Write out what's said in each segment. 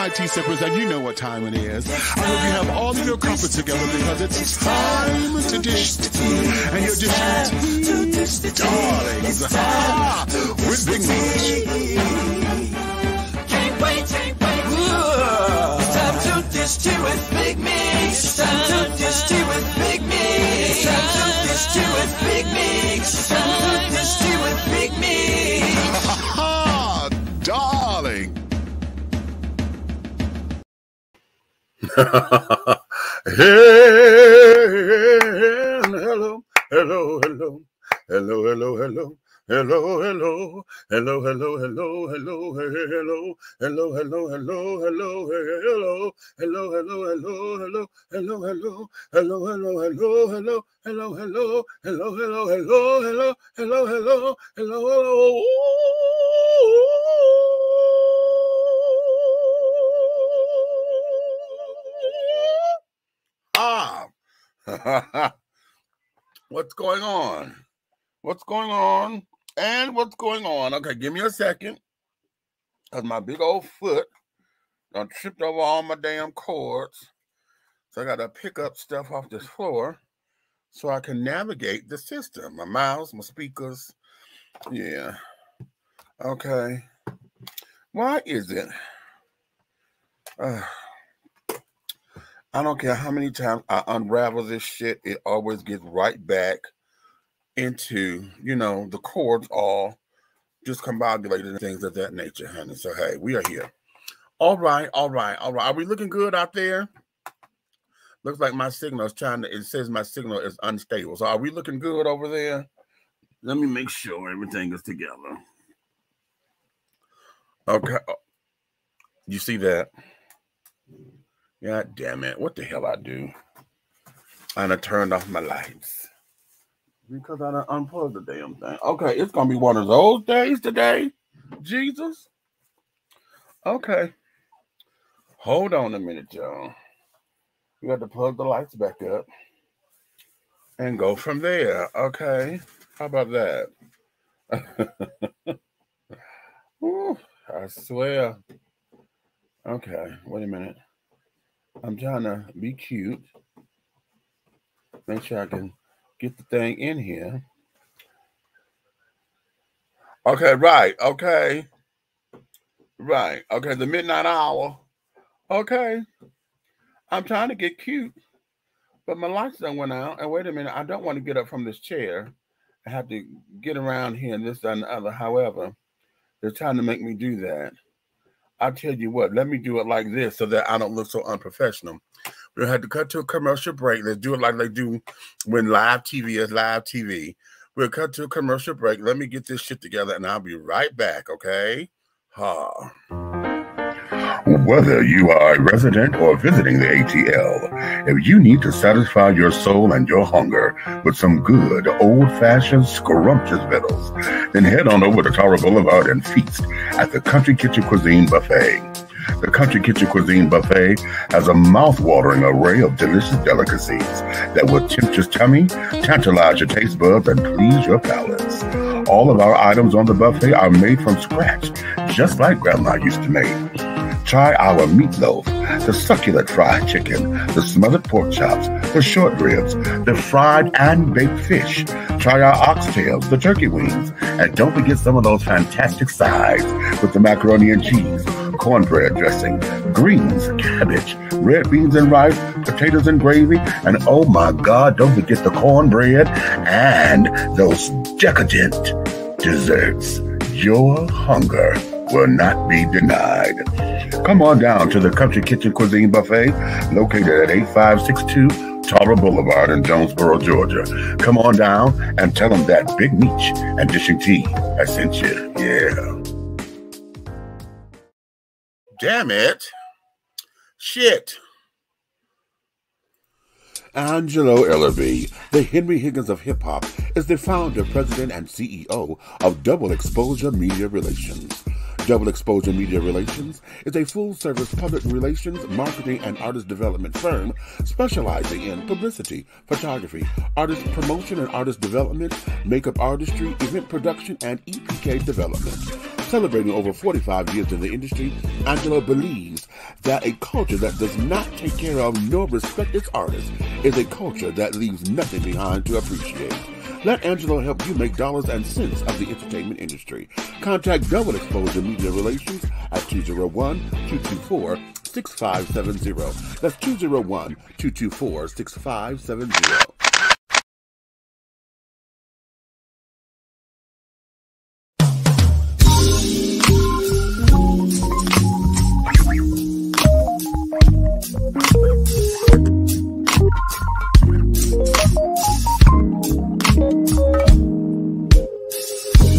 my tea sippers, and you know what time it is. I hope you have all of your comforts together because it's time to dish the tea. And you're dishing tea, darlings, with Big Meech. Can't wait. It's time to dish tea with Big Meech. It's time to dish tea with Big Meech. It's time to dish tea with Big Meech. It's time to dish tea with Big Meech. Darling. What's going on? What's going on? And what's going on? Okay, give me a second. Because my big old foot done tripped over all my damn cords. So I got to pick up stuff off this floor so I can navigate the system. My mouse, my speakers. Yeah. Okay. Why is it? I don't care how many times I unravel this shit, it always gets right back into, you know, the cords all discombobulated and things of that nature, honey. So, hey, we are here. All right. Are we looking good out there? Looks like my signal is it says my signal is unstable. So, are we looking good over there? Let me make sure everything is together. Okay. You see that? God damn it. What the hell I do? I done turned off my lights. Because I done unplugged the damn thing. Okay, it's going to be one of those days today. Jesus. Okay. Hold on a minute, y'all. We got to plug the lights back up. And go from there. Okay. How about that? Ooh, I swear. Okay, wait a minute. I'm trying to be cute. Make sure I can get the thing in here. Okay, right. Okay. Right. Okay, the midnight hour. Okay. I'm trying to get cute. But my lights done went out. And wait a minute, I don't want to get up from this chair. I have to get around here and this and the other. However, they're trying to make me do that. I'll tell you what, let me do it like this so that I don't look so unprofessional. We'll have to cut to a commercial break. Let's do it like they do when live TV is live TV. We'll cut to a commercial break. Let me get this shit together and I'll be right back, okay? Whether you are a resident or visiting the ATL, if you need to satisfy your soul and your hunger with some good, old-fashioned, scrumptious victuals, then head on over to Tara Boulevard and feast at the Country Kitchen Cuisine Buffet. The Country Kitchen Cuisine Buffet has a mouth-watering array of delicious delicacies that will tempt your tummy, tantalize your taste buds, and please your palates. All of our items on the buffet are made from scratch, just like Grandma used to make. Try our meatloaf, the succulent fried chicken, the smothered pork chops, the short ribs, the fried and baked fish. Try our oxtails, the turkey wings, and don't forget some of those fantastic sides with the macaroni and cheese, cornbread dressing, greens, cabbage, red beans and rice, potatoes and gravy, and oh my God, don't forget the cornbread and those decadent desserts. Your hunger will not be denied. Come on down to the Country Kitchen Cuisine Buffet, located at 8562 Tara Boulevard in Jonesboro, Georgia. Come on down and tell them that Big Meech and Dishing Tea I sent you. Yeah. Damn it. Shit. Angelo Ellerby, the Henry Higgins of hip-hop, is the founder, president, and CEO of Double Exposure Media Relations. Double Exposure Media Relations is a full-service public relations, marketing, and artist development firm specializing in publicity, photography, artist promotion and artist development, makeup artistry, event production, and EPK development. Celebrating over 45 years in the industry, Angelo believes that a culture that does not take care of nor respect its artists is a culture that leaves nothing behind to appreciate. Let Angelo help you make dollars and cents of the entertainment industry. Contact Double Exposure Media Relations at 201-224-6570. That's 201-224-6570.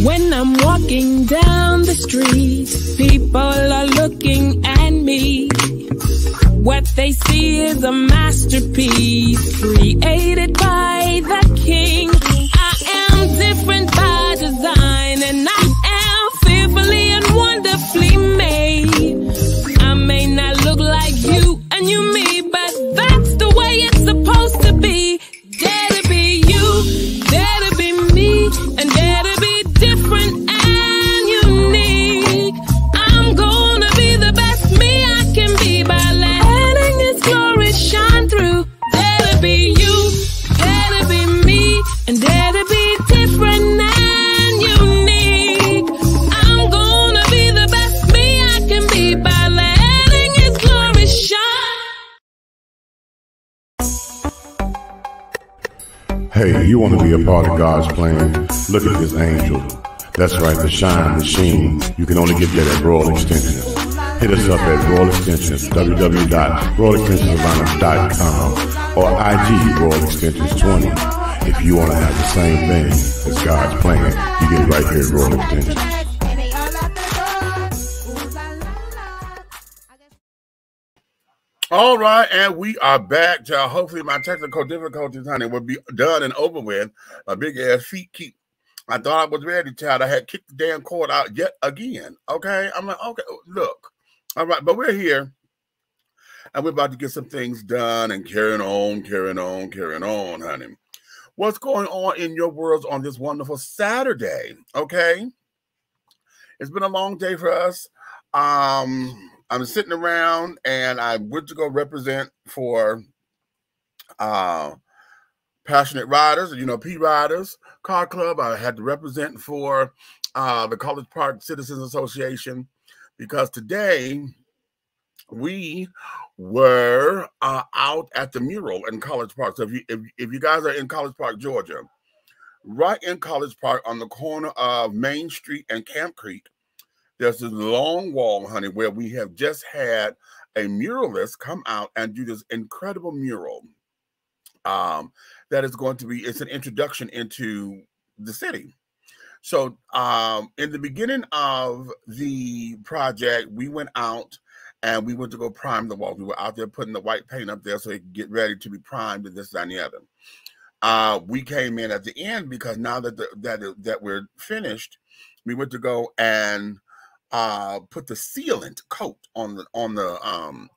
When I'm walking down the street, people are looking at me. What they see is a masterpiece created by the king. I am different by design, and I am fearfully and wonderfully made. I may not look like you and you me, but that's the way it's supposed to be. Dare to be you, dare to be me, and dare to be different and unique. I'm gonna be the best me I can be by letting His glory shine through. Dare to be you, dare to be me, and dare to be different and unique. I'm gonna be the best me I can be by letting His glory shine. Hey, you want to be a part of God's plan? Look at this angel. That's right, the shine, the sheen. You can only get that at Royal Extensions. Hit us up at Royal Extensions, www.royalextensionsatlanta.com or IG Royal Extensions 20. If you want to have the same thing as God's plan, you get it right here at Royal Extensions. All right, and we are back. Hopefully my technical difficulties, honey, will be done and over with. My big ass feet keep. I thought I was ready, child. I had kicked the damn cord out yet again. Okay, I'm like, okay, look. All right, but we're here, and we're about to get some things done and carrying on, honey. What's going on in your worlds on this wonderful Saturday? Okay, it's been a long day for us. I'm sitting around, and I went to go represent for Passionate Riders, P Riders Car Club. I had to represent for the College Park Citizens Association, because today we were out at the mural in College Park. So if you guys are in College Park, Georgia, right in College Park on the corner of Main Street and Camp Creek, there's this long wall, honey, where we have just had a muralist come out and do this incredible mural. That is going to be, it's an introduction into the city. So in the beginning of the project, we went out and we went to go prime the walls. We were out there putting the white paint up there so it could get ready to be primed and this, that, and the other. We came in at the end because now that that we're finished, we went to go and put the sealant coat on the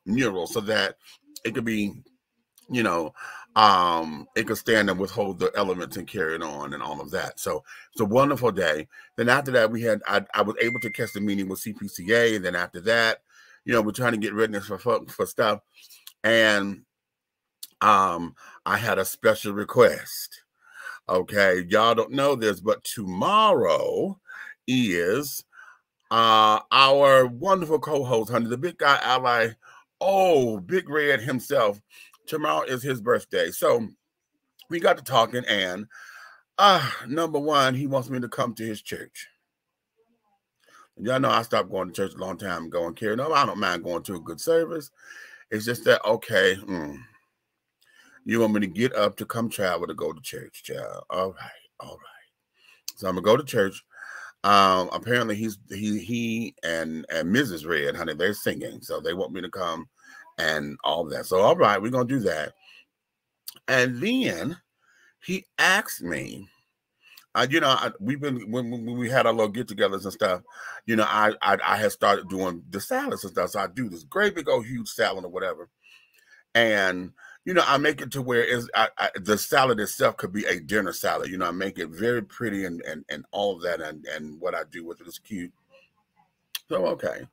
mural so that it could be, it could stand and withhold the elements and carry it on and all of that. So it's a wonderful day. Then after that, I was able to catch the meeting with CPCA. And then after that, we're trying to get readiness for stuff. And I had a special request. Okay, y'all don't know this, but tomorrow is our wonderful co-host, honey, the big guy ally, Big Red himself. Tomorrow is his birthday. So we got to talking, and number one, he wants me to come to his church. Y'all know I stopped going to church a long time ago and caring. No, I don't mind going to a good service. It's just that, okay, you want me to get up to come travel to go to church, child. All right. So I'm going to go to church. Apparently he and Mrs. Red, honey, they're singing. So they want me to come and all that. So, all right, we're going to do that. And then he asked me, we've been, when we had our little get-togethers and stuff, I had started doing the salads and stuff. So I do this great big old huge salad or whatever. And, I make it to where the salad itself could be a dinner salad. I make it very pretty and all of that. And what I do with it is cute. So, okay.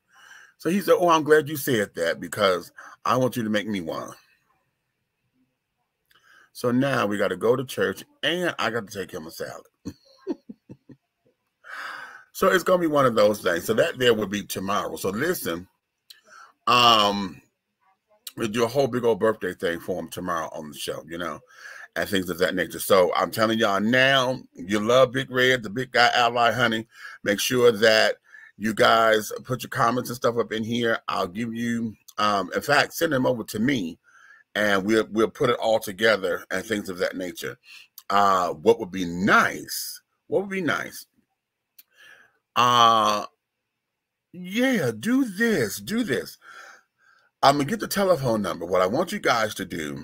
So he said, oh, I'm glad you said that because I want you to make me one. So now we got to go to church and I got to take him a salad. So it's going to be one of those things. So that there will be tomorrow. So listen, we'll do a whole big old birthday thing for him tomorrow on the show, you know, and things of that nature. So I'm telling y'all now, you love Big Red, the big guy ally, honey. Make sure that you guys put your comments and stuff up in here. I'll give you, in fact, send them over to me and we'll put it all together and things of that nature. What would be nice? What would be nice? Yeah, do this. I'm going to get the telephone number. What I want you guys to do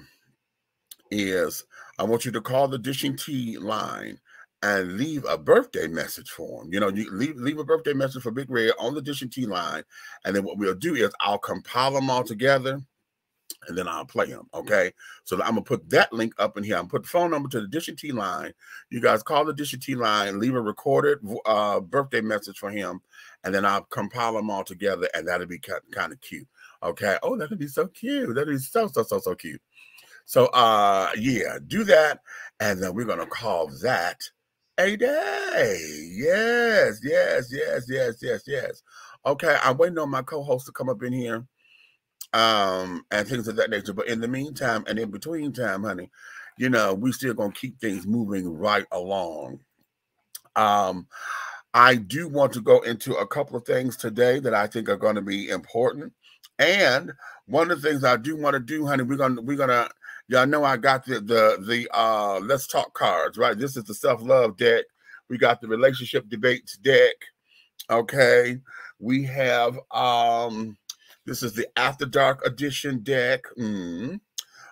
is I want you to call the Dishing Tea line and leave a birthday message for him. You know, you leave a birthday message for Big Red on the Dishing Tea line. And then what we'll do is I'll compile them all together and then I'll play them, okay? So I'm going to put that link up in here. I'm going to put the phone number to the Dishing Tea line. You guys call the Dishing Tea line, leave a recorded birthday message for him, and then I'll compile them all together, and that'll be kind of cute, okay? Oh, that'll be so cute. That'll be so cute. So, yeah, do that, and then we're going to call that a day. Yes. Okay, I'm waiting on my co-host to come up in here. And things of that nature. But in the meantime and in between time, honey, you know, we still gonna keep things moving right along. I do want to go into a couple of things today that I think are going to be important. And one of the things I do want to do, honey, we're gonna y'all know I got the Let's Talk cards, right? This is the self-love deck. We got the relationship debates deck. Okay, we have this is the After Dark Edition deck.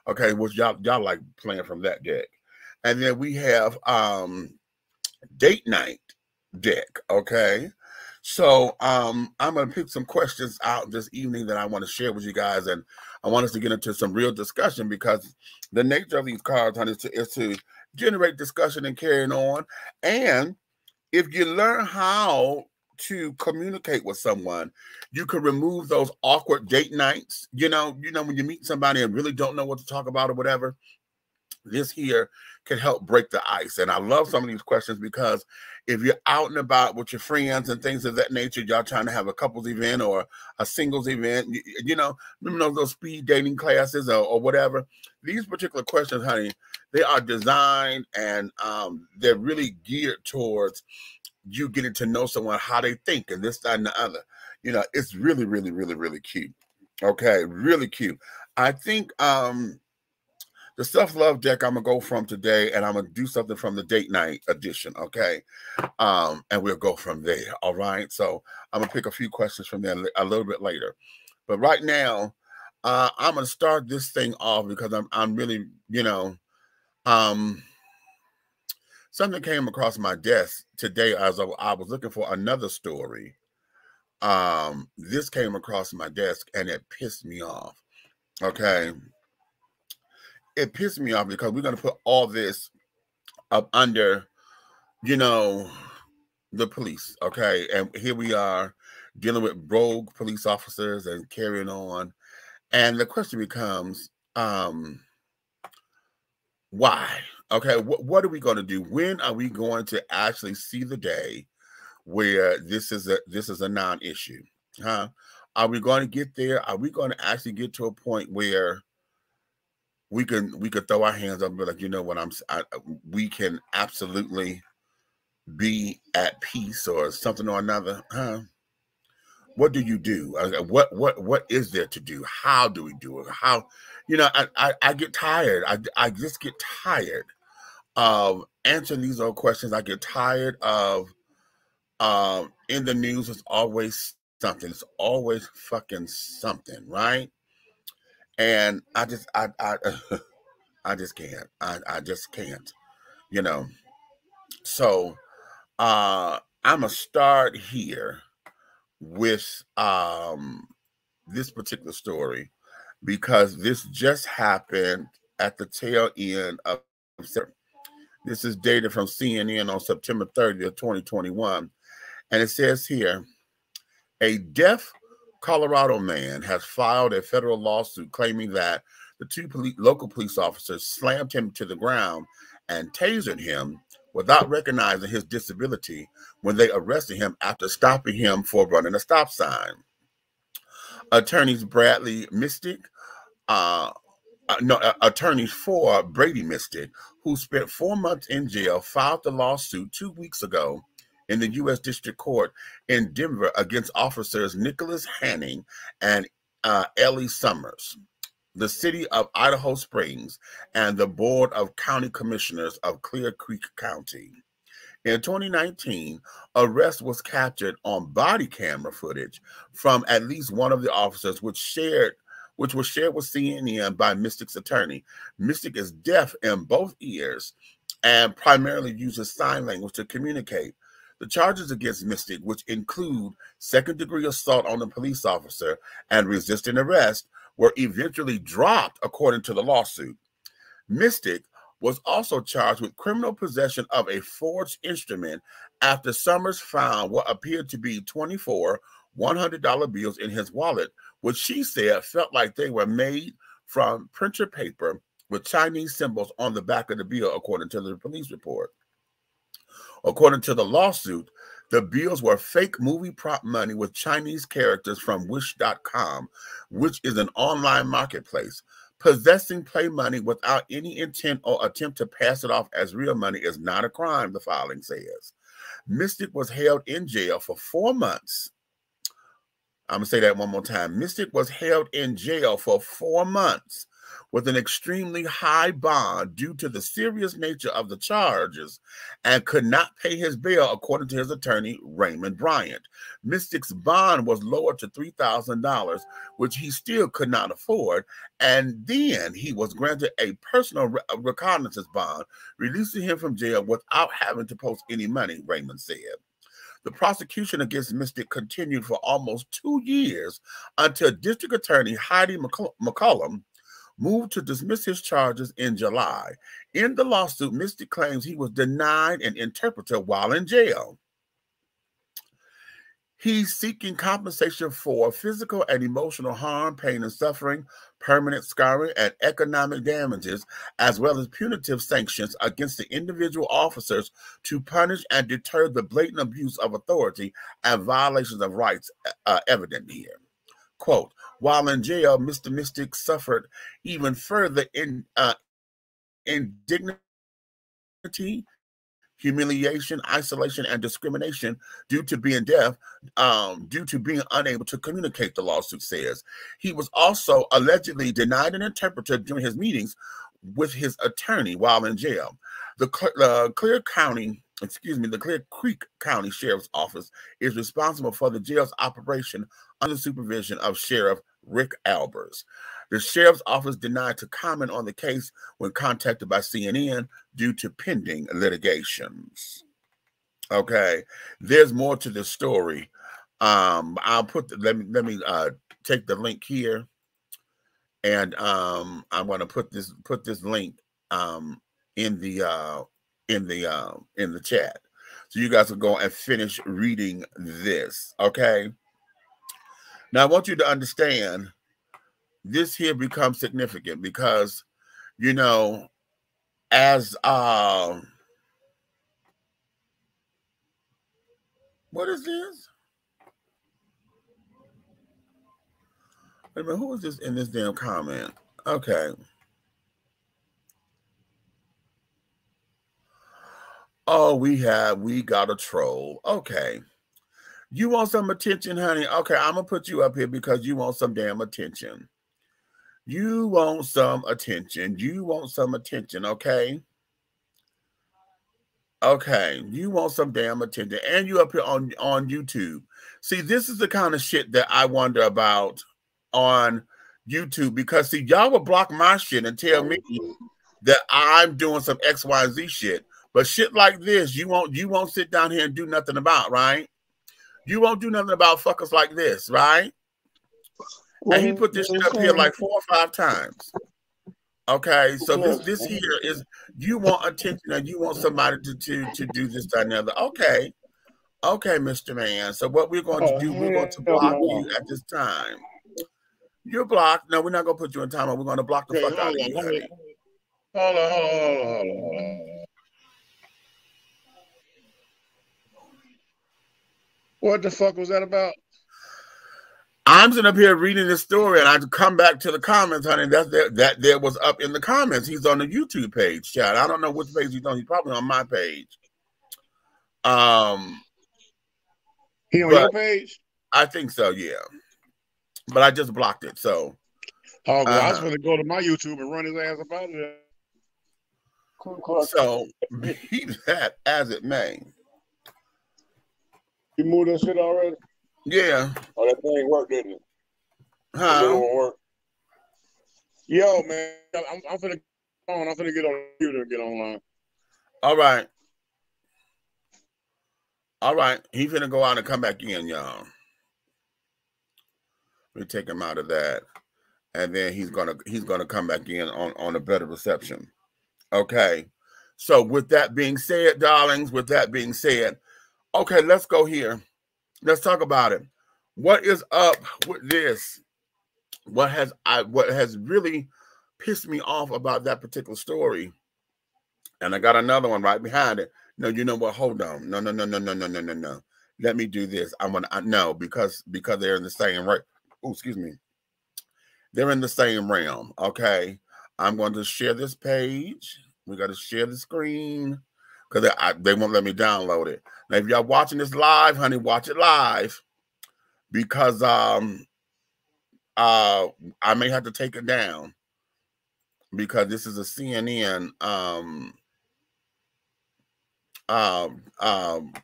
Okay, which y'all like playing from that deck. And then we have Date Night deck. Okay. So I'm gonna pick some questions out this evening that I want to share with you guys, and I want us to get into some real discussion because the nature of these cards, honey, is to generate discussion and carrying on. And if you learn how to communicate with someone, you can remove those awkward date nights. You know, when you meet somebody and really don't know what to talk about or whatever, this here can help break the ice. And I love some of these questions because if you're out and about with your friends and things of that nature, y'all trying to have a couples event or a singles event, you know, remember those speed dating classes or whatever, these particular questions, honey, they are designed and they're really geared towards you getting to know someone, how they think, and this, that, and the other. You know, it's really, really, really, really cute. Okay, really cute. I think the self-love deck I'm gonna go from today, and I'm gonna do something from the Date Night edition. Okay, and we'll go from there. All right. So I'm gonna pick a few questions from there a little bit later, but right now, I'm gonna start this thing off because I'm really, you know, something came across my desk today as I was looking for another story. This came across my desk and it pissed me off. Okay. It pissed me off because we're going to put all this up under, you know, the police. Okay. And here we are dealing with rogue police officers and carrying on. And the question becomes, why? Okay, what are we going to do? When are we going to actually see the day where this is a non-issue? Huh? Are we going to get there? Are we going to actually get to a point where we could throw our hands up and be like, you know what, we can absolutely be at peace or something or another? Huh? What do you do? What is there to do? How do we do it? How, you know, I get tired. I just get tired of answering these old questions. I get tired of in the news it's always something. It's always fucking something, right? And I just can't. I just can't, you know. So I'm gonna start here with this particular story because this just happened at the tail end of September. This is dated from CNN on September 30th, 2021. And it says here, A deaf Colorado man has filed a federal lawsuit claiming that the two local police officers slammed him to the ground and tasered him without recognizing his disability when they arrested him after stopping him for running a stop sign. Attorneys Bradley Mystic, attorneys for Brady Mystic, who spent 4 months in jail, filed the lawsuit 2 weeks ago in the U.S. District Court in Denver against officers Nicholas Hanning and Ellie Summers, the city of Idaho Springs, and the Board of County Commissioners of Clear Creek County. In 2019, arrest was captured on body camera footage from at least one of the officers, which was shared with CNN by Mystic's attorney. Mystic is deaf in both ears and primarily uses sign language to communicate. The charges against Mystic, which include second-degree assault on a police officer and resisting arrest, were eventually dropped, according to the lawsuit. Mystic was also charged with criminal possession of a forged instrument after Summers found what appeared to be 24 $100 bills in his wallet, which she said felt like they were made from printer paper with Chinese symbols on the back of the bill, according to the police report. According to the lawsuit, the bills were fake movie prop money with Chinese characters from Wish.com, which is an online marketplace. Possessing play money without any intent or attempt to pass it off as real money is not a crime, the filing says. Mystic was held in jail for 4 months. I'm going to say that one more time. Mystic was held in jail for 4 months with an extremely high bond due to the serious nature of the charges and could not pay his bail, according to his attorney, Raymond Bryant. Mystic's bond was lowered to $3,000, which he still could not afford, and then he was granted a personal recognizance bond, releasing him from jail without having to post any money, Raymond said. The prosecution against Mystic continued for almost 2 years until District Attorney Heidi McCollum moved to dismiss his charges in July. In the lawsuit, Mystic claims he was denied an interpreter while in jail. He's seeking compensation for physical and emotional harm, pain and suffering, permanent scarring, and economic damages, as well as punitive sanctions against the individual officers to punish and deter the blatant abuse of authority and violations of rights evident here. Quote, while in jail, Mr. Mystic suffered even further indignity, humiliation, isolation, and discrimination due to being deaf, due to being unable to communicate, the lawsuit says. He was also allegedly denied an interpreter during his meetings with his attorney while in jail. The Clear Creek County Sheriff's Office is responsible for the jail's operation under the supervision of Sheriff Rick Albers. The sheriff's office denied to comment on the case when contacted by CNN due to pending litigations. Okay, there's more to the story. I'll put let me take the link here, and I'm going to put this link in the chat, so you guys will go and finish reading this. Okay. Now I want you to understand this here becomes significant because, you know, as what is this? Wait a minute, who is this in this damn comment? Okay. Oh, we got a troll. Okay. You want some attention, honey? Okay, I'm going to put you up here because you want some damn attention. You want some attention. You want some attention, okay? Okay, you want some damn attention. And you up here on YouTube. See, this is the kind of shit that I wonder about on YouTube because, see, y'all will block my shit and tell me that I'm doing some XYZ shit. But shit like this, you won't sit down here and do nothing about, right? You won't do nothing about fuckers like this, right? And he put this shit up here like 4 or 5 times. Okay, so this here is, you want attention and you want somebody to do this, that, and the other. Okay, Okay, Mr. Man. So what we're going to do, we're going to block you at this time. You're blocked. No, we're not going to put you in timeout. We're going to block the fuck out of you, honey. Hold on. What the fuck was that about? I'm sitting up here reading this story, and I come back to the comments, honey. That there was up in the comments. He's on the YouTube page, chat. I don't know which page he's on. He's probably on my page. He on your page? I think so, yeah. But I just blocked it, so. Oh, well, I was going to go to my YouTube and run his ass up out of there. So, be that as it may. You moved that shit already? Yeah. Oh, that thing worked, didn't it? Huh? It won't work. Yo, man, I'm finna get on. I'm finna get on the computer and get online. All right. All right. He's finna go out and come back in, y'all. We take him out of that. And then he's gonna come back in on a better reception. Okay. So with that being said, darlings, with that being said, okay, let's go here. Let's talk about it. What is up with this? What has really pissed me off about that particular story? And I got another one right behind it. No, you know what? Hold on. No. Let me do this. No, because they're in the same right. Oh, excuse me. They're in the same realm. Okay. I'm going to share this page. We got to share the screen because they won't let me download it. Now, if y'all watching this live, honey, watch it live because I may have to take it down because this is a CNN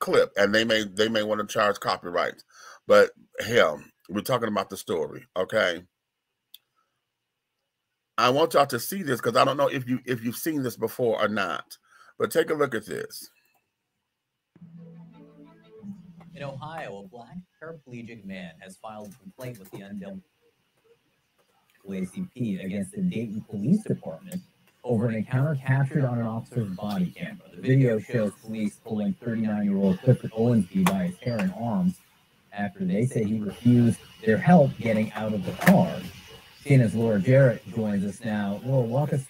clip, and they may want to charge copyrights. But hell, we're talking about the story, okay? I want y'all to see this because I don't know if you've seen this before or not. But take a look at this. In Ohio, a black paraplegic man has filed a complaint with the NAACP against the Dayton Police Department over an encounter captured on an officer's body camera. The video shows police pulling 39-year-old Clifford Owensby by his hair and arms after they say he refused their help getting out of the car. CNN's Laura Jarrett joins us now. Laura, walk us.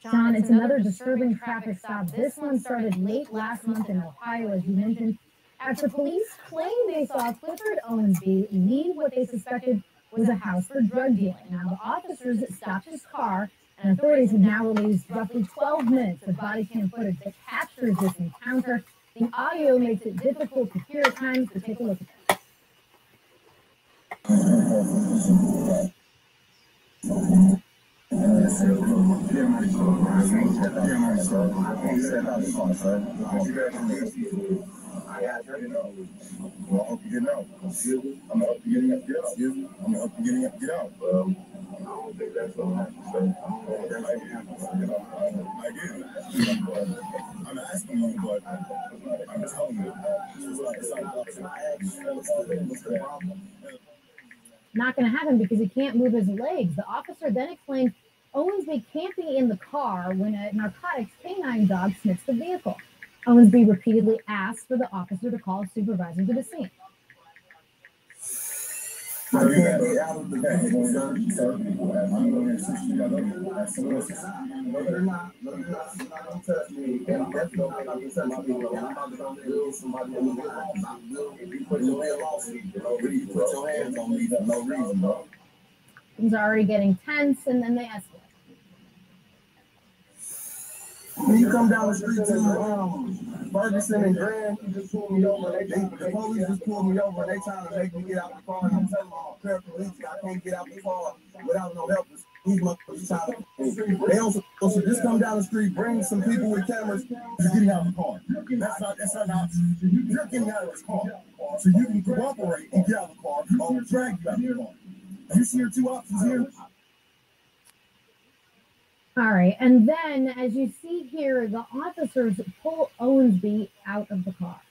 John, it's another disturbing traffic stop. This one started late last month in Ohio, as you mentioned, after police claimed they saw Clifford Owensby leave what they suspected was a house for drug dealing. Now, the officers stopped his car, and authorities have now released roughly 12 minutes of body cam footage that captures this encounter. The audio makes it difficult to hear at times, so take a look at this. Well, I hope you get out. I'm up to getting up, get out. I'm up to getting up, get out. I don't think that's what I'm I'm asking you, but I'm telling you. Not going to happen because he can't move his legs. The officer then explained Owensby can't be in the car when a narcotics canine dog sniffs the vehicle. Owensby repeatedly asked for the officer to call a supervisor to the scene. Things are already getting tense, and then they escalate. When you come down the street to Ferguson and Grand, you just pull me over. The police just pulled me over, and they trying to make me get out the car. And I'm telling them I'm a paraplegic. I can't get out the car without no help. These motherfuckers trying to. They also just come down the street, bring some people with cameras. You're getting out of the car. That's not an option. You're getting out of the car, so you can cooperate and get out of the car. Or drag you out of the car. You see your two options here. All right, and then, as you see here, the officers pull Owensby out of the car.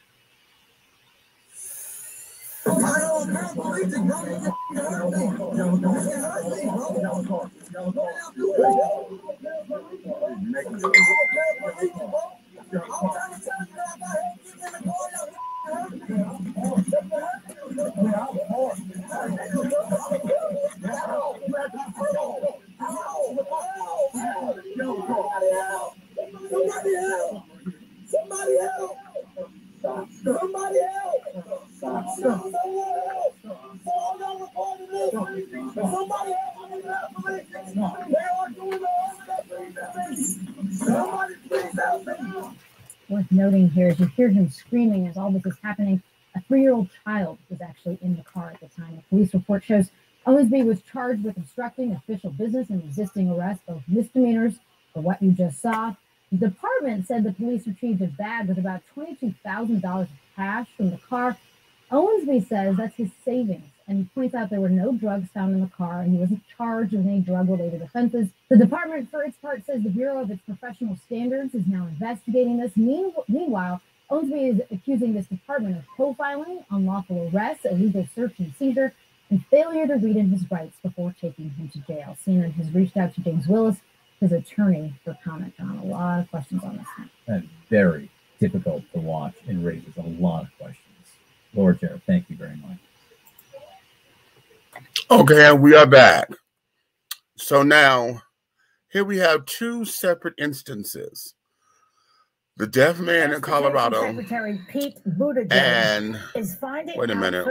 Somebody help! Somebody help! Somebody help! Somebody help! Somebody help! Somebody help! Worth noting here is you hear him screaming as all this is happening. A 3-year-old child was actually in the car at the time. A police report shows Owensby was charged with obstructing official business and resisting arrest, both misdemeanors for what you just saw. The department said the police retrieved a bag with about $22,000 of cash from the car. Owensby says that's his savings, and he points out there were no drugs found in the car, and he wasn't charged with any drug-related offenses. The department, for its part, says the Bureau of its Professional Standards is now investigating this. Meanwhile, Owensby is accusing this department of profiling, unlawful arrest, illegal search and seizure, and failure to read in his rights before taking him to jail. CNN has reached out to James Willis, his attorney, for comment on a lot of questions on this one. That's very difficult to watch and raises a lot of questions. Lord Chair, thank you very much. Okay, and we are back. So now, here we have two separate instances. The deaf man in Colorado, Secretary Pete Buttigieg and is finding wait a minute,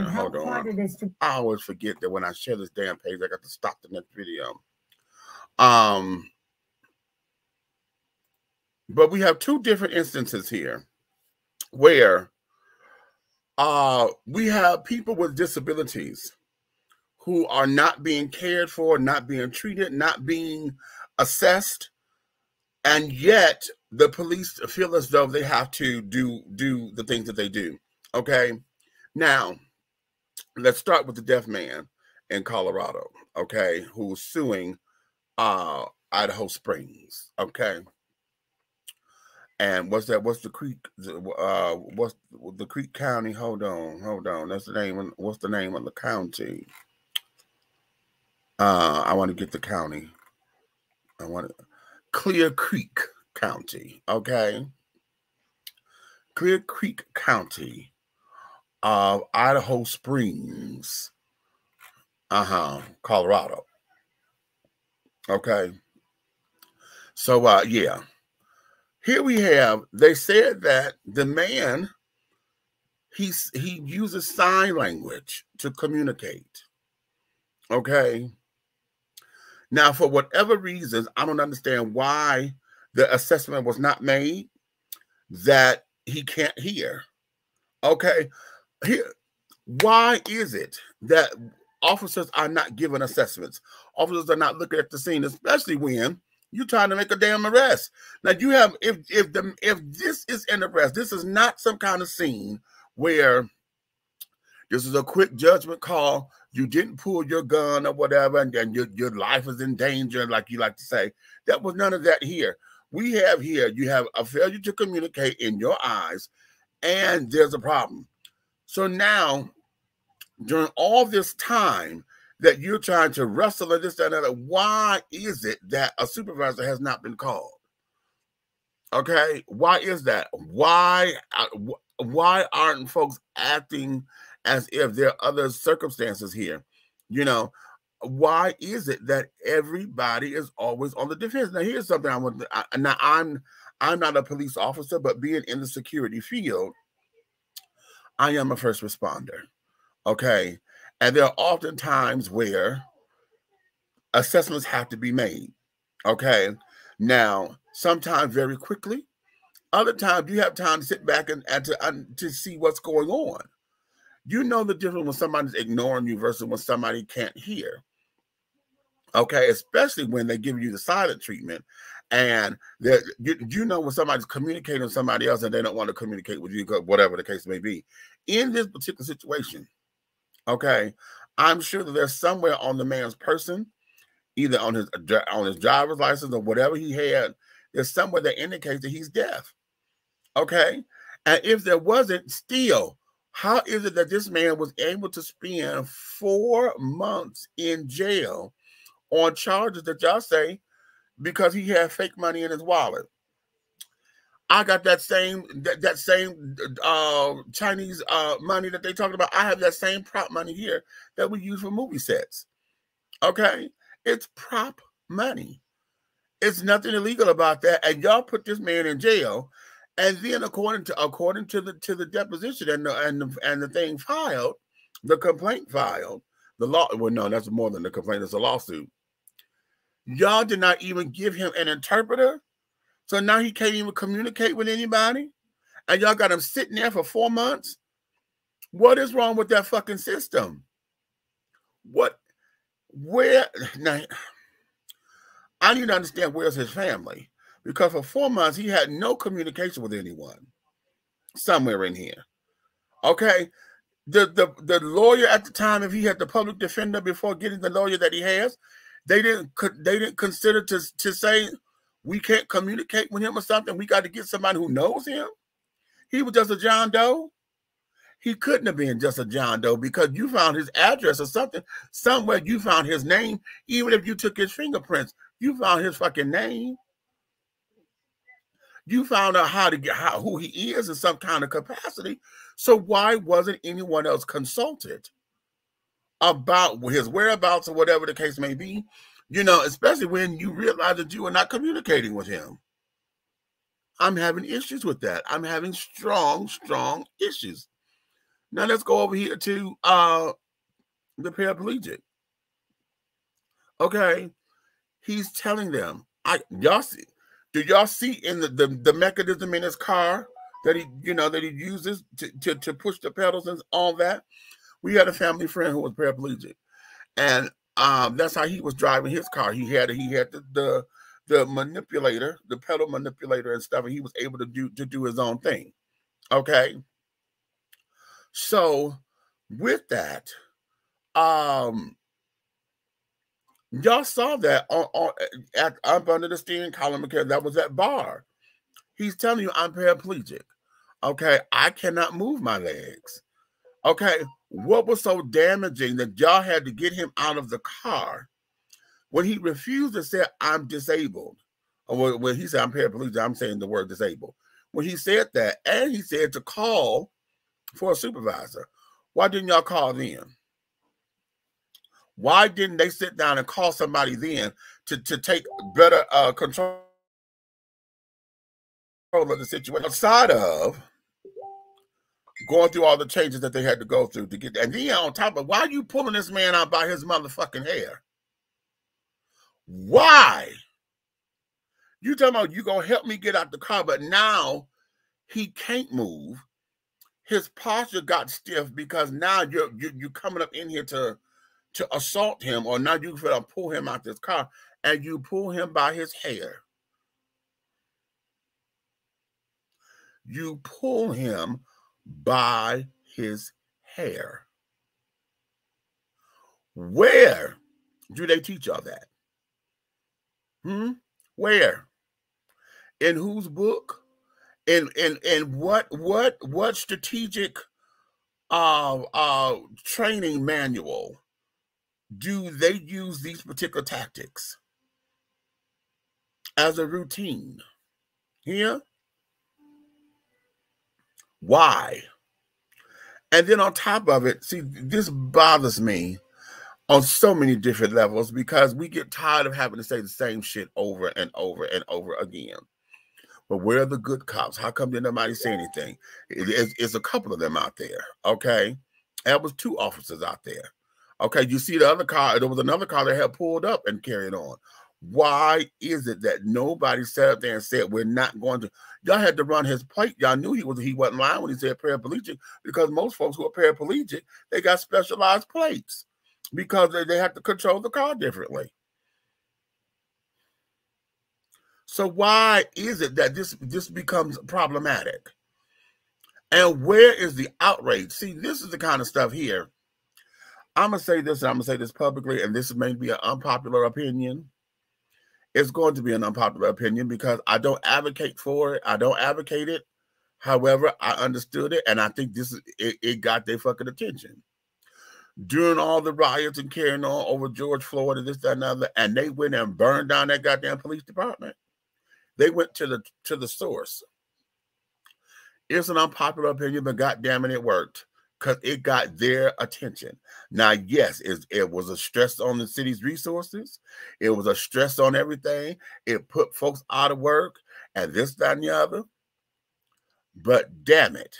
hold on. It is to I always forget that when I share this damn page, I got to stop the next video. But we have two different instances here where we have people with disabilities who are not being cared for, not being treated, not being assessed, and yet the police feel as though they have to do the things that they do. Okay, now let's start with the deaf man in Colorado. Okay, who's suing Idaho Springs. Okay, and what's the Creek? What's the Creek County? Hold on. That's the name. What's the name of the county? I want to get the county. Clear Creek County. Okay, Clear Creek County of Idaho Springs, Colorado. Okay, so yeah, here we have. They said that the man he uses sign language to communicate. Okay. Now, for whatever reasons, I don't understand why the assessment was not made that he can't hear. Okay, here, why is it that officers are not given assessments? Officers are not looking at the scene, especially when you're trying to make a damn arrest. Now, you have if this is an arrest, this is not some kind of scene where this is a quick judgment call. You didn't pull your gun or whatever, and your life is in danger, like you like to say. That was none of that here. We have here, you have a failure to communicate in your eyes, and there's a problem. So now, during all this time that you're trying to wrestle and this, that, and that, why is it that a supervisor has not been called? Okay, why is that? Why aren't folks acting as if there are other circumstances here? You know, why is it that everybody is always on the defense? Now, here's something I want to, now I'm not a police officer, but being in the security field, I am a first responder. Okay. And there are often times where assessments have to be made. Okay. Now, sometimes very quickly, other times you have time to sit back and to see what's going on. You know the difference when somebody's ignoring you versus when somebody can't hear. Okay, especially when they give you the silent treatment, and you know when somebody's communicating with somebody else and they don't want to communicate with you, whatever the case may be. In this particular situation, okay, I'm sure that there's somewhere on the man's person, either on his driver's license or whatever he had, there's somewhere that indicates that he's deaf. Okay, and if there wasn't, still, how is it that this man was able to spend 4 months in jail on charges that y'all say because he had fake money in his wallet? I got that same Chinese money that they talked about. I have that same prop money here that we use for movie sets. Okay, it's prop money. It's nothing illegal about that. And y'all put this man in jail. And then according to the deposition and the thing filed, the complaint filed, the law, well, no, that's more than the complaint, it's a lawsuit. Y'all did not even give him an interpreter. So now he can't even communicate with anybody. And y'all got him sitting there for 4 months. What is wrong with that fucking system? Now, I need to understand where's his family. Because for 4 months, he had no communication with anyone. Somewhere in here. Okay? The lawyer at the time, if he had the public defender before getting the lawyer that he has, they didn't consider to say, we can't communicate with him or something. We got to get somebody who knows him. He was just a John Doe. He couldn't have been just a John Doe because you found his address or something. Somewhere you found his name. Even if you took his fingerprints, you found his fucking name. You found out who he is in some kind of capacity. So why wasn't anyone else consulted about his whereabouts or whatever the case may be? You know, especially when you realize that you are not communicating with him. I'm having issues with that. I'm having strong issues. Now let's go over here to the paraplegic. Okay. He's telling them, y'all see, do y'all see in the mechanism in his car that he uses to push the pedals and all that? We had a family friend who was paraplegic. And that's how he was driving his car. He had the manipulator, the pedal manipulator and stuff, and he was able to do his own thing. Okay. So with that, y'all saw that up under the steering column because that was that bar. He's telling you I'm paraplegic. Okay, I cannot move my legs. Okay, what was so damaging that y'all had to get him out of the car when he refused to say I'm disabled? Or when he said I'm paraplegic, I'm saying the word disabled. When he said that, and he said to call for a supervisor, why didn't y'all call then? Why didn't they sit down and call somebody then to take better control of the situation outside of going through all the changes that they had to go through to get that? And then on top of, why are you pulling this man out by his motherfucking hair? Why? You talking about you gonna help me get out the car, but now he can't move. His posture got stiff because now you're coming up in here to assault him, or now you feel to pull him out this car, and you pull him by his hair. You pull him by his hair. Where do they teach y'all that? Where? In whose book? In what strategic training manual do they use these particular tactics as a routine? Here? Why? And then on top of it, see, this bothers me on so many different levels because we get tired of having to say the same shit over and over and over again. But where are the good cops? How come didn't nobody say anything? It's a couple of them out there, okay? There was 2 officers out there. Okay, you see the other car, there was another car that had pulled up and carried on. Why is it that nobody sat up there and said, we're not going to, y'all had to run his plate. Y'all knew he wasn't lying when he said paraplegic, because most folks who are paraplegic, they got specialized plates because they have to control the car differently. So why is it that this becomes problematic? And where is the outrage? See, this is the kind of stuff here. I'm going to say this, and I'm going to say this publicly, and this may be an unpopular opinion. It's going to be an unpopular opinion because I don't advocate for it. I don't advocate it. However, I understood it, and I think it got their fucking attention. During all the riots and carrying on over George Floyd and this, that, and other, and they went and burned down that goddamn police department. They went to the source. It's an unpopular opinion, but goddamn it worked. because it got their attention. Now, yes, it was a stress on the city's resources. It was a stress on everything. It put folks out of work and this, that, and the other. But damn it,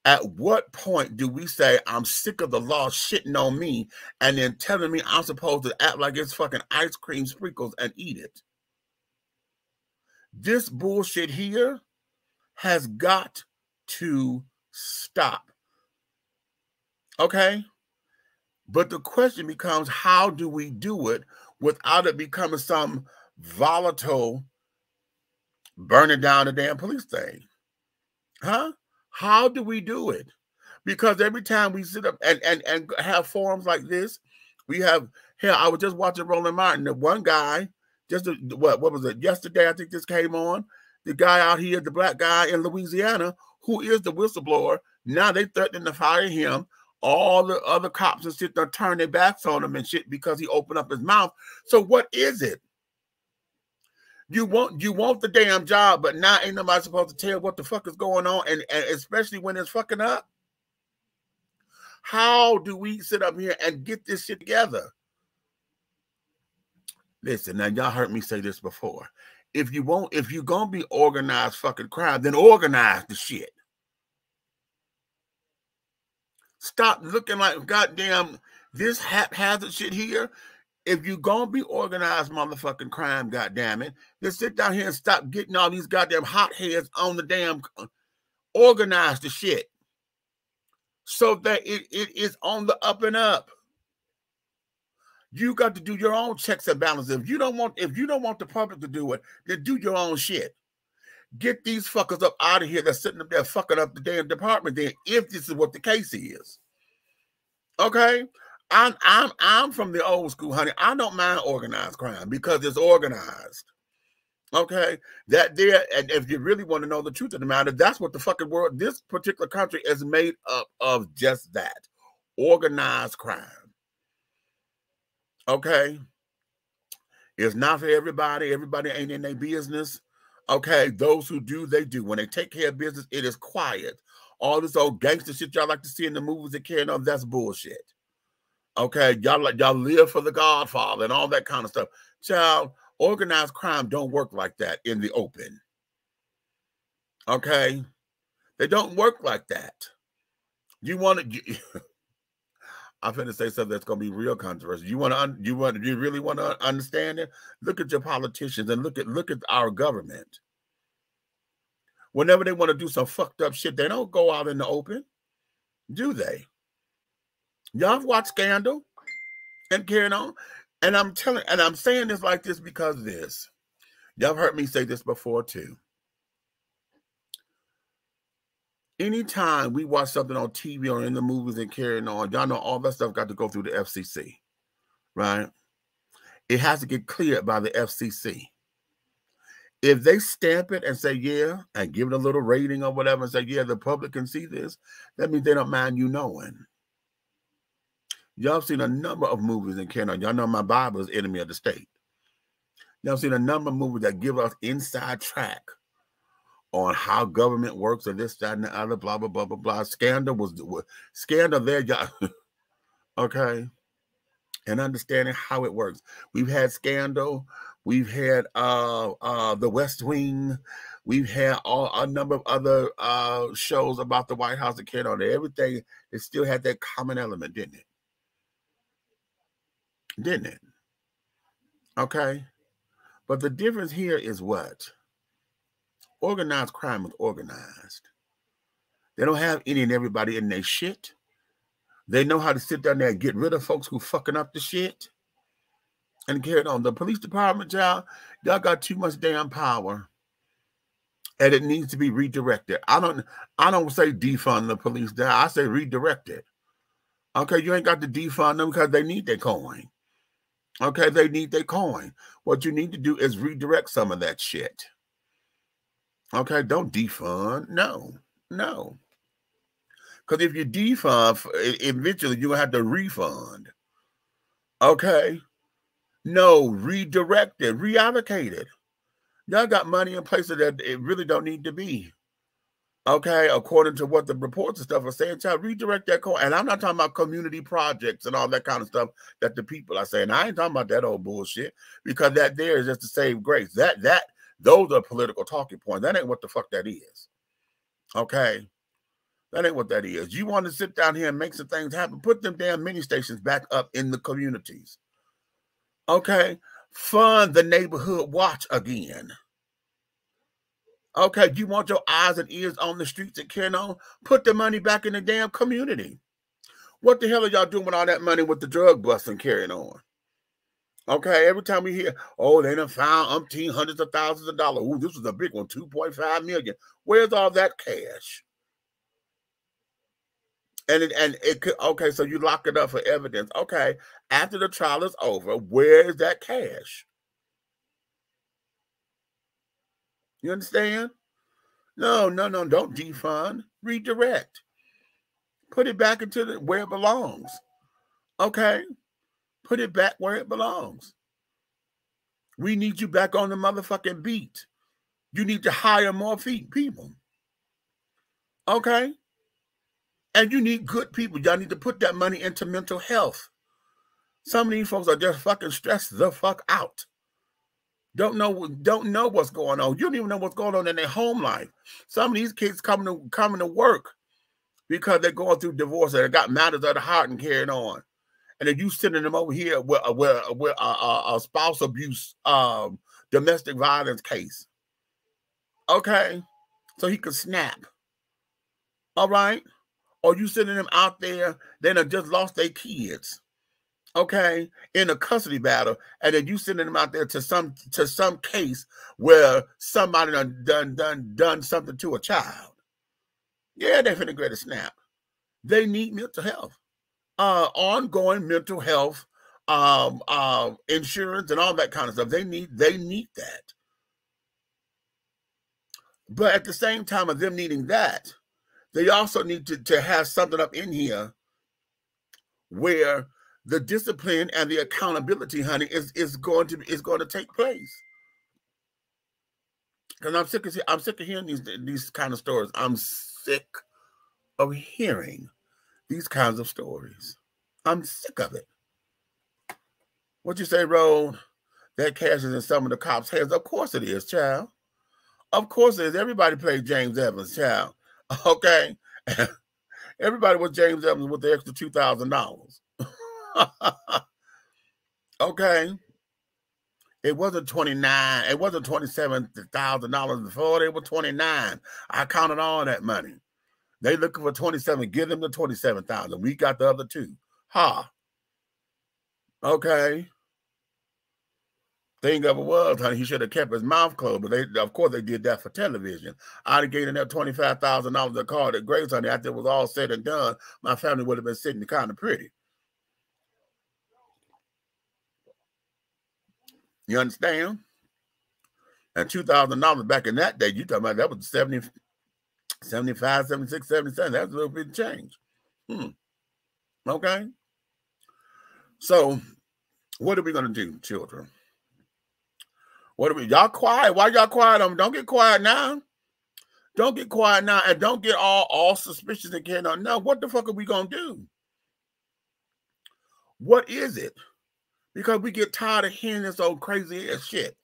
at what point do we say, I'm sick of the law shitting on me and then telling me I'm supposed to act like it's fucking ice cream sprinkles and eat it? This bullshit here has got to stop. Okay? But the question becomes, how do we do it without it becoming some volatile burning down the damn police thing? Huh? How do we do it? Because every time we sit up and have forums like this, we have, here, I was just watching Roland Martin, the one guy, just what was it, yesterday, I think this came on, the guy out here, the black guy in Louisiana, who is the whistleblower. Now they threatening to fire him. All the other cops are sitting there turning their backs on him and shit because he opened up his mouth. So what is it? You want the damn job, but now ain't nobody supposed to tell what the fuck is going on, and especially when it's fucking up. How do we sit up here and get this shit together? Listen, now y'all heard me say this before. If you're gonna be organized fucking crime, then organize the shit. Stop looking like goddamn this haphazard shit here. If you're gonna be organized motherfucking crime, goddamn it, then sit down here and stop getting all these goddamn hotheads on the damn organize the shit so that it is on the up and up. You got to do your own checks and balances. If you don't want the public to do it, then do your own shit. Get these fuckers up out of here that's sitting up there fucking up the damn department then, if this is what the case is. Okay? I'm from the old school, honey. I don't mind organized crime because it's organized. Okay? That there, and if you really want to know the truth of the matter, that's what the fucking world, this particular country is made up of, just that. Organized crime. Okay? It's not for everybody. Everybody ain't in their business. Okay? Those who do, they do. When they take care of business, it is quiet. All this old gangster shit y'all like to see in the movies and carrying on, that's bullshit. Okay? Y'all live for the Godfather and all that kind of stuff. Child, organized crime don't work like that in the open. Okay? They don't work like that. You want to... I'm going to say something that's going to be real controversial. You really want to understand it? Look at your politicians and look at our government. Whenever they want to do some fucked up shit, they don't go out in the open, do they? Y'all watch Scandal and carrying on, and I'm saying this like this because of this. Y'all heard me say this before too. Anytime we watch something on TV or in the movies and carrying on, y'all know all that stuff got to go through the FCC, right? It has to get cleared by the FCC. If they stamp it and say, yeah, and give it a little rating or whatever and say, yeah, the public can see this, that means they don't mind you knowing. Y'all seen a number of movies in Canada. Y'all know my Bible is Enemy of the State. Y'all seen a number of movies that give us inside track on how government works and this, that, and the other, blah, blah, blah, blah, blah. Scandal there, y'all. Okay. And understanding how it works. We've had Scandal. We've had The West Wing. We've had a number of other shows about the White House and carrying on. Everything, it still had that common element, didn't it? Didn't it? Okay. But the difference here is what? Organized crime is organized. They don't have any and everybody in their shit. They know how to sit down there and get rid of folks who fucking up the shit and carry on. The police department, y'all got too much damn power, and it needs to be redirected. I don't say defund the police. I say redirect it. Okay, you ain't got to defund them because they need their coin. Okay, they need their coin. What you need to do is redirect some of that shit. Okay, don't defund. No. Because if you defund, eventually you're going to have to refund. Okay? No, redirect it, reallocate it. Y'all got money in places that it really don't need to be. Okay, according to what the reports and stuff are saying, child, redirect that call. And I'm not talking about community projects and all that kind of stuff that the people are saying. I ain't talking about that old bullshit, because that there is just to save grace. Those are political talking points. That ain't what the fuck that is. Okay, that ain't what that is. You want to sit down here and make some things happen? Put them damn mini stations back up in the communities. Okay, fund the neighborhood watch again. Okay, you want your eyes and ears on the streets and carrying on? Put the money back in the damn community. What the hell are y'all doing with all that money with the drug bust and carrying on? Okay, every time we hear, oh, they done found umpteen hundreds of thousands of dollars. Ooh, this was a big one, 2.5 million. Where's all that cash? And it could, okay, so you lock it up for evidence. Okay, after the trial is over, where is that cash? You understand? No, don't defund. Redirect. Put it back into where it belongs. Okay? Put it back where it belongs. We need you back on the motherfucking beat. You need to hire more people. Okay? And you need good people. Y'all need to put that money into mental health. Some of these folks are just fucking stressed the fuck out. Don't know what's going on. You don't even know what's going on in their home life. Some of these kids coming to work because they're going through divorce and they got matters of the heart and carrying on. And then you sending them over here with a spouse abuse, domestic violence case. Okay? So he could snap. All right? Or you sending them out there, they done just lost their kids. Okay, in a custody battle, and then you sending them out there to some case where somebody done something to a child. Yeah, they're finna get a snap. They need mental health, ongoing mental health, insurance, and all that kind of stuff. They need that. But at the same time of them needing that, they also need to have something up in here where the discipline and the accountability, honey, is going to take place. Because I'm sick of hearing these kind of stories. I'm sick of hearing these kinds of stories. I'm sick of it. What you say, Roll? That cash is in some of the cops' hands. Of course it is, child. Of course it is. Everybody played James Evans, child. Okay? Everybody was James Evans with the extra $2,000. Okay, it wasn't 29. It wasn't $27,000 before. They were 29. I counted all that money. They looking for 27. Give them the 27,000. We got the other two. Ha. Okay. Thing of it was, honey, he should have kept his mouth closed. But of course, they did that for television. I'd have given that $25,000 a card at Grace, honey. After it was all said and done, my family would have been sitting kind of pretty. You understand? And $2,000 back in that day, you talking about that was 70, 75, 76, 77. That's a little bit of change. Okay? So, what are we going to do, children? What are we? Y'all quiet? Why y'all quiet? Don't get quiet now. Don't get quiet now, and don't get all suspicious and carrying on. No, what the fuck are we going to do? What is it? Because we get tired of hearing this old crazy ass shit.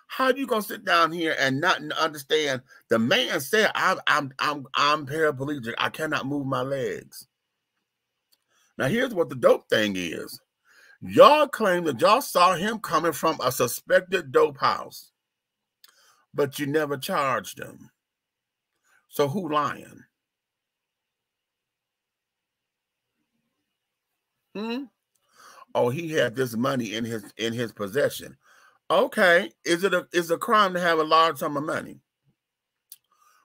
How you gonna sit down here and not understand? The man said, "I'm paraplegic. I cannot move my legs." Now here's what the dope thing is. Y'all claim that y'all saw him coming from a suspected dope house, but you never charged him. So who lying? Oh, he had this money in his possession. Okay, is it a crime to have a large sum of money?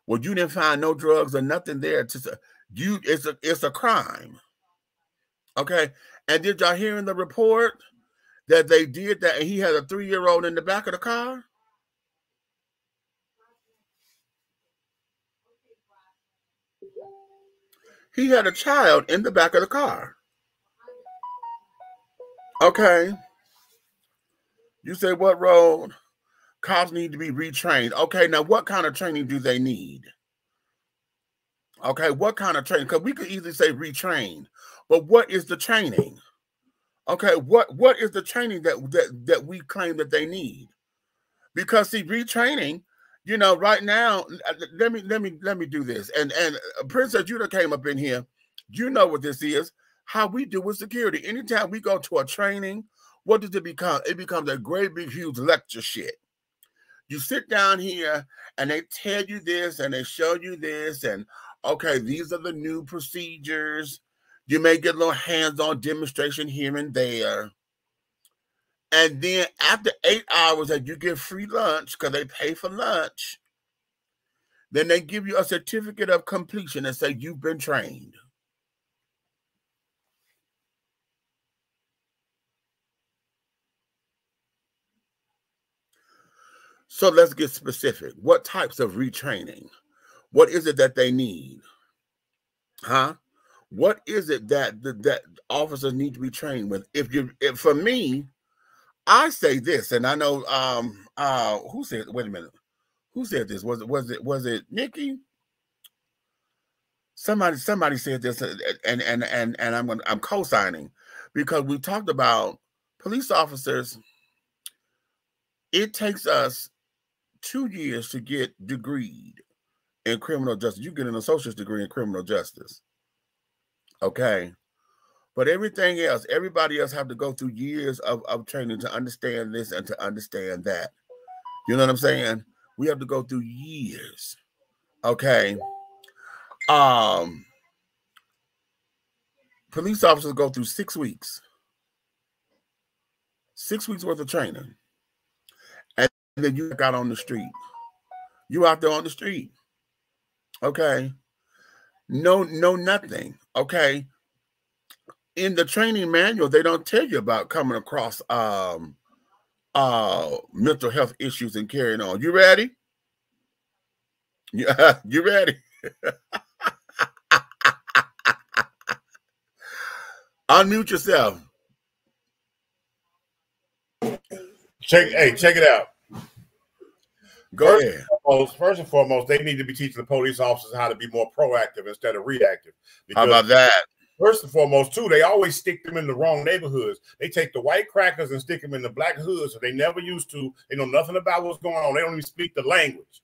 Well, you didn't find no drugs or nothing there. It's a crime. Okay, and did y'all hear in the report that they did that and he had a 3-year-old in the back of the car? He had a child in the back of the car. Okay. You say what, Road? Cops need to be retrained. Okay, now what kind of training do they need? Okay, what kind of training? Because we could easily say retrain, but what is the training? Okay, what is the training that we claim that they need? Because see, retraining, you know, right now, let me do this. And Princess Judah came up in here. You know what this is? How we do with security. Anytime we go to a training, what does it become? It becomes a great big huge lecture shit. You sit down here and they tell you this and they show you this, and okay, these are the new procedures. You may get a little hands-on demonstration here and there. And then after 8 hours that you get free lunch, because they pay for lunch, then they give you a certificate of completion and say you've been trained. So let's get specific. What types of retraining? What is it that they need? Huh? What is it that officers need to be trained with? If for me, I say this, and I know who said, wait a minute, who said this? Was it Nikki? Somebody said this, and I'm co-signing, because we talked about police officers. It takes us 2 years to get degreed in criminal justice. You get an associate's degree in criminal justice. Okay. But everything else, everybody else have to go through years of training to understand this and to understand that. You know what I'm saying? We have to go through years. Okay. Police officers go through 6 weeks. 6 weeks worth of training. And then you out on the street. You out there on the street. Okay. No, nothing. Okay. In the training manual, they don't tell you about coming across mental health issues and carrying on. You ready? Yeah, you ready? Unmute yourself. Check it out. Go ahead. First and foremost, they need to be teaching the police officers how to be more proactive instead of reactive. How about that? First and foremost, too, they always stick them in the wrong neighborhoods. They take the white crackers and stick them in the black hoods, so they never used to. They know nothing about what's going on. They don't even speak the language.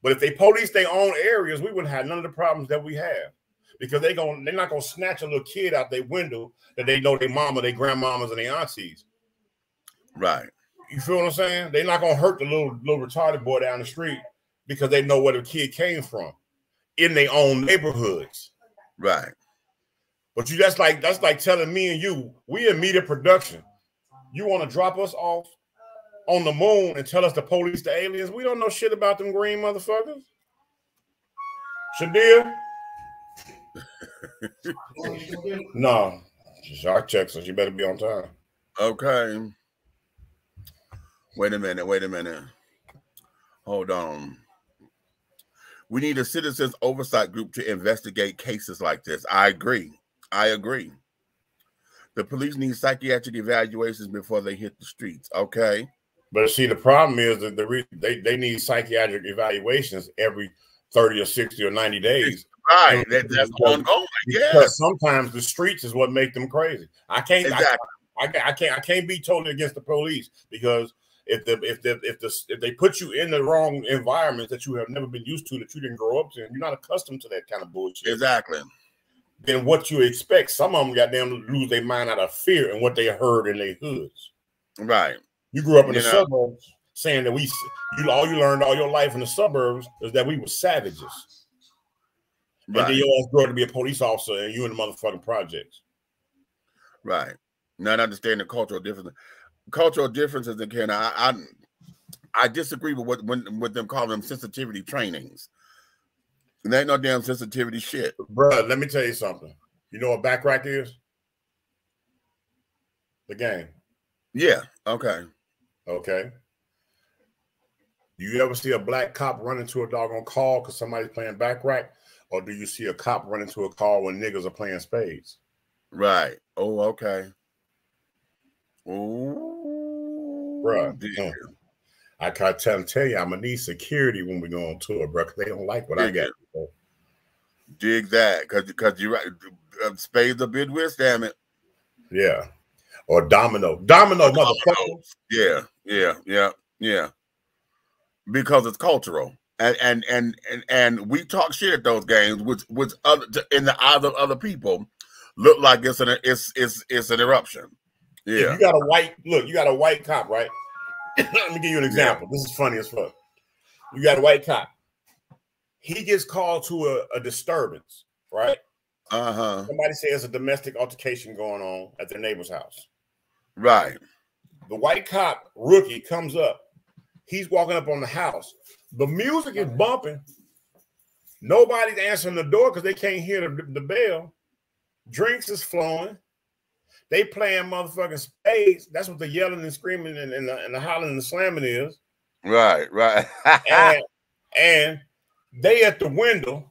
But if they police their own areas, we wouldn't have none of the problems that we have, because they're not gonna snatch a little kid out their window that they know their mama, their grandmamas, and their aunties. Right. You feel what I'm saying? They're not gonna hurt the little retarded boy down the street because they know where the kid came from in their own neighborhoods. Right. But that's like telling me and you, we in media production. You want to drop us off on the moon and tell us to police the aliens? We don't know shit about them green motherfuckers. Shadir? No. She's our check, so she better be on time. Okay. Wait a minute. Hold on. We need a citizens oversight group to investigate cases like this. I agree. The police need psychiatric evaluations before they hit the streets. Okay. But see, the problem is that they need psychiatric evaluations every 30 or 60 or 90 days. Right. That's ongoing. Yeah. Because sometimes the streets is what make them crazy. I can't be totally against the police, because if they put you in the wrong environment that you have never been used to, that you didn't grow up to, and you're not accustomed to that kind of bullshit. Exactly. Then what you expect? Some of them goddamn lose their mind out of fear and what they heard in their hoods. Right. You grew up in the suburbs saying that all you learned all your life in the suburbs is that we were savages. Right. And then you all grow up to be a police officer and you in the motherfucking projects. Right. Not understanding the cultural difference. Cultural differences again. I disagree with them calling them sensitivity trainings. There ain't no damn sensitivity shit. Bruh, let me tell you something. You know what back rack is? The game. Yeah. Okay. Okay. Do you ever see a black cop run into a doggone call because somebody's playing back rack? Or do you see a cop run into a call when niggas are playing spades? Right. Oh, okay. Oh, bruh. I can't tell you, I'm gonna need security when we go on tour, bro. They don't like what I got. Dig that, because you're right. Spades a bid with, damn it. Yeah. Or domino, motherfucker. Yeah. Because it's cultural, and we talk shit at those games, which other in the eyes of other people look like it's an eruption. Yeah. If you got a white cop, right? Let me give you an example. This is funny as fuck. You got a white cop. He gets called to a disturbance, right? Somebody says a domestic altercation going on at their neighbor's house. Right. The white cop, rookie, comes up. He's walking up on the house. The music is bumping. Nobody's answering the door because they can't hear the bell. Drinks is flowing. They playing motherfucking spades. That's what the yelling and screaming and the hollering and the slamming is. Right. and they at the window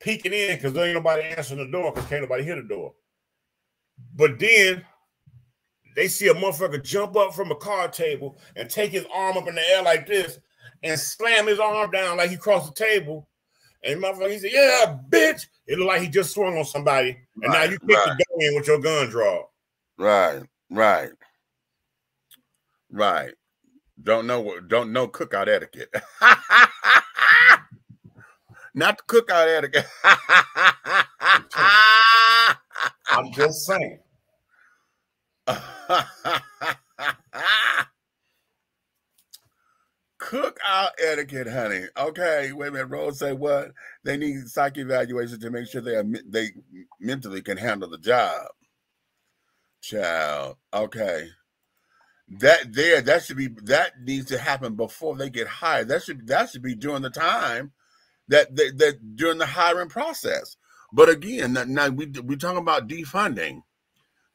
peeking in because there ain't nobody answering the door because can't nobody hear the door. But then they see a motherfucker jump up from a card table and take his arm up in the air like this and slam his arm down like he crossed the table. And motherfucker, he said, "Yeah, bitch." It looked like he just swung on somebody. And now you kick the gun in with your gun draw. Right. Don't know cookout etiquette. Not the cookout etiquette. I'm just saying. Cookout etiquette, honey. Okay, wait a minute. Rose say what? They need psych evaluation to make sure they mentally can handle the job. Child. Okay. That needs to happen before they get hired. That should be during the time that during the hiring process. But again, now we talking about defunding.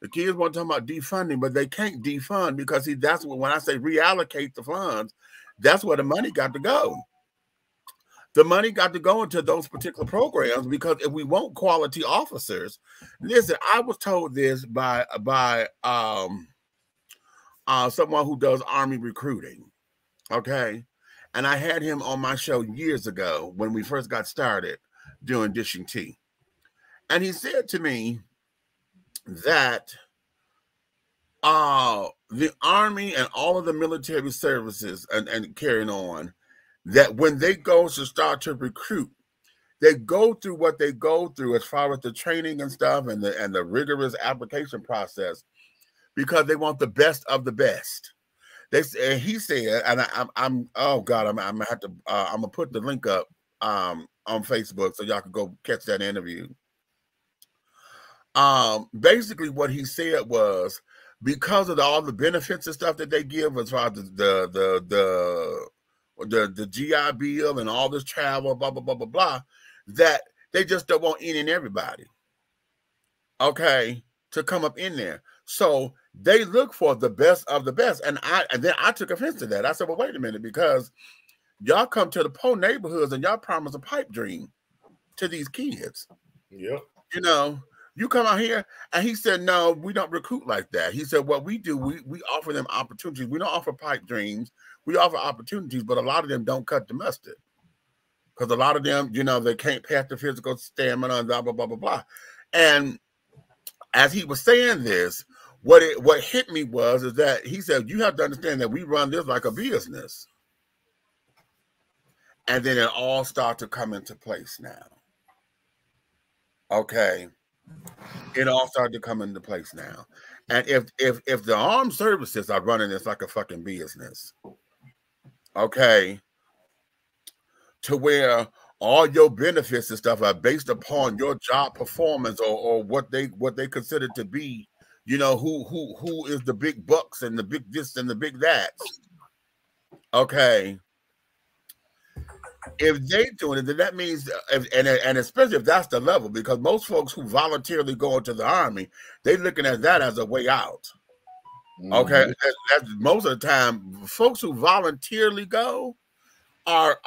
The kids want to talk about defunding, but they can't defund because that's what, when I say reallocate the funds, that's where the money got to go. The money got to go into those particular programs because if we want quality officers, listen, I was told this by someone who does Army recruiting, okay? And I had him on my show years ago when we first got started doing Dishing Tea. And he said to me that the Army and all of the military services and carrying on, that when they go to start to recruit, they go through what they go through as far as the training and stuff and the rigorous application process because they want the best of the best. He said, and I'm gonna have to I'm gonna put the link up on Facebook so y'all can go catch that interview. Basically what he said was because of all the benefits and stuff that they give as far as the GI Bill and all this travel, blah blah blah blah blah, that they just don't want any and everybody, okay, to come up in there. So they look for the best of the best. And then I took offense to that. I said, well, wait a minute, because y'all come to the poor neighborhoods and y'all promise a pipe dream to these kids. Yep. You know, you come out here, and he said, no, we don't recruit like that. He said, what we do, we offer them opportunities. We don't offer pipe dreams. We offer opportunities, but a lot of them don't cut the mustard. Because a lot of them, you know, they can't pass the physical stamina and blah, blah, blah, blah, blah. And as he was saying this, what hit me is that he said, you have to understand that we run this like a business. And then it all starts to come into place now. Okay. It all started to come into place now. And if the armed services are running this like a fucking business, okay, to where all your benefits and stuff are based upon your job performance or what they consider to be, you know, who is the big bucks and the big this and the big that's. Okay. If they doing it, then that means, and especially if that's the level, because most folks who voluntarily go into the Army, they're looking at that as a way out. Okay, that's most of the time, folks who voluntarily go are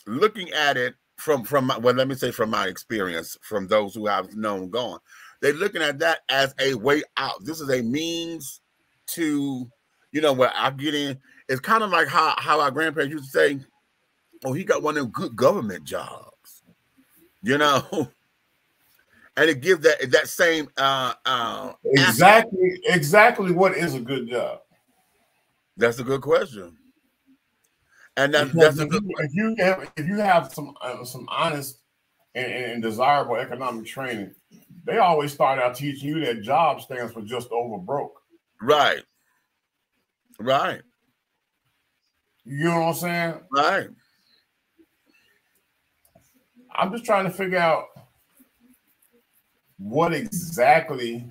looking at it from well, let me say from my experience, from those who I've known going, they're looking at that as a way out. This is a means to, you know, where I get in. It's kind of like how our grandparents used to say, oh, he got one of them good government jobs. You know, and it gives that same exactly what is a good job. That's a good question, and that's a good. If you have some honest and desirable economic training, they always start out teaching you that job stands for just over broke. Right. Right. You know what I'm saying? Right. I'm just trying to figure out what exactly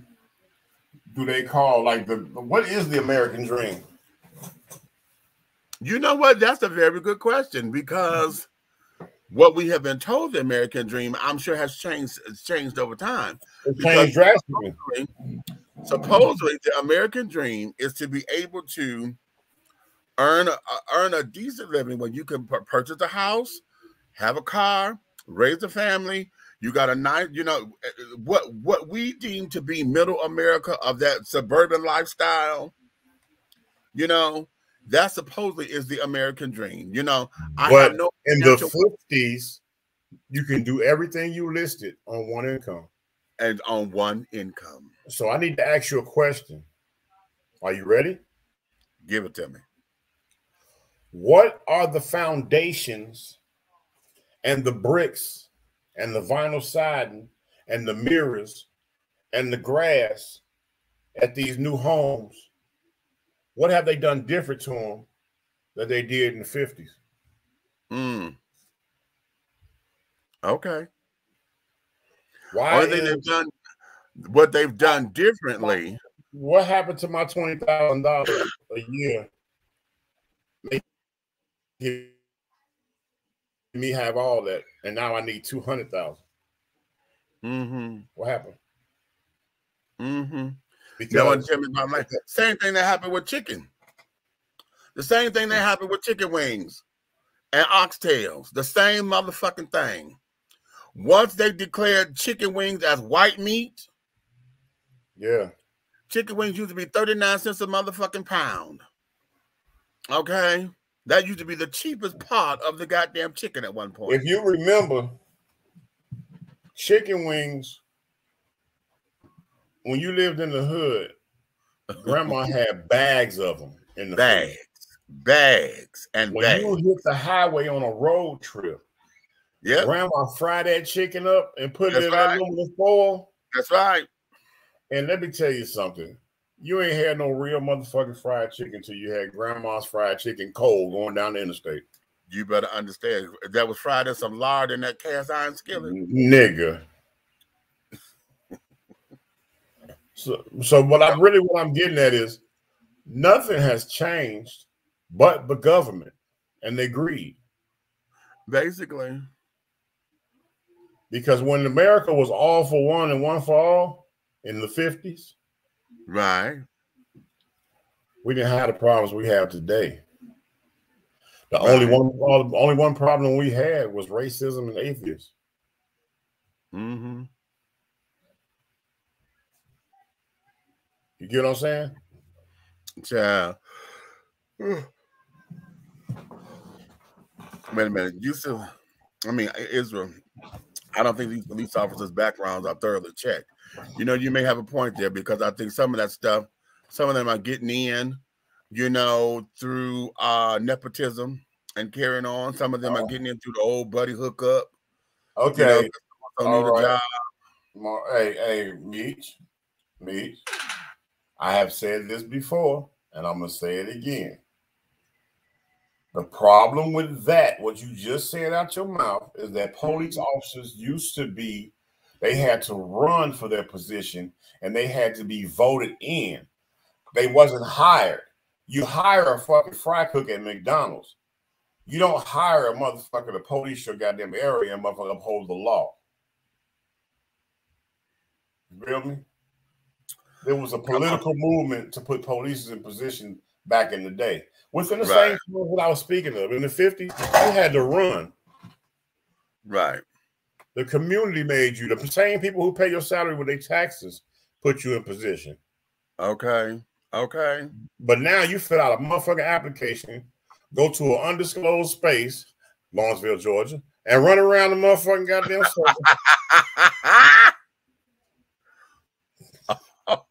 do they call what is the American dream? You know what? That's a very good question, because what we have been told the American dream, I'm sure, has changed over time. It's changed drastically. Supposedly, the American dream is to be able to earn a decent living when you can purchase a house, have a car, raise a family. You got a nice, you know, what we deem to be middle America, of that suburban lifestyle. You know, that supposedly is the American dream. You know, but in the 50s, you can do everything you listed on one income. And on one income. So I need to ask you a question. Are you ready? Give it to me. What are the foundations and the bricks and the vinyl siding and the mirrors and the grass at these new homes? What have they done different to them that they did in the 50s? Okay. Why what they've done differently? What happened to my $20,000 a year? Make me have all that, and now I need $200,000. What happened? Because no one tell me about life. Same thing that happened with chicken. The same thing that happened with chicken wings and oxtails. The same motherfucking thing. Once they declared chicken wings as white meat, chicken wings used to be 39 cents a motherfucking pound. Okay? That used to be the cheapest part of the goddamn chicken at one point. If you remember, chicken wings, when you lived in the hood, grandma had bags of them in the bags. And when you hit the highway on a road trip, grandma fried that chicken up and put it in aluminum foil. That's right. And let me tell you something. You ain't had no real motherfucking fried chicken till you had grandma's fried chicken cold going down the interstate. You better understand. That was fried in some lard in that cast iron skillet. Nigga. So what I'm getting at is nothing has changed but the government and their greed. Basically. Because when America was all for one and one for all in the 50s, right, we didn't have the problems we have today. The only one problem we had was racism and atheists. You get what I'm saying? Child. Wait a minute. Israel, I don't think these police officers' backgrounds are thoroughly checked. You know, you may have a point there, because I think some of that stuff, some of them are getting in, you know, through nepotism and carrying on. Some of them are getting in through the old buddy hookup. Okay. You know, need a job. Hey, Meech. I have said this before, and I'm going to say it again. The problem with that, what you just said out your mouth, is that police officers used to be, they had to run for their position, and they had to be voted in. They wasn't hired. You hire a fucking fry cook at McDonald's. You don't hire a motherfucker to police your goddamn area and motherfucker uphold the law. You feel me? There was a political movement to put police in position back in the day. Within the same what I was speaking of. In the 50s, you had to run. Right. The community made you. The same people who pay your salary with their taxes put you in position. Okay. But now you fill out a motherfucking application, go to an undisclosed space, Lawrenceville, Georgia, and run around the motherfucking goddamn circle.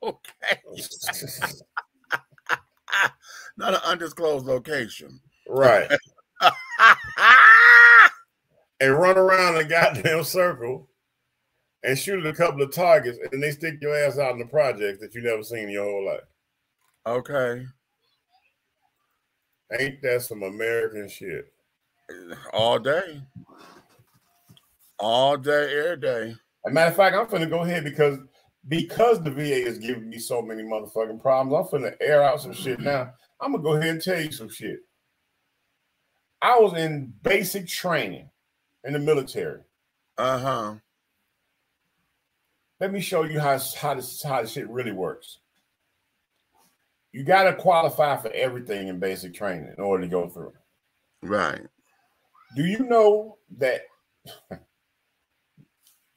Okay. Not an undisclosed location. Right. And run around the goddamn circle and shoot at a couple of targets, and they stick your ass out in the project that you never seen in your whole life. Okay. Ain't that some American shit? All day. All day, every day. As a matter of fact, I'm finna go ahead because the VA is giving me so many motherfucking problems. I'm finna air out some shit now. I'm gonna go ahead and tell you some shit. I was in basic training in the military. Uh-huh. Let me show you how this shit really works. You gotta qualify for everything in basic training in order to go through. Right. Do you know that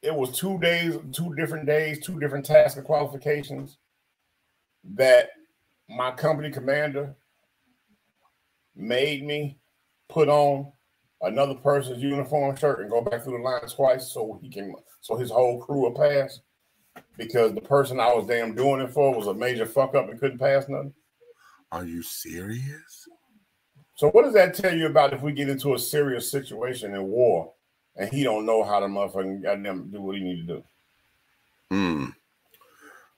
it was 2 days, 2 different days, 2 different task and qualifications that my company commander made me put on another person's uniform shirt and go back through the line twice so his whole crew will pass, because the person I was damn doing it for was a major fuck up and couldn't pass nothing? Are you serious? So what does that tell you about if we get into a serious situation in war and he don't know how to motherfucking goddamn do what he need to do?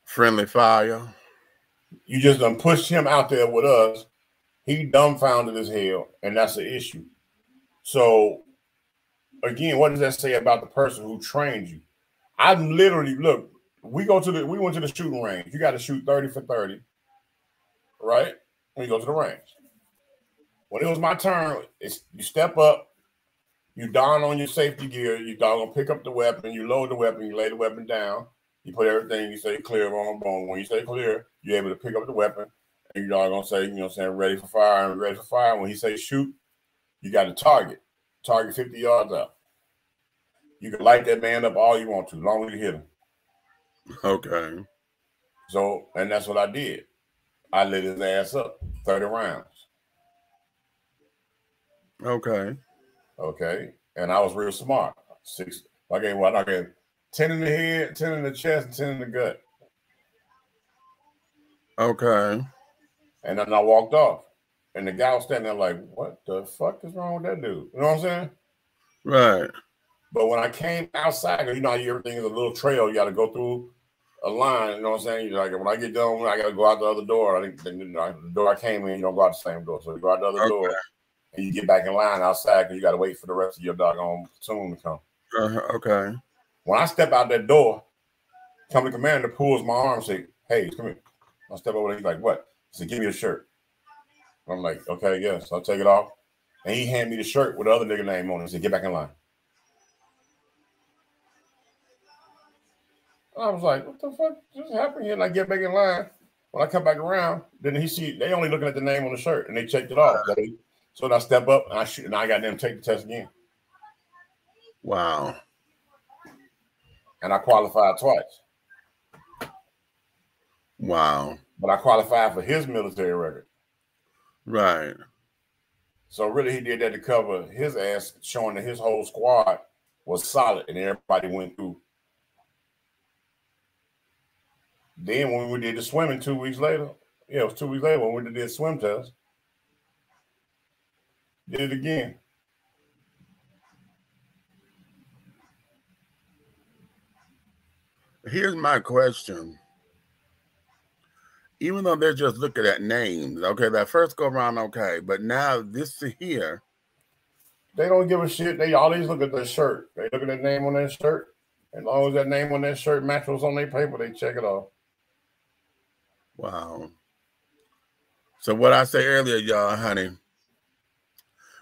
Friendly fire. You just done pushed him out there with us. He dumbfounded as hell, and that's the issue. So, again, what does that say about the person who trained you? I literally, look, we went to the shooting range. You got to shoot 30 for 30, right? When you go to the range. When it was my turn, you step up, you don on your safety gear, you gonna pick up the weapon, you load the weapon, you lay the weapon down, you put everything, you say clear on boom. When you say clear, you're able to pick up the weapon, and you're gonna say, you know what I'm saying, ready for fire and ready for fire. When he say shoot, you got to target 50 yards out. You can light that man up all you want to, as long as you hit him. Okay. So, and that's what I did. I lit his ass up, 30 rounds. Okay. Okay. And I was real smart. I gave 10 in the head, 10 in the chest, and 10 in the gut. Okay. And then I walked off. And the guy was standing there like, what the fuck is wrong with that dude? You know what I'm saying? Right. But when I came outside, you know how everything is a little trail. You got to go through a line. You know what I'm saying? You're like, when I get done, I got to go out the other door. The door I came in, you don't go out the same door. So you go out the other door, and you get back in line outside because you got to wait for the rest of your doggone platoon to come. Okay. When I step out that door, company commander pulls my arm and say, hey, come here. I step over there. He's like, what? He said, give me a shirt. I'm like, okay, yes. I'll take it off. And he handed me the shirt with the other nigga name on it. He said, get back in line. I was like, what the fuck just happened here? And I get back in line. When I come back around, then they only looking at the name on the shirt, and they checked it off. So I step up and I shoot, and I got them take the test again. Wow. And I qualified twice. Wow. But I qualified for his military record. Right. So really he did that to cover his ass, showing that his whole squad was solid and everybody went through. Then when we did the swimming 2 weeks later, it was 2 weeks later when we did the swim test, did it again. Here's my question. Even though they're just looking at names, okay, that first go around, okay, but now this here, they don't give a shit. They always look at the shirt. They look at the name on that shirt. As long as that name on that shirt matches on their paper, they check it off. Wow. So what I say earlier, y'all, honey,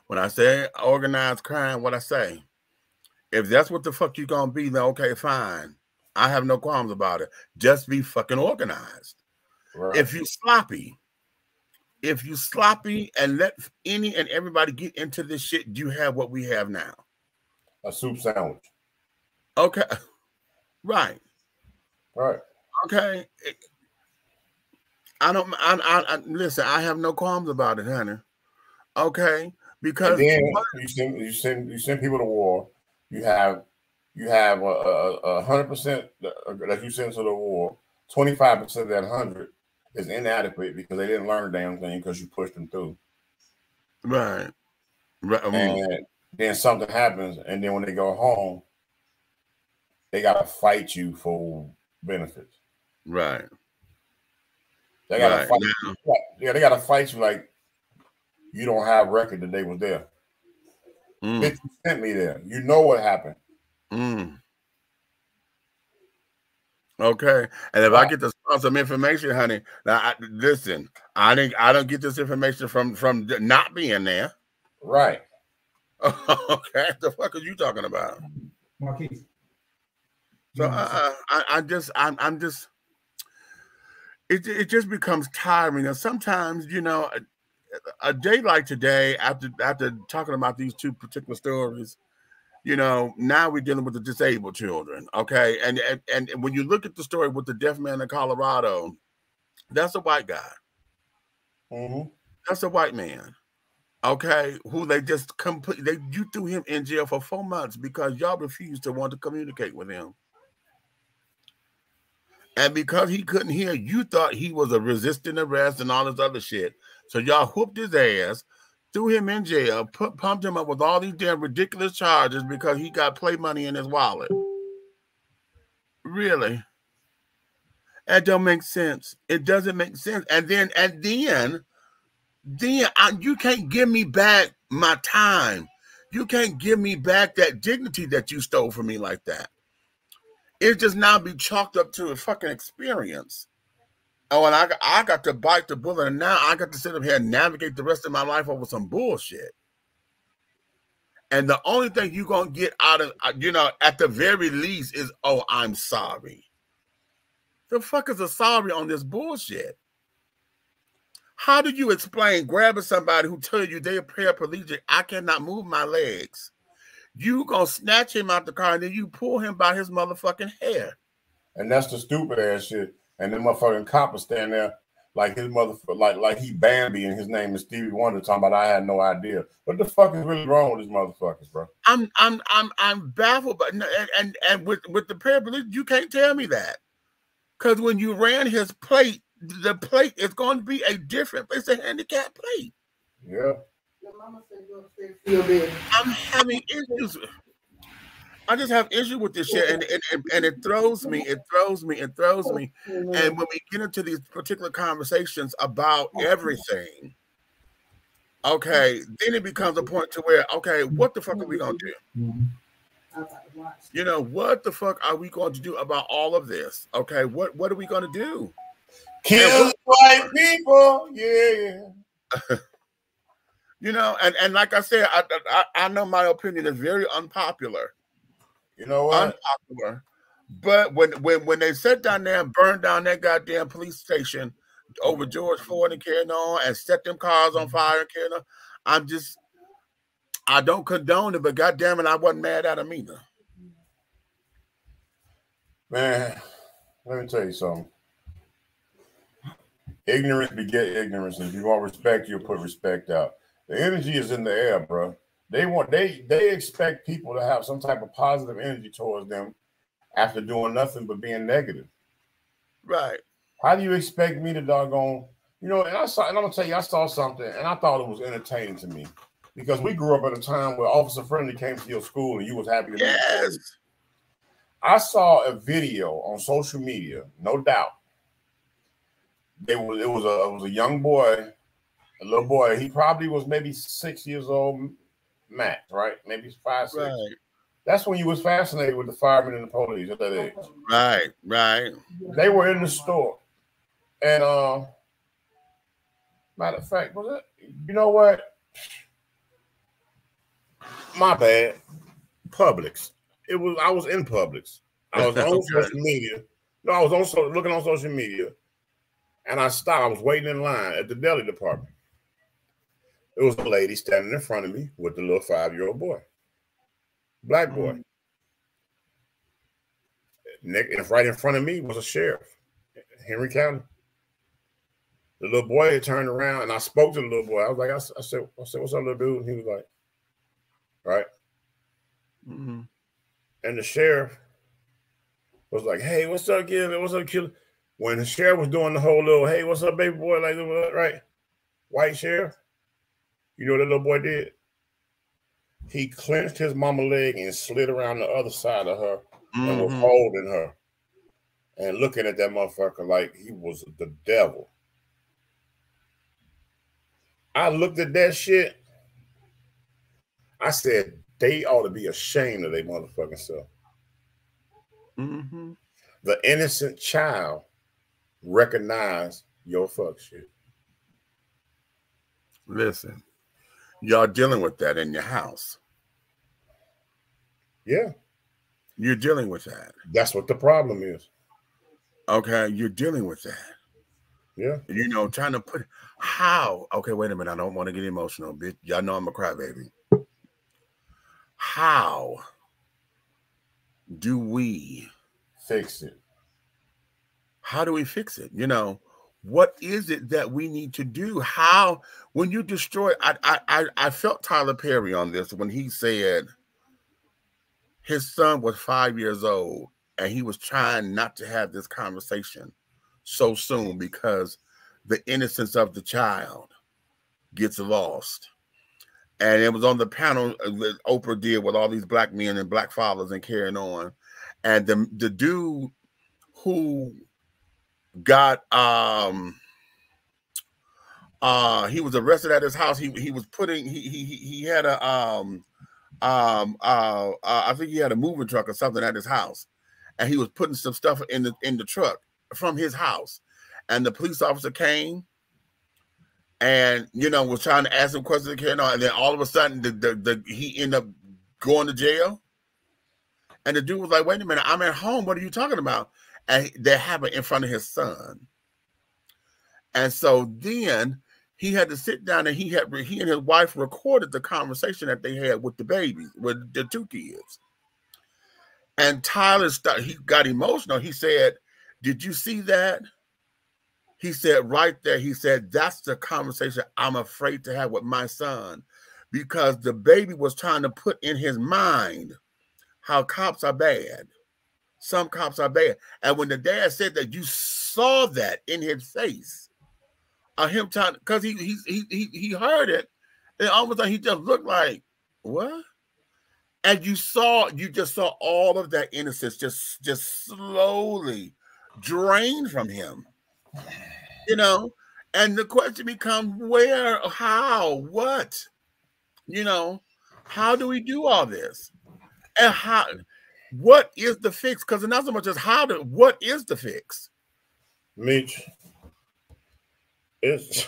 when I say organized crime, what I say, if that's what the fuck you gonna be, then okay, fine. I have no qualms about it. Just be fucking organized. Right. If you sloppy and let any and everybody get into this shit, you have what we have now. A soup sandwich. Okay. Right. Right. Okay. I listen, I have no qualms about it, honey. Okay. Because then you send people to war. You have 100% that you send to the war. 25% of that 100 is inadequate because they didn't learn a damn thing because you pushed them through. Right. And then something happens, and then when they go home, they gotta fight you for benefits. Right. They gotta fight you. Yeah, they gotta fight you like you don't have record that they was there. Bitch, you sent me there. You know what happened. Okay, and if I get to sponsor some information, honey, now listen, I don't get this information from not being there. Right. Okay, the fuck are you talking about? Marquise. So I'm just it just becomes tiring. And sometimes, you know, a day like today, after talking about these two particular stories, you know, now we're dealing with the disabled children, okay? And when you look at the story with the deaf man in Colorado, that's a white guy. That's a white man, okay? Who they just you threw him in jail for 4 months because y'all refused to want to communicate with him. And because he couldn't hear, you thought he was a resisting arrest and all this other shit. So y'all whooped his ass, threw him in jail, pumped him up with all these damn ridiculous charges because he got play money in his wallet. Really? That don't make sense. It doesn't make sense. And then you can't give me back my time. You can't give me back that dignity that you stole from me like that. It just now be chalked up to a fucking experience. Oh, and I got to bite the bullet, and now I got to sit up here and navigate the rest of my life over some bullshit. And the only thing you're going to get out of, you know, at the very least is, oh, I'm sorry. The fuck is a sorry on this bullshit? How do you explain grabbing somebody who tells you they're paraplegic, I cannot move my legs? You gonna snatch him out the car and then you pull him by his motherfucking hair. And that's the stupid ass shit. And the motherfucking cop is standing there like his motherfucker, like he Bambi and his name is Stevie Wonder talking about I had no idea. What the fuck is really wrong with these motherfuckers, bro? I'm baffled, but and with the paraplegic, you can't tell me that. Because when you ran his plate, the plate is going to be a different, it's a handicap plate. Yeah. I'm having issues. I just have issue with this shit, and it throws me. And when we get into these particular conversations about everything, okay, then it becomes a point to where, okay, what the fuck are we gonna do? You know, what the fuck are we going to do about all of this? Okay, what are we gonna do? Kill white people, yeah. You know, and like I said, I know my opinion is very unpopular. You know what? Unpopular. But when they sat down there and burned down that goddamn police station over George Floyd and carrying on and set them cars on fire and carrying on, I don't condone it, but goddamn it, I wasn't mad at them either. Man, let me tell you something. Ignorance beget ignorance, and if you want respect, you'll put respect out. The energy is in the air, bro. They expect people to have some type of positive energy towards them after doing nothing but being negative. Right. How do you expect me to doggone, you know, and I'm gonna tell you, I saw something and I thought it was entertaining to me because we grew up at a time where Officer Friendly came to your school and you was happy to meet him. I saw a video on social media, no doubt. It was a young boy, a little boy. He probably was maybe 6 years old, max, right? Maybe 5, 6. Right. That's when you was fascinated with the firemen and the police at that age. Right, right. They were in the store, and matter of fact, was it? You know what? My bad. Publix. It was. I was in Publix. I was on social media. No, I was also looking on social media. And I stopped. I was waiting in line at the deli department. There was a lady standing in front of me with the little 5-year-old boy, black boy. And right in front of me was a sheriff, Henry County. The little boy had turned around, and I spoke to the little boy. I was like, I said, what's up, little dude? And he was like, right. Mm-hmm. And the sheriff was like, hey, what's up, kid? What's up, kid? When the sheriff was doing the whole little, hey, what's up, baby boy? Like, right? White sheriff. You know what that little boy did? He clenched his mama leg and slid around the other side of her and was holding her and looking at that motherfucker like he was the devil. I looked at that shit. I said, they ought to be ashamed of their motherfucking self. Mm-hmm. The innocent child recognized your fuck shit. Listen, y'all dealing with that in your house. Yeah. You're dealing with that. That's what the problem is. Okay, you're dealing with that. Yeah. You know, trying to put how. Okay, wait a minute. I don't want to get emotional, bitch. Y'all know I'm a crybaby. How do we fix it? How do we fix it? You know, what is it that we need to do? How, when you destroy, I felt Tyler Perry on this when he said his son was 5 years old and he was trying not to have this conversation so soon because the innocence of the child gets lost. And it was on the panel that Oprah did with all these black men and black fathers and carrying on. And the dude who got he was arrested at his house. He was putting he had a I think he had a moving truck or something at his house, and he was putting some stuff in the truck from his house, and the police officer came and, you know, was trying to ask him questions and carrying on, and then all of a sudden he ended up going to jail. And the dude was like, wait a minute, I'm at home. What are you talking about? And they have it in front of his son. And so then he had to sit down and he and his wife recorded the conversation that they had with the babies, with the two kids. And Tyler he got emotional. He said, did you see that? He said right there, he said, that's the conversation I'm afraid to have with my son, because the baby was trying to put in his mind how cops are bad. Some cops are bad. And when the dad said that, you saw that in his face. Him trying, because he heard it, and almost like he just looked like, what? And you just saw all of that innocence just slowly drain from him. You know, and the question becomes where, how, what? You know, how do we do all this? And how, what is the fix? Because it's not so much as what is the fix? Mitch, it's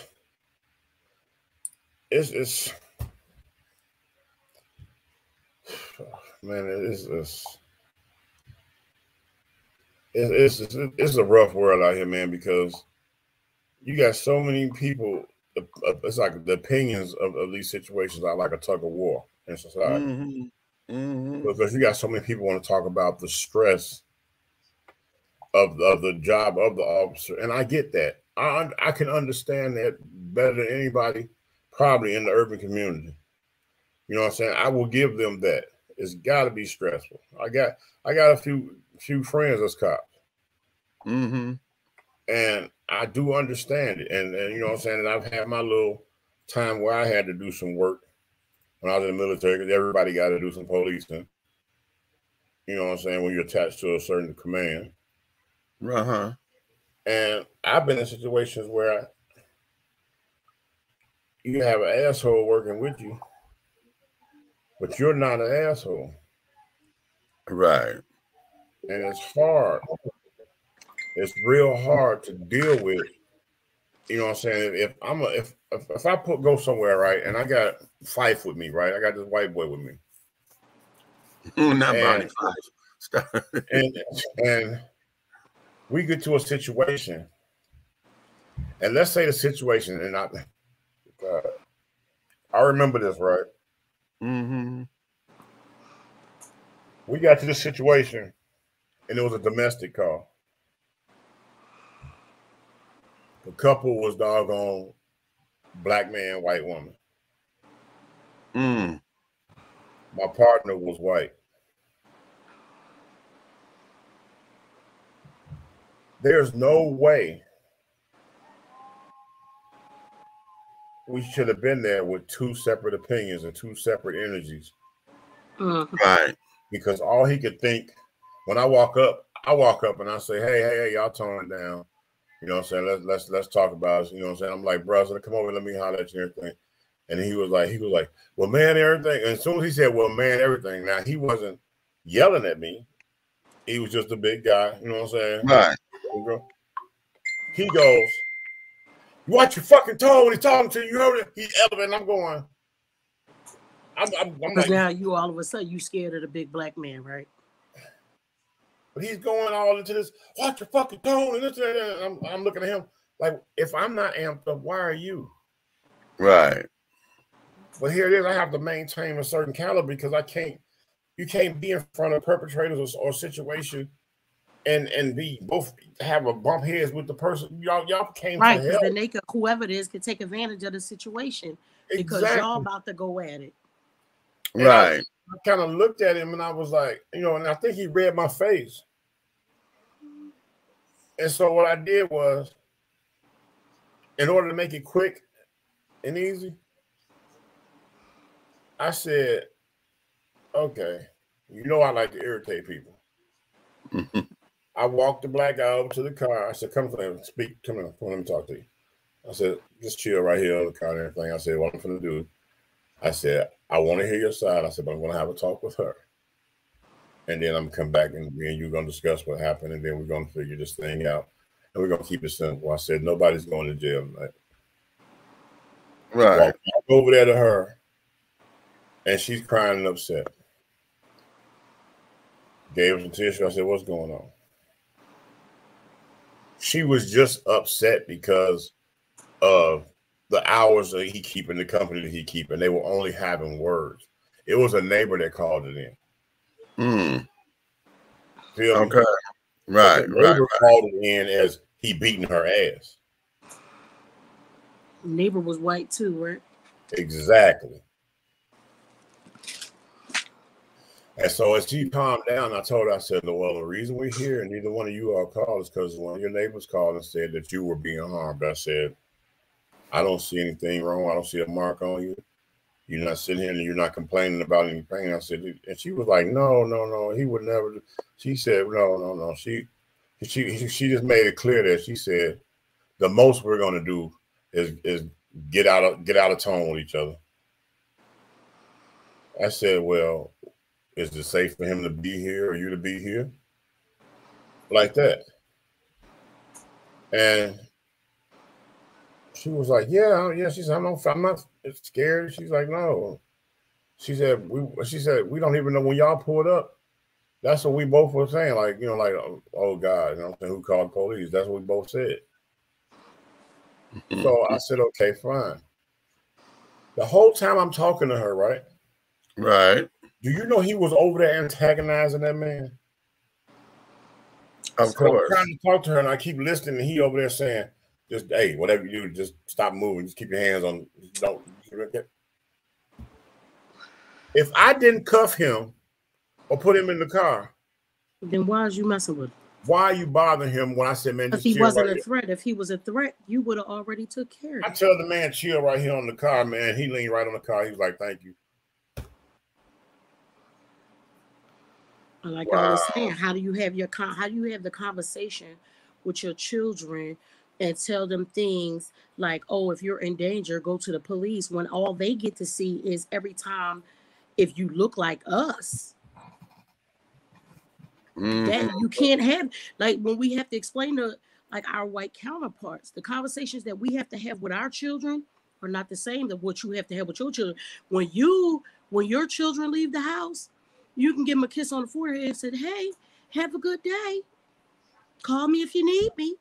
man, it's a rough world out here, man, because you got so many people. It's like the opinions of these situations are like a tug of war in society. Mm-hmm. Mm-hmm. Because you got so many people want to talk about the stress of the job of the officer, and I get that. I can understand that better than anybody, probably in the urban community. You know what I'm saying? I will give them that. It's got to be stressful. I got a few friends as cops. Mm-hmm. And I do understand it. And you know what I'm saying? And I've had my little time where I had to do some work when I was in the military, because everybody got to do some policing. You know what I'm saying? When you're attached to a certain command. Uh-huh. And I've been in situations where you have an asshole working with you, but you're not an asshole. Right. And it's hard. It's real hard to deal with. You know what I'm saying? If I go somewhere, right, and I got Fife with me, right? I got this white boy with me. Not Bonnie Fife. and we get to a situation, and let's say the situation, and I remember this, right? Mm-hmm. We got to this situation, and it was a domestic call. The couple was doggone black man, white woman. My partner was white. There's no way we should have been there with two separate opinions and two separate energies. Right. Because all he could think, when I walk up and I say, hey, y'all tone it down. You know what I'm saying? Let's talk about it. You know what I'm saying? I'm like, brother, come over, let me holler at you and everything. And he was like, well, man, everything. And as soon as he said, well, man, everything. Now, he wasn't yelling at me. He was just a big guy. You know what I'm saying? Right. He goes, you watch your fucking tone when he's talking to you. You heard it? He's elevating. I'm going. I'm like, now you all of a sudden you scared of the big black man, right? But he's going all into this, watch your fucking tone and this and that. And I'm looking at him like, if I'm not amped up, why are you? Right. But here it is. I have to maintain a certain caliber because you can't be in front of perpetrators or situation and be both have a bump heads with the person. Y'all came right, to because help. then they could, whoever it is could take advantage of the situation because y'all about to go at it. Right. I kind of looked at him and I was like, you know, and I think he read my face. And so what I did was, in order to make it quick and easy, I said, okay, you know I like to irritate people. I walked the black guy over to the car. I said, come let me talk to you. I said, just chill right here on the car and everything. I said, what I'm going to do, I said, I want to hear your side. I said, but I'm going to have a talk with her. And then I'm going to come back and me and you're going to discuss what happened. And then we're going to figure this thing out. And we're going to keep it simple. I said, nobody's going to jail tonight. Right. Walked over there to her. And she's crying and upset. Gave her some tissue. I said, what's going on? She was just upset because of the hours that he keep in the company that he keep, and they were only having words. It was a neighbor that called it in. Feel me? Okay. Right. The neighbor called it in as he beating her ass. Neighbor was white too, right? Exactly. And so as she calmed down, I told her, I said, well, the reason we're here and neither one of you all called is because one of your neighbors called and said that you were being harmed. I said, I don't see anything wrong. I don't see a mark on you. You're not sitting here and you're not complaining about any pain. I said, and she was like, no, he would never. She said, no. She just made it clear that she said, the most we're going to do is get out of tone with each other. I said, well, is it safe for him to be here or you to be here? Like that. And she was like, yeah. She said, I'm not scared. She's like, no. She said, we don't even know when y'all pulled up. That's what we both were saying. Like, you know, like, oh God, you know what I'm saying? Who called the police? That's what we both said. So I said, okay, fine. The whole time I'm talking to her, right? Right. Do you know he was over there antagonizing that man? Of course. I'm trying to talk to her and I keep listening and he over there saying, just, hey, whatever you do, just stop moving. Just keep your hands on. Don't. If I didn't cuff him or put him in the car, then why is you messing with him? Why are you bothering him when I said, man, if he wasn't a threat, if he was a threat, you would have already took care of it. I tell the man, chill right here on the car, man. He leaned right on the car. He was like, thank you. Like I was saying, how do you have the conversation with your children and tell them things like, oh, if you're in danger, go to the police, when all they get to see is every time if you look like us. That you can't have, like when we have to explain to like our white counterparts, the conversations that we have to have with our children are not the same as what you have to have with your children. When your children leave the house, you can give them a kiss on the forehead and say, hey, have a good day. Call me if you need me.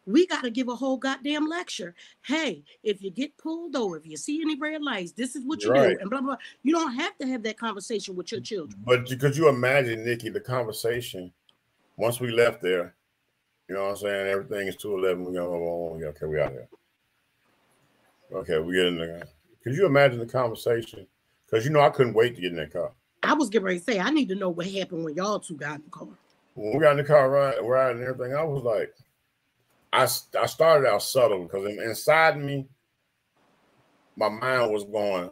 We got to give a whole goddamn lecture. Hey, if you get pulled over, if you see any red lights, this is what you do. And blah, blah, blah. You don't have to have that conversation with your children. But could you imagine, Nikki, the conversation once we left there You know what I'm saying? Everything is 211. We go, okay, we out here. Okay, we get in there. Could you imagine the conversation? Because you know I couldn't wait to get in that car. I was getting ready to say, I need to know what happened when y'all two got in the car. When we got in the car riding and everything, I was like, I started out subtle because inside me, my mind was going,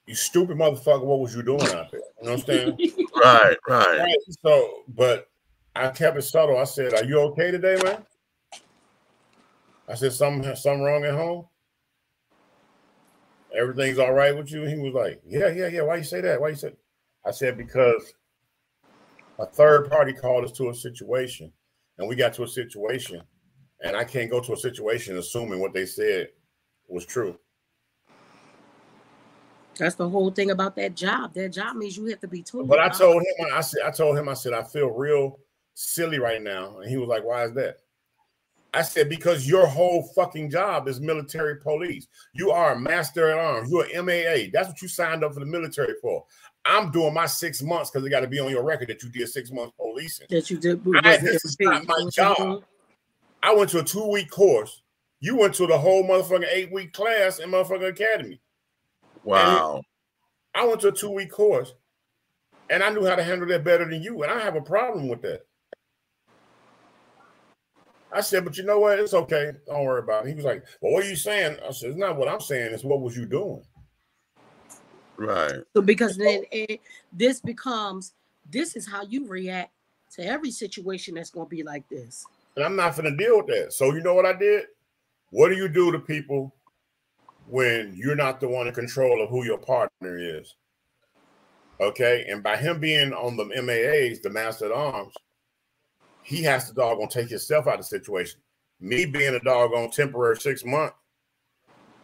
you stupid motherfucker, what was you doing out there? You know what I'm saying? Right. So, but I kept it subtle. I said, are you okay today, man? I said, something wrong at home? Everything's all right with you? And he was like, yeah. Why you say that? Why you say? I said, because a third party called us to a situation, and we got to a situation, and I can't go to a situation assuming what they said was true. That's the whole thing about that job. That job means you have to be told. But I told him, I said, I feel real silly right now. And he was like, why is that? I said, because your whole fucking job is military police. You are a master at arms. You're an MAA. That's what you signed up for the military for. I'm doing my 6 months because it got to be on your record that you did 6 months policing. That you did. This is not my job. I went to a 2-week course. You went to the whole motherfucking 8-week class in motherfucking academy. Wow. And I went to a 2-week course, and I knew how to handle that better than you, and I have a problem with that. I said, but you know what? It's okay. Don't worry about it. He was like, well, what are you saying? I said, it's not what I'm saying. It's what was you doing? Right. So because then this is how you react to every situation that's going to be like this. And I'm not going to deal with that. So you know what I did? What do you do to people when you're not the one in control of who your partner is? Okay. And by him being on the MAAs, the Master at Arms, he has to doggone take himself out of the situation. Me being a doggone temporary 6 month,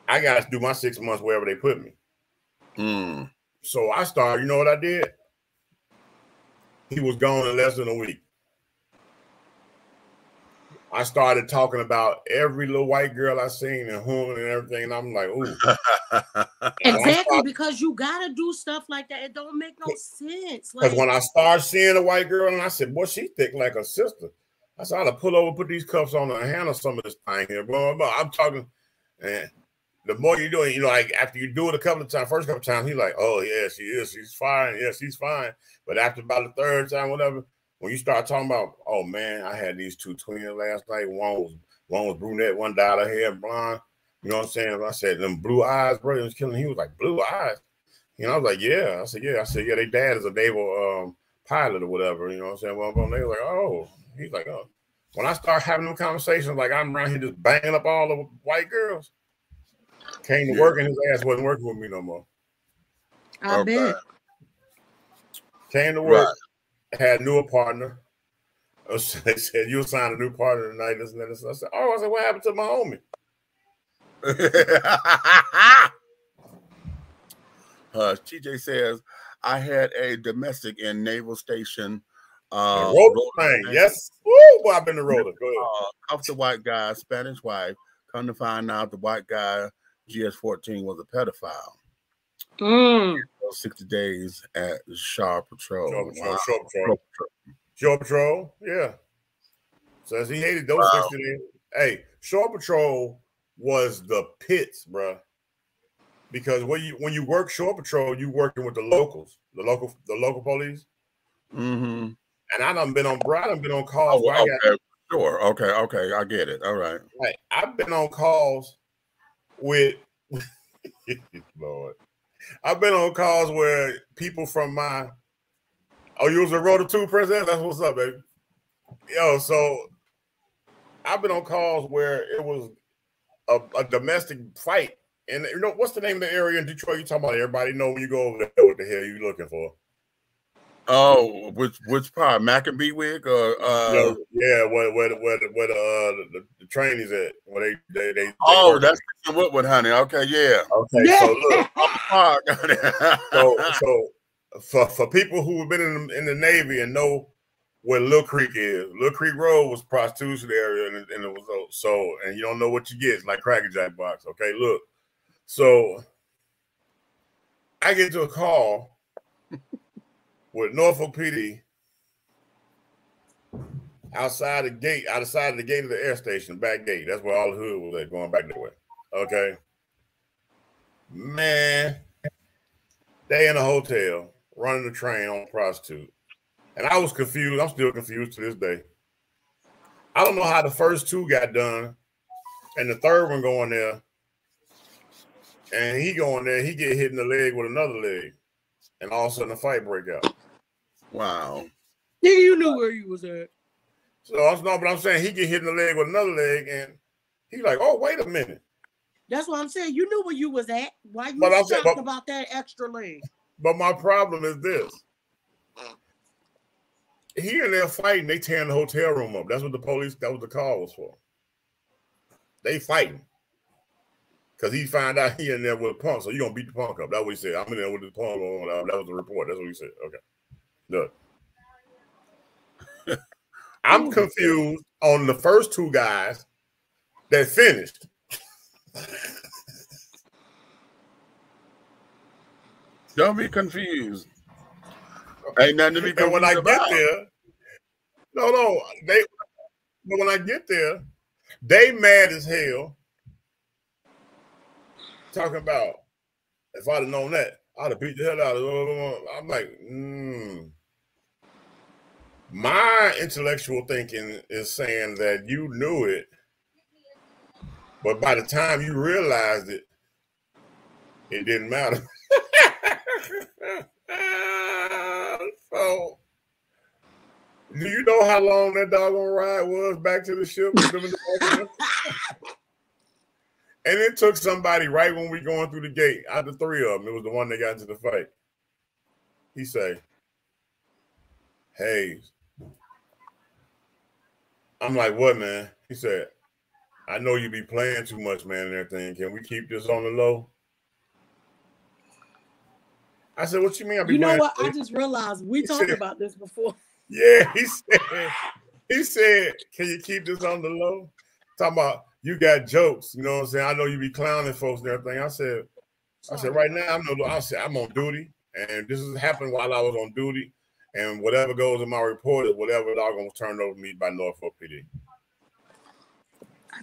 I got to do my 6 months wherever they put me. So I started, you know what I did? He was gone in less than a week. I started talking about every little white girl I seen and whom and everything. And I'm like, ooh. Exactly, because you got to do stuff like that. It don't make no sense. Because when I started seeing a white girl, and I said, boy, she thick like a sister. I said, I ought to pull over, put these cuffs on her and handle some of this thing here. Blah, blah, blah. I'm talking, and the more you do it, you know, like after you do it a couple of times, first couple of times, he's like, oh, yeah, she is. She's fine. Yeah, she's fine. But after about the third time, whatever, when you start talking about, oh, man, I had these two twins last night. One was brunette, one dyed her hair blonde. You know what I'm saying? I said, them blue eyes, bro, it was killing. He was like, blue eyes? You know, I was like, yeah. I said, yeah. Their dad is a naval pilot or whatever. You know what I'm saying? Well, they were like, oh. He's like, oh. When I start having them conversations, like I'm around here just banging up all the white girls, came to work and his ass wasn't working with me no more. I bet. Came to work, had a new partner. They said, you'll sign a new partner tonight. This and that. I said, oh, what happened to my homie? TJ says, I had a domestic in Naval Station. Yes. Woo, boy, I've been to roller. Go ahead. Off the white guy, Spanish wife. Come to find out the white guy, GS-14, was a pedophile. 60 days at Shore Patrol. Shore Patrol, yeah. So he hated those 60 days. Hey, Shore Patrol was the pits, bro. Because when you work Shore Patrol, you working with the locals, the local police. Mm-hmm. And I done been on calls. Sure. Okay. I get it. All right. Like I've been on calls with Lord. I've been on calls where people from my you was a Rotor 2 president? That's what's up, baby. Yo, so I've been on calls where it was a domestic fight. And you know, what's the name of the area in Detroit? You talking about everybody know when you go over there what the hell you looking for. Oh, which part? Maccabeewig or where the train is at? Where they that's Woodward, honey. Okay, yeah. Okay, so look. so for people who have been in the Navy and know where Little Creek is, Little Creek Road was prostitution area, and it was so, and you don't know what you get. It's like Cracker Jack box. Okay, look. So I get to a call with Norfolk PD. outside the gate of the air station, back gate. That's where all the hood was at, going back that way. Okay. Man, they in a hotel, running the train on a prostitute. And I was confused. I'm still confused to this day. I don't know how the first two got done, and the third one going there, and he going there, he get hit in the leg with another leg, and all of a sudden a fight break out. Wow. Nigga, you knew where you was at. So but I'm saying he get hit in the leg with another leg, and he like, oh, wait a minute. That's what I'm saying. You knew where you was at. Why you shocked about that extra leg? But my problem is this. He and they're fighting, they tearing the hotel room up. That's what that was the call was for. They fighting. Because he found out he in there with a punk, so you gonna beat the punk up. That's what he said. I'm in there with the punk on. That was the report. That's what he said. Okay. Look. I'm confused on the first two guys that finished. Don't be confused. Ain't nothing to be confused and when I about. get there, but when I get there, they mad as hell. Talking about if I'd have known that, I'd have beat the hell out of them. I'm like, My intellectual thinking is saying that you knew it, but by the time you realized it, it didn't matter. So, do you know how long that doggone ride was back to the ship? And it took somebody right when we going through the gate, out of the three of them, it was the one that got into the fight. He say, hey, I'm like, what, man? He said, I know you be playing too much, man, and everything. Can we keep this on the low? I said, what you mean? You know what? I just realized we talked about this before. Yeah, he said, can you keep this on the low? Talking about you got jokes, you know what I'm saying? I know you be clowning folks and everything. I said, right now I'm on duty, and this has happened while I was on duty, and whatever goes in my report is whatever doggone was turned over to me by Norfolk PD.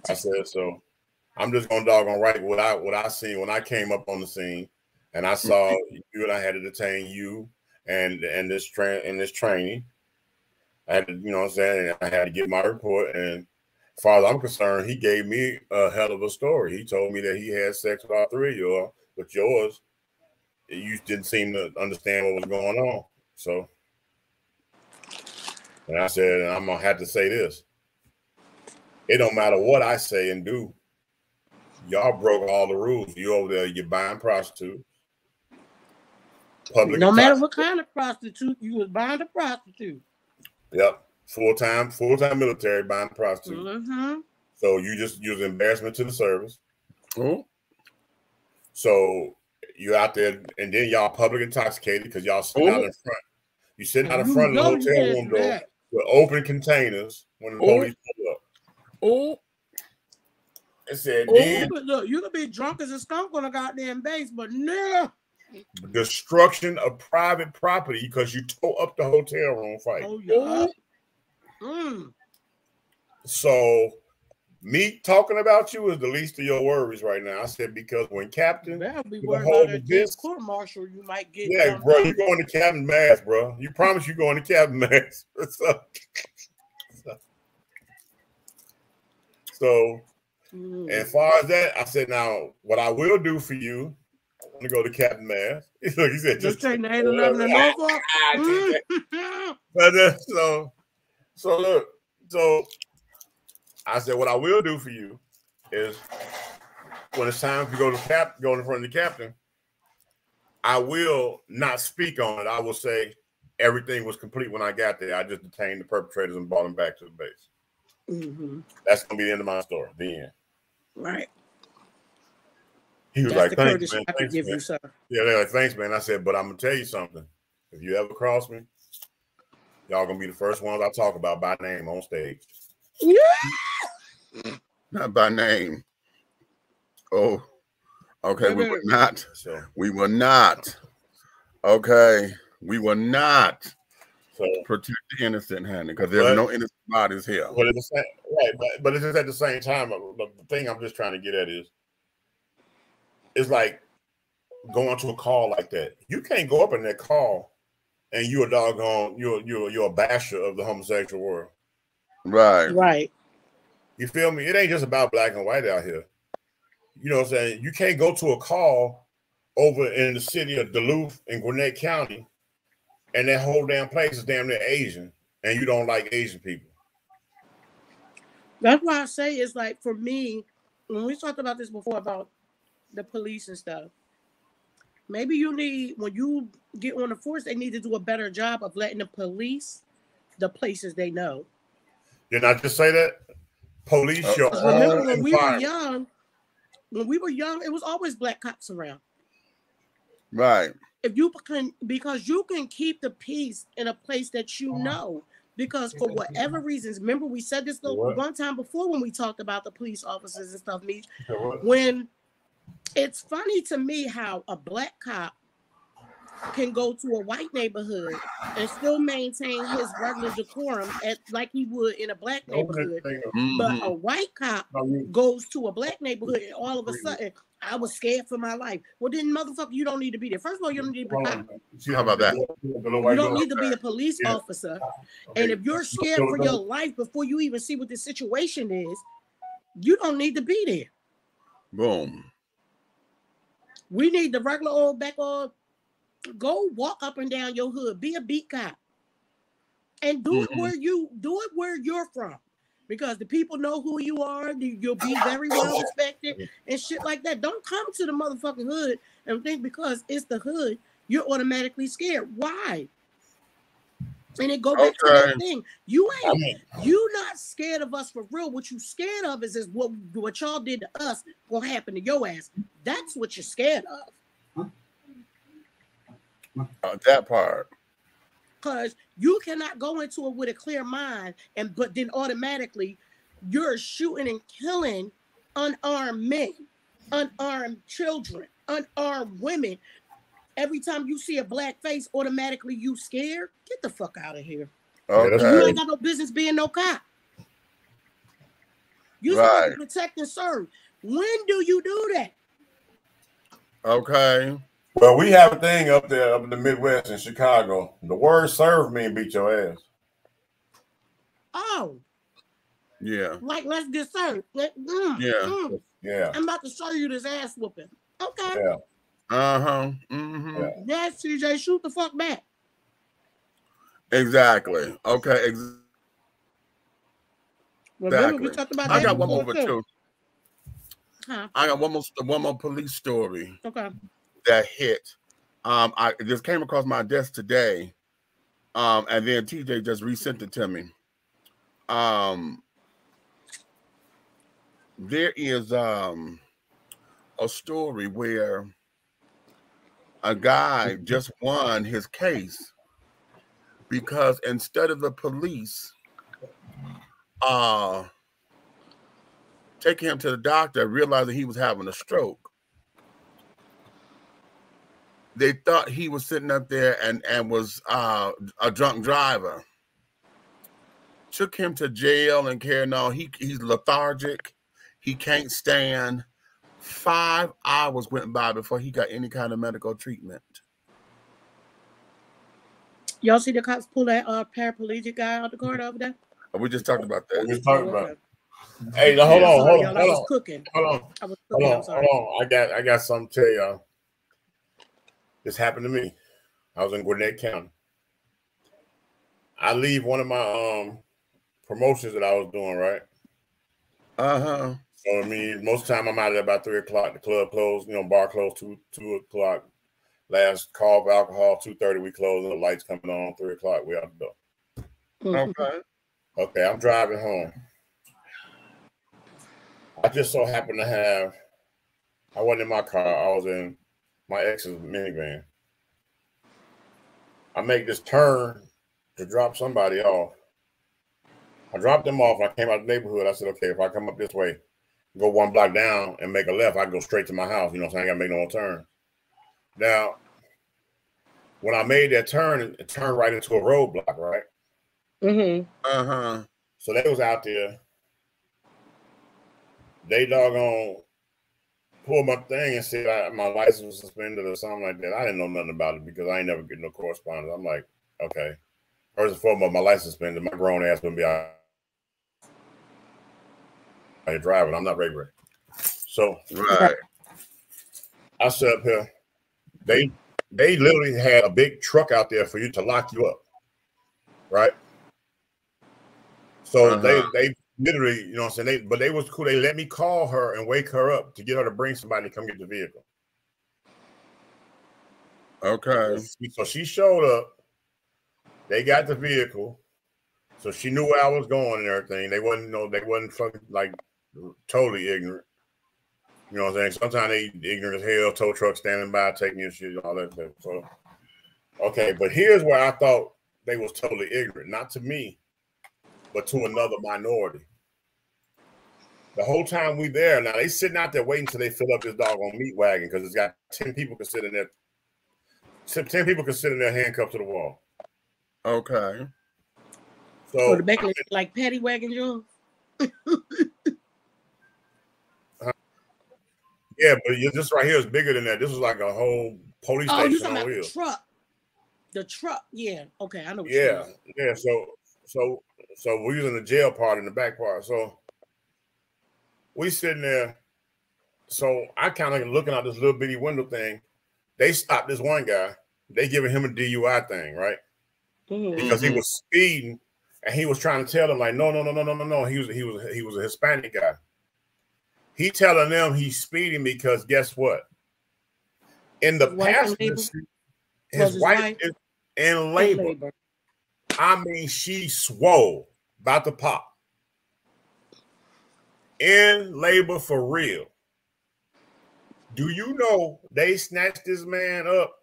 I said, so I'm just gonna doggone write what I seen when I came up on the scene. And I saw you, and I had to detain you and this training. I had to, you know what I'm saying? I had to get my report. And as far as I'm concerned, he gave me a hell of a story. He told me that he had sex with all three of you, but yours, you didn't seem to understand what was going on. So, and I said, I'm going to have to say this. It don't matter what I say and do. Y'all broke all the rules. You over there, you're buying prostitutes. No matter what kind of prostitute, you was buying a prostitute. Yep, full-time military buying a prostitute. Mm-hmm. So you was embarrassment to the service. Mm-hmm. So you out there, and then y'all public intoxicated because y'all sitting out in front. You sitting out in front of the hotel room door with open containers when the police pull up. Oh. It said, look, you could be drunk as a skunk on a goddamn base, but no. Destruction of private property because you tore up the hotel room fight. Oh, yeah. So me talking about you is the least of your worries right now. I said, because when Captain be worried about this court martial, you might get. Yeah, bro, you going to Captain Mass, bro. You promise you going to Captain Mass. So as far as that, I said, now what I will do for you, I want to go to Captain Mass. He said, just take the 811 and Norfolk. So look, so I said, what I will do for you is when it's time to go in front of the captain, I will not speak on it. I will say everything was complete when I got there. I just detained the perpetrators and brought them back to the base. Mm-hmm. That's gonna be the end of my story. The end. Right. He was like, "Thanks, man. I could give you, sir." Yeah, they're like, "Thanks, man." I said, "But I'm gonna tell you something. If you ever cross me, y'all gonna be the first ones I talk about by name on stage." Yeah. Not by name. Oh, okay. We will not. We will not. Okay, we will not. So protect the innocent, honey, because there's no innocent bodies here. But it's the same, right? But it's just at the same time. The thing I'm just trying to get at is, it's like going to a call like that. You can't go up in that call and you're a doggone, you're a basher of the homosexual world. Right. Right. You feel me? It ain't just about black and white out here. You know what I'm saying? You can't go to a call over in the city of Duluth in Gwinnett County and that whole damn place is damn near Asian and you don't like Asian people. That's why I say it's like, for me, when we talked about this before about the police and stuff, maybe you need, when you get on the force, they need to do a better job of letting the police the places they know. Didn't I just say that? Police your own remember when environment. we were young, it was always black cops around. Right. If you can, because you can keep the peace in a place that you know, because for whatever reasons, remember we said this one time before when we talked about the police officers and stuff, Meech, when it's funny to me how a black cop can go to a white neighborhood and still maintain his regular decorum like he would in a black neighborhood. But a white cop goes to a black neighborhood and all of a sudden, I was scared for my life. Well, then, motherfucker, you don't need to be there. First of all, you don't need to be a cop. How about that? You don't need to be a police officer. And if you're scared for your life before you even see what the situation is, you don't need to be there. Boom. We need the regular old back old. Go walk up and down your hood. Be a beat cop, and do it where you're from, because the people know who you are. You'll be very well respected and shit like that. Don't come to the motherfucking hood and think because it's the hood you're automatically scared. Why? And it go back to that thing. You not scared of us for real. What you scared of is what y'all did to us will happen to your ass. That's what you're scared of. That part. Because you cannot go into it with a clear mind, but then automatically you're shooting and killing unarmed men, unarmed children, unarmed women. Every time you see a black face, automatically you scared. Get the fuck out of here. Okay. You ain't got no business being no cop. You're supposed to protect and serve. When do you do that? Okay. Well, we have a thing up there, up in the Midwest in Chicago. The word serve mean beat your ass. Oh. Yeah. Like, let's get served. Yeah. I'm about to show you this ass whooping. Okay. Yeah. Yeah, CJ, shoot the fuck back. Exactly. Okay. Remember, we talked about I that got one before more too. too. Huh? I got one more police story. Okay. That hit. I just came across my desk today. And then TJ just resent it to me. There is a story where a guy just won his case because instead of the police taking him to the doctor, realizing he was having a stroke, they thought he was sitting up there and was a drunk driver. Took him to jail and carried on. He's lethargic. He can't stand. 5 hours went by before he got any kind of medical treatment. Y'all see the cops pull that paraplegic guy out the car over there? We just talked about that. We just talked about it. Hey, hold on. I was cooking. Hold on. I got something to tell y'all. This happened to me. I was in Gwinnett County. I leave one of my promotions that I was doing, right? So I mean, most of the time I'm out there about 3 o'clock. The club closed, bar closed 2 o'clock. Last call for alcohol, 2:30 we close, and the lights coming on 3 o'clock. We out the door. Okay, I'm driving home. I just so happened to have, I wasn't in my car, I was in my ex's minivan. I make this turn to drop somebody off. I dropped them off. I came out of the neighborhood. I said, okay, if I come up this way, go 1 block down and make a left, I can go straight to my house. You know what I'm saying? I got to make no turn. Now, when I made that turn, it turned right into a roadblock, right? Mm-hmm. So they was out there. They doggone pulled my thing and said my license was suspended or something like that. I didn't know nothing about it because I ain't never get no correspondence. I'm like, okay. First and foremost, my license suspended. My grown ass wouldn't be out here driving. I'm not ready. So Right. I sat up here. They literally had a big truck out there for you to lock you up, right? So they literally, you know what I'm saying? But they was cool. They let me call her and wake her up to get her to bring somebody to come get the vehicle. Okay. So she showed up. They got the vehicle. So she knew where I was going and everything. They wasn't fucking like totally ignorant. You know what I'm saying? Sometimes they ignorant as hell, tow truck standing by, taking your shit, all that stuff. So, okay, but here's where I thought they was totally ignorant. Not to me, but to another minority. The whole time we there, now they sitting out there waiting until they fill up this doggone meat wagon because it's got 10 people can sit in there. 10 people can sit in there handcuffed to the wall. Okay. So the back like paddy wagon, John. Yeah, but this right here is bigger than that. This is like a whole police station on wheels. The truck. Yeah. Okay, I know. Yeah. So we're using the jail part and the back part. So we sitting there. So I kind of looking out this little bitty window thing. They stopped this one guy. They giving him a DUI thing, right? Mm-hmm. Because he was speeding and he was trying to tell them like, no. He was a Hispanic guy. He telling them he's speeding because guess what? In the passenger seat, his wife is in labor. I mean, she swole, about to pop. In labor for real. Do you know they snatched this man up,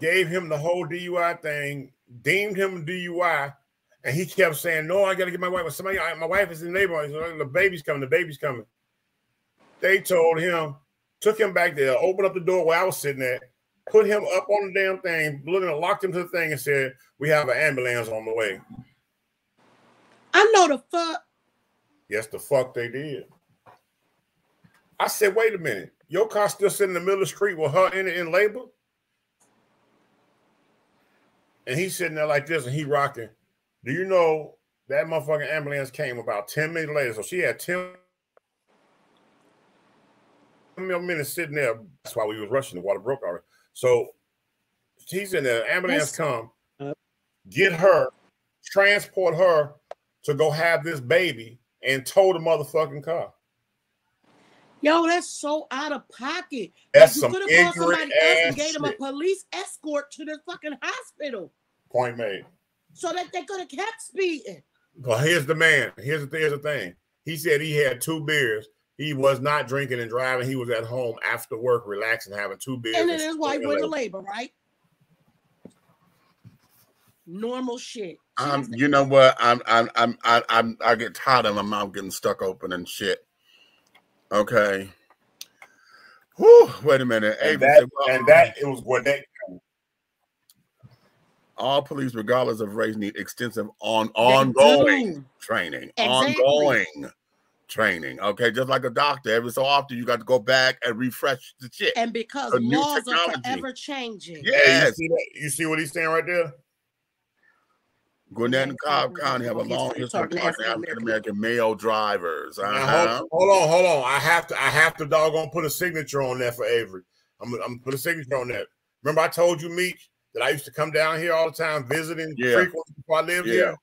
gave him the whole DUI thing, deemed him DUI, and he kept saying, no, I got to get my wife. My wife is in labor. The baby's coming. They told him, took him back there, opened up the door where I was sitting at, put him up on the damn thing, locked him to the thing and said, we have an ambulance on the way. I know the fuck. Yes, the fuck they did. I said, wait a minute. Your car still sitting in the middle of the street with her in labor? And he's sitting there like this and he rocking. Do you know that motherfucking ambulance came about 10 minutes later? So she had 10 minutes sitting there. That's why we was rushing. The water broke already. So he's in there. Ambulance come, get her, transport her to go have this baby, and tow the motherfucking car. Yo, that's so out of pocket. That's you could have called somebody else and gave them a police escort to the fucking hospital. Point made. So that they could have kept speeding. Well, here's the man. Here's the thing. He said he had 2 beers. He was not drinking and driving. He was at home after work, relaxing, having 2 beers. And then his wife went to labor, right? Normal shit. You know what? I get tired of my mouth getting stuck open and shit. Okay. Whew, wait a minute. And that it was what they. All police, regardless of race, need extensive ongoing training. Exactly. Ongoing training. Okay, just like a doctor. Every so often, you got to go back and refresh the shit. And because laws are forever changing. Yes. Hey, you see what he's saying right there? Gwinnett and Cobb County have a long history of African American male drivers. Hold on. I have to doggone put a signature on that for Avery. I'm gonna put a signature on that. Remember, I told you, Meech, that I used to come down here all the time visiting frequently before I lived here.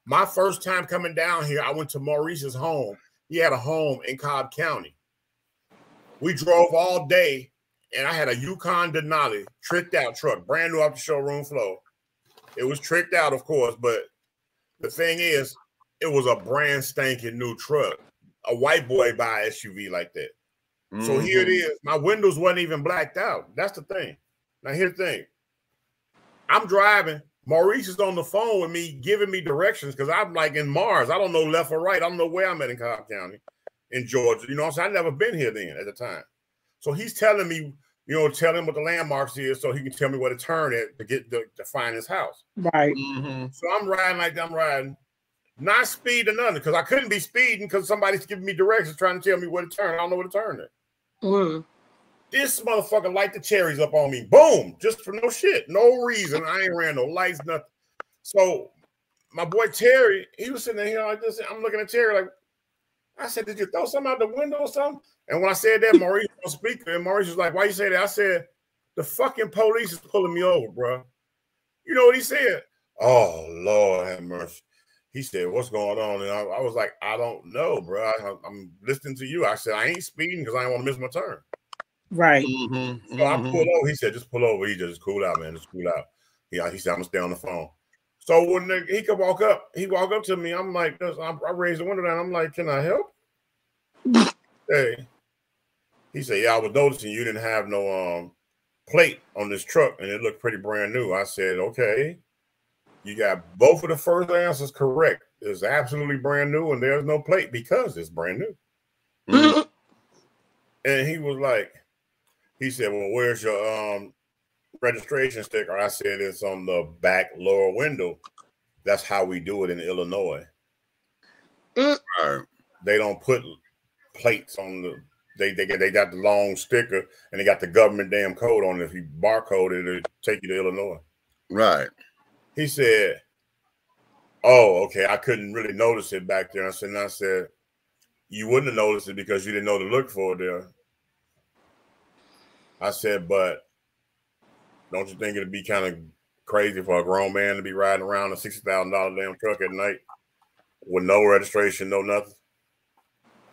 My first time coming down here, I went to Maurice's home. He had a home in Cobb County. We drove all day, and I had a Yukon Denali tricked out truck, brand new off the showroom floor. It was tricked out, of course, but the thing is, it was a brand spanking new truck. A white boy buy an SUV like that. So here it is. My windows wasn't even blacked out. That's the thing. Now, here's the thing. I'm driving. Maurice is on the phone with me, giving me directions because I'm like in Mars. I don't know left or right. I don't know where I'm at in Cobb County, in Georgia. You know what I'm saying? I've never been here then at the time. So he's telling me you know, tell him what the landmarks is so he can tell me where to turn at to get to find his house. Right. So I'm riding like I'm riding, not speeding or nothing, because I couldn't be speeding because somebody's giving me directions trying to tell me where to turn. I don't know where to turn at. This motherfucker light the cherries up on me. Boom. Just for no shit. No reason. I ain't ran no lights, nothing. So my boy Terry, he was sitting there like this. I'm looking at Terry like, I said, did you throw something out the window or something? And when I said that, Maurice was on speaker, and Maurice was like, why you say that? I said, the fucking police is pulling me over, bro. You know what he said? Oh, Lord have mercy. He said, what's going on? And I was like, I don't know, bro. I'm listening to you. I said, I ain't speeding because I ain't want to miss my turn. Right. So I pulled over. He said, just pull over. He just cool out, man. Just cool out. Yeah, he said, I'm going to stay on the phone. So when he could walk up, he walked up to me. I'm like, I raised the window down. I'm like, can I help? Hey. He said, yeah, I was noticing you didn't have no plate on this truck, and it looked pretty brand new. I said, okay. You got both of the first answers correct. It's absolutely brand new, and there's no plate because it's brand new. And he was like, he said, well, where's your registration sticker? I said, it's on the back lower window. That's how we do it in Illinois. They don't put plates on the, they got the long sticker, and they got the government damn code on it. If you barcode it, it'll take you to Illinois. Right. He said, oh, okay, I couldn't really notice it back there. I said, you wouldn't have noticed it because you didn't know to look for it there. I said, but don't you think it'd be kind of crazy for a grown man to be riding around a $60,000 damn truck at night with no registration, no nothing?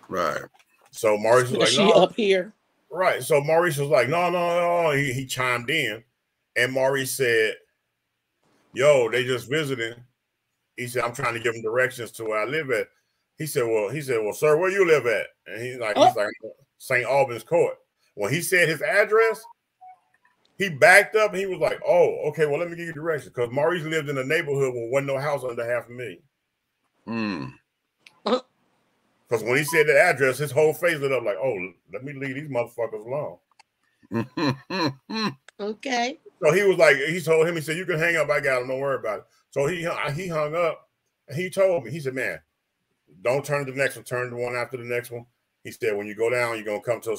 Right. So Maurice was like, she no. up here. Right. So Maurice was like, no. He chimed in, and Maurice said, yo, they just visiting. He said, I'm trying to give them directions to where I live at. He said, well, sir, where you live at? And he's like St. Albans Court. When he said his address, he backed up and he was like, oh, okay, well, let me give you directions. Because Maurice lived in a neighborhood where wasn't no house under $500,000. Because when he said the address, his whole face lit up like, oh, let me leave these motherfuckers alone. Okay. So he was like, he told him, he said, you can hang up, I got him, don't worry about it. So he hung up, and he told me, he said, man, don't turn to the next one, turn to the one after the next one. He said, when you go down, you're going to come to,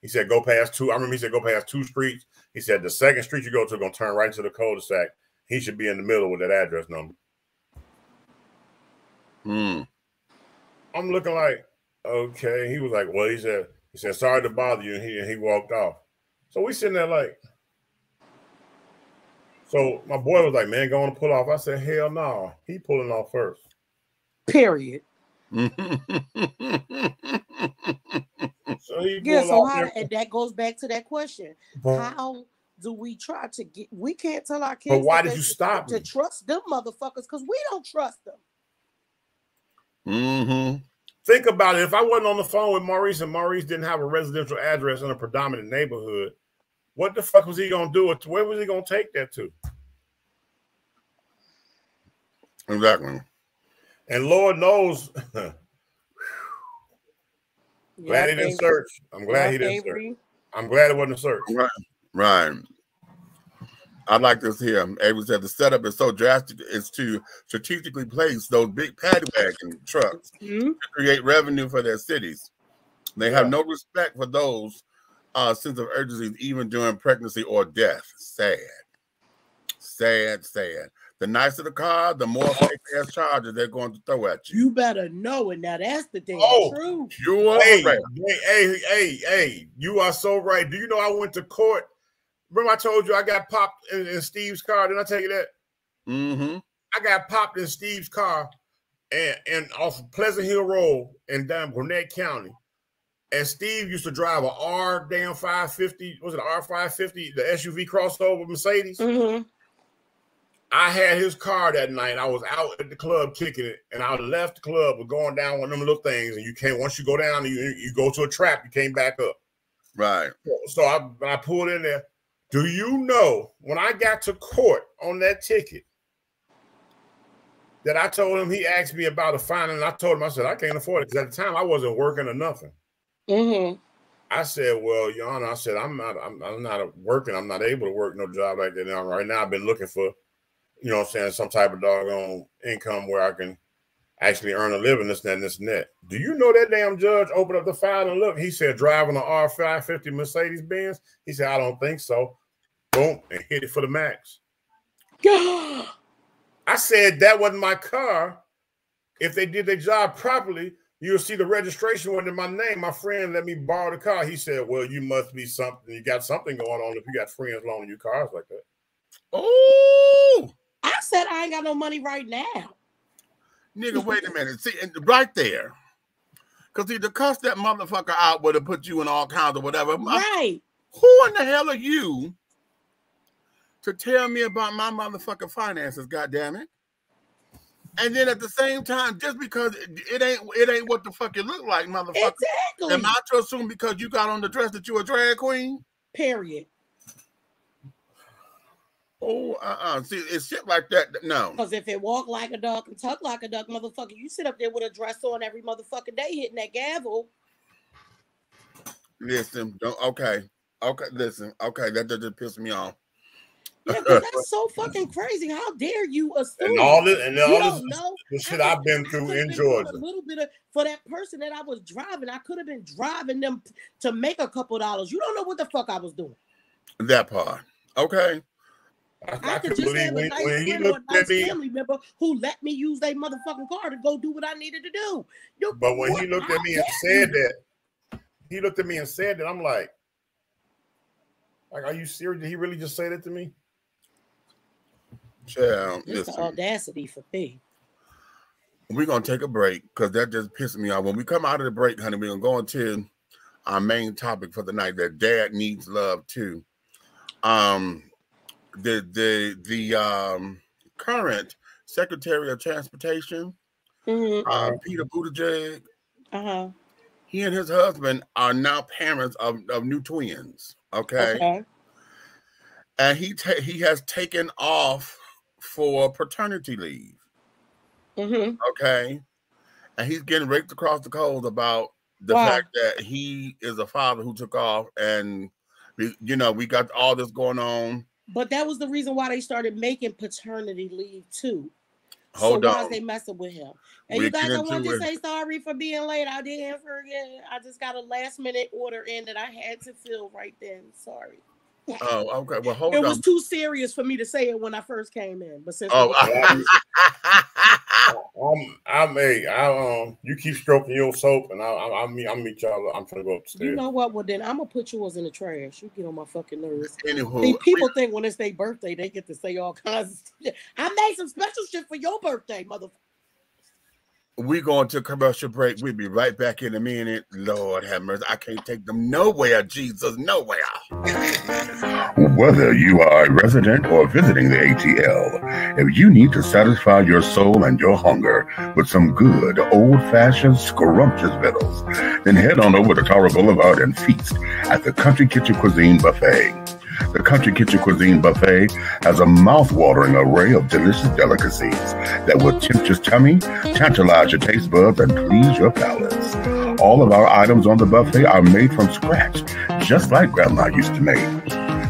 he said, go past two. I remember he said, go past 2 streets. He said, the second street you go to, going to turn right into the cul-de-sac. He should be in the middle with that address number. I'm looking like, okay. He was like, well, he said, sorry to bother you. And he walked off. So we sitting there like, so my boy was like, man, going to pull off. I said, hell no. He pulling off first. Period. So he and that goes back to that question. How do we try to get, we can't tell our kids, but why did you stop to trust them motherfuckers? Because we don't trust them. Think about it. If I wasn't on the phone with Maurice and Maurice didn't have a residential address in a predominant neighborhood, what the fuck was he going to do? Where was he going to take that to? Exactly. And Lord knows, glad he didn't search. I'm glad he didn't search. I'm glad it wasn't a search. Right. I like this here. Avery said the setup is so drastic is to strategically place those big paddy wagon trucks to create revenue for their cities. They have no respect for those sense of urgency, even during pregnancy or death. Sad. The nicer the car, the more fake ass charges they're going to throw at you. You better know it. Now that's the damn truth. You are right. Hey, you are so right. Do you know I went to court? Remember I told you I got popped in Steve's car? Didn't I tell you that? I got popped in Steve's car and off of Pleasant Hill Road in down Gwinnett County. And Steve used to drive a R550. Was it an R550? The SUV crossover Mercedes. I had his car that night. I was out at the club kicking it, and I left the club with going down one of them little things. And you can't, once you go down, you go to a trap, you can't back up. Right. So I pulled in there. Do you know when I got to court on that ticket that I told him, he asked me about a fine, and I told him, I said, I can't afford it because at the time I wasn't working or nothing. I said, well, Your Honor, I said, I'm not working. I'm not able to work no job like that now. Right now, I've been looking for, you know what I'm saying, some type of doggone income where I can actually earn a living, this and that, and this and that. Do you know that damn judge opened up the file and look? He said, driving an R550 Mercedes-Benz? He said, I don't think so. Boom, and hit it for the max. I said, that wasn't my car. If they did their job properly, you'll see the registration wasn't in my name. My friend let me borrow the car. He said, well, you must be something. You got something going on if you got friends loaning you cars like that. Oh! I said I ain't got no money right now. Nigga, wait a minute. See, right there. Because he to cuss that motherfucker out would have put you in all kinds of whatever. Right. Who in the hell are you to tell me about my motherfucking finances, goddammit? And then at the same time, just because it ain't what the fuck it look like, motherfucker. Exactly. Am I to assume because you got on the dress that you a drag queen? Period. Oh, see, it's shit like that. No. Because if it walk like a duck and talk like a duck, motherfucker, you sit up there with a dress on every motherfucking day hitting that gavel. Listen, listen, that just pissed me off. Yeah, because that's so fucking crazy. How dare you assume? And all this, the shit I've been through in Georgia. A little bit for that person that I was driving, I could have been driving them to make a couple dollars. You don't know what the fuck I was doing. That part, okay. I could just have a nice friend or a nice family member who let me use their motherfucking car to go do what I needed to do. But when he looked at me and said that, I'm like, are you serious? Did he really just say that to me? Yeah, it's the audacity for me. We're gonna take a break because that just pissed me off. When we come out of the break, honey, we're gonna go into our main topic for the night, that dad needs love too. The current Secretary of Transportation, Peter Buttigieg, he and his husband are now parents of new twins. Okay. And he has taken off for paternity leave. Okay. And he's getting raked across the coals about the fact that he is a father who took off, and we got all this going on. But that was the reason why they started making paternity leave too. Hold on. Why is they messing with him? And you guys, I want to say sorry for being late. I didn't forget. I just got a last minute order in that I had to fill right then. Sorry. Oh, okay. Well, hold on. It was too serious for me to say it when I first came in. But since you keep stroking your soap, and I'll meet y'all. I'm trying to go upstairs. You know what? Well, then I'm gonna put yours in the trash. You get on my fucking nerves. Anywho, see, people think when it's their birthday, they get to say all kinds of shit. I made some special shit for your birthday, motherfucker. We're going to commercial break. We'll be right back in a minute. Lord have mercy. I can't take them nowhere, Jesus, nowhere. Whether you are a resident or visiting the ATL, if you need to satisfy your soul and your hunger with some good, old-fashioned, scrumptious victuals, then head on over to Tara Boulevard and feast at the Country Kitchen Cuisine Buffet. The Country Kitchen Cuisine Buffet has a mouth-watering array of delicious delicacies that will tempt your tummy, tantalize your taste buds, and please your palates. All of our items on the buffet are made from scratch, just like Grandma used to make.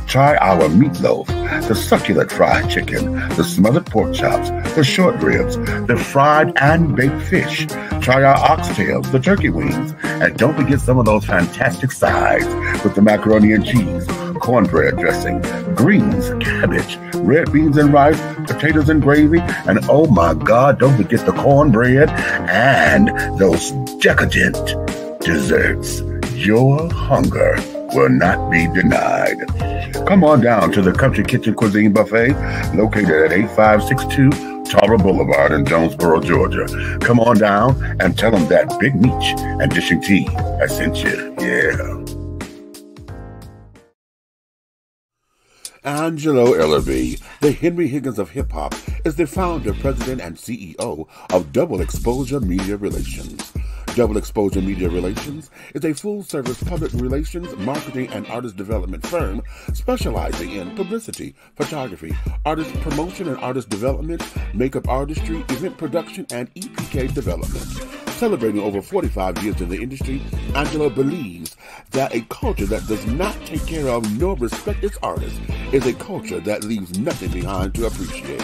Try our meatloaf, the succulent fried chicken, the smothered pork chops, the short ribs, the fried and baked fish. Try our oxtails, the turkey wings, and don't forget some of those fantastic sides with the macaroni and cheese, cornbread dressing, greens, cabbage, red beans and rice, potatoes and gravy, and oh my God, don't forget the cornbread and those decadent desserts. Your hunger will not be denied. Come on down to the Country Kitchen Cuisine Buffet, located at 8562 Tara Boulevard in Jonesboro, Georgia. Come on down and tell them that Big Meech and Dishing Tea I sent you. Yeah. Angelo Ellerby, the Henry Higgins of hip-hop, is the founder, president, and CEO of Double Exposure Media Relations. Double Exposure Media Relations is a full-service public relations, marketing, and artist development firm specializing in publicity, photography, artist promotion and artist development, makeup artistry, event production, and EPK development. Celebrating over 45 years in the industry, Angelo believes that a culture that does not take care of nor respect its artists is a culture that leaves nothing behind to appreciate.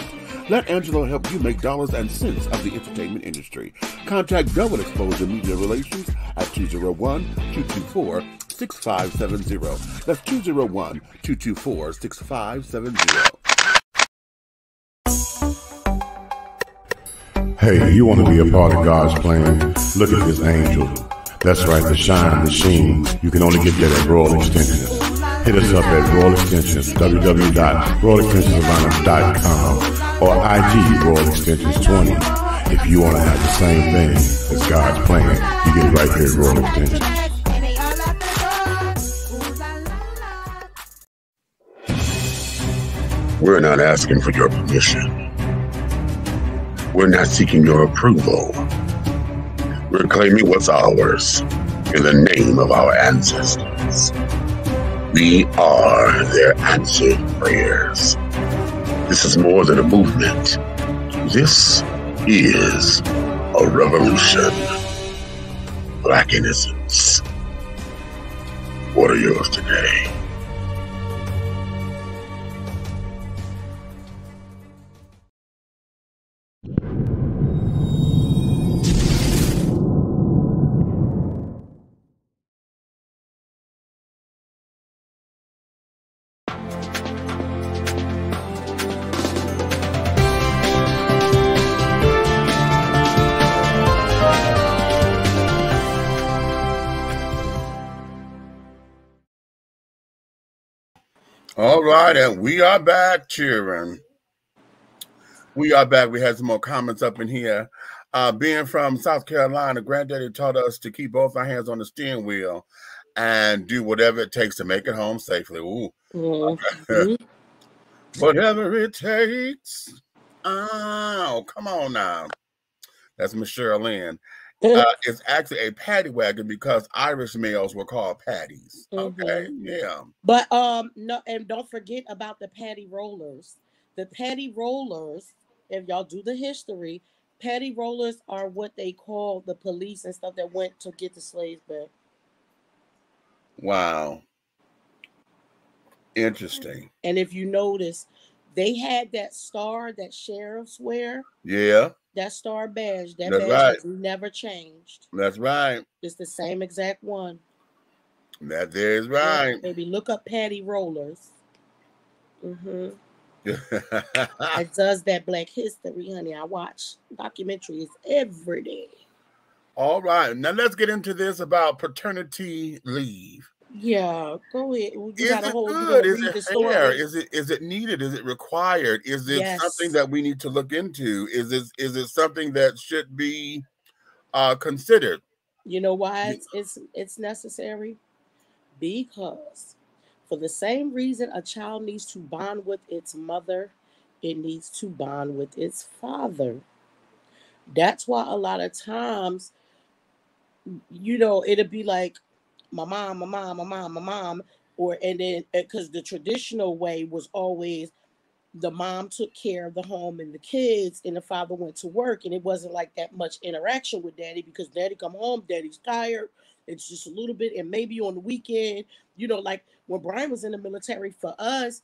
Let Angelo help you make dollars and cents of the entertainment industry. Contact Double Exposure Media Relations at 201-224-6570. That's 201-224-6570. Hey, you want to be a part of God's plan? Look at this angel. That's right, the shine, the sheen. You can only get that at Royal Extensions. Hit us up at Royal Extensions, www.royalextensionsatlanta.com or IG Royal Extensions 20. If you want to have the same thing as God's plan, you get it right here at Royal Extensions. We're not asking for your permission. We're not seeking your approval. We're claiming what's ours in the name of our ancestors. We are their answered prayers. This is more than a movement. This is a revolution. Black innocence. What are yours today? All right, and we are back, children. We are back. We had some more comments up in here. Being from South Carolina, Granddaddy taught us to keep both our hands on the steering wheel and do whatever it takes to make it home safely. Ooh. Mm-hmm. Whatever it takes. Oh, come on now. That's Miss Cheryl-Lynn. It's actually a paddy wagon because Irish males were called paddies. Mm-hmm. Okay, yeah. But no, and don't forget about the paddy rollers. The paddy rollers, if y'all do the history, paddy rollers are what they call the police and stuff that went to get the slaves back. Wow. Interesting. And if you notice, they had that star that sheriffs wear. Yeah. That star badge, that badge has never changed. That's right. It's the same exact one. That is right. Yeah, baby, look up paddy rollers. Mm-hmm. It does that Black history, honey. I watch documentaries every day. All right. Now let's get into this about paternity leave. Yeah, go ahead. You is it good? Is it fair? Is it needed? Is it required? Is it something that we need to look into? Is it something that should be considered? You know why it's necessary? Because for the same reason a child needs to bond with its mother, it needs to bond with its father. That's why a lot of times, you know, it'll be like, my mom, and then because the traditional way was always the mom took care of the home and the kids, and the father went to work, and it wasn't like that much interaction with daddy because daddy come home, daddy's tired. It's just a little bit, and maybe on the weekend, you know, like when Brian was in the military, for us,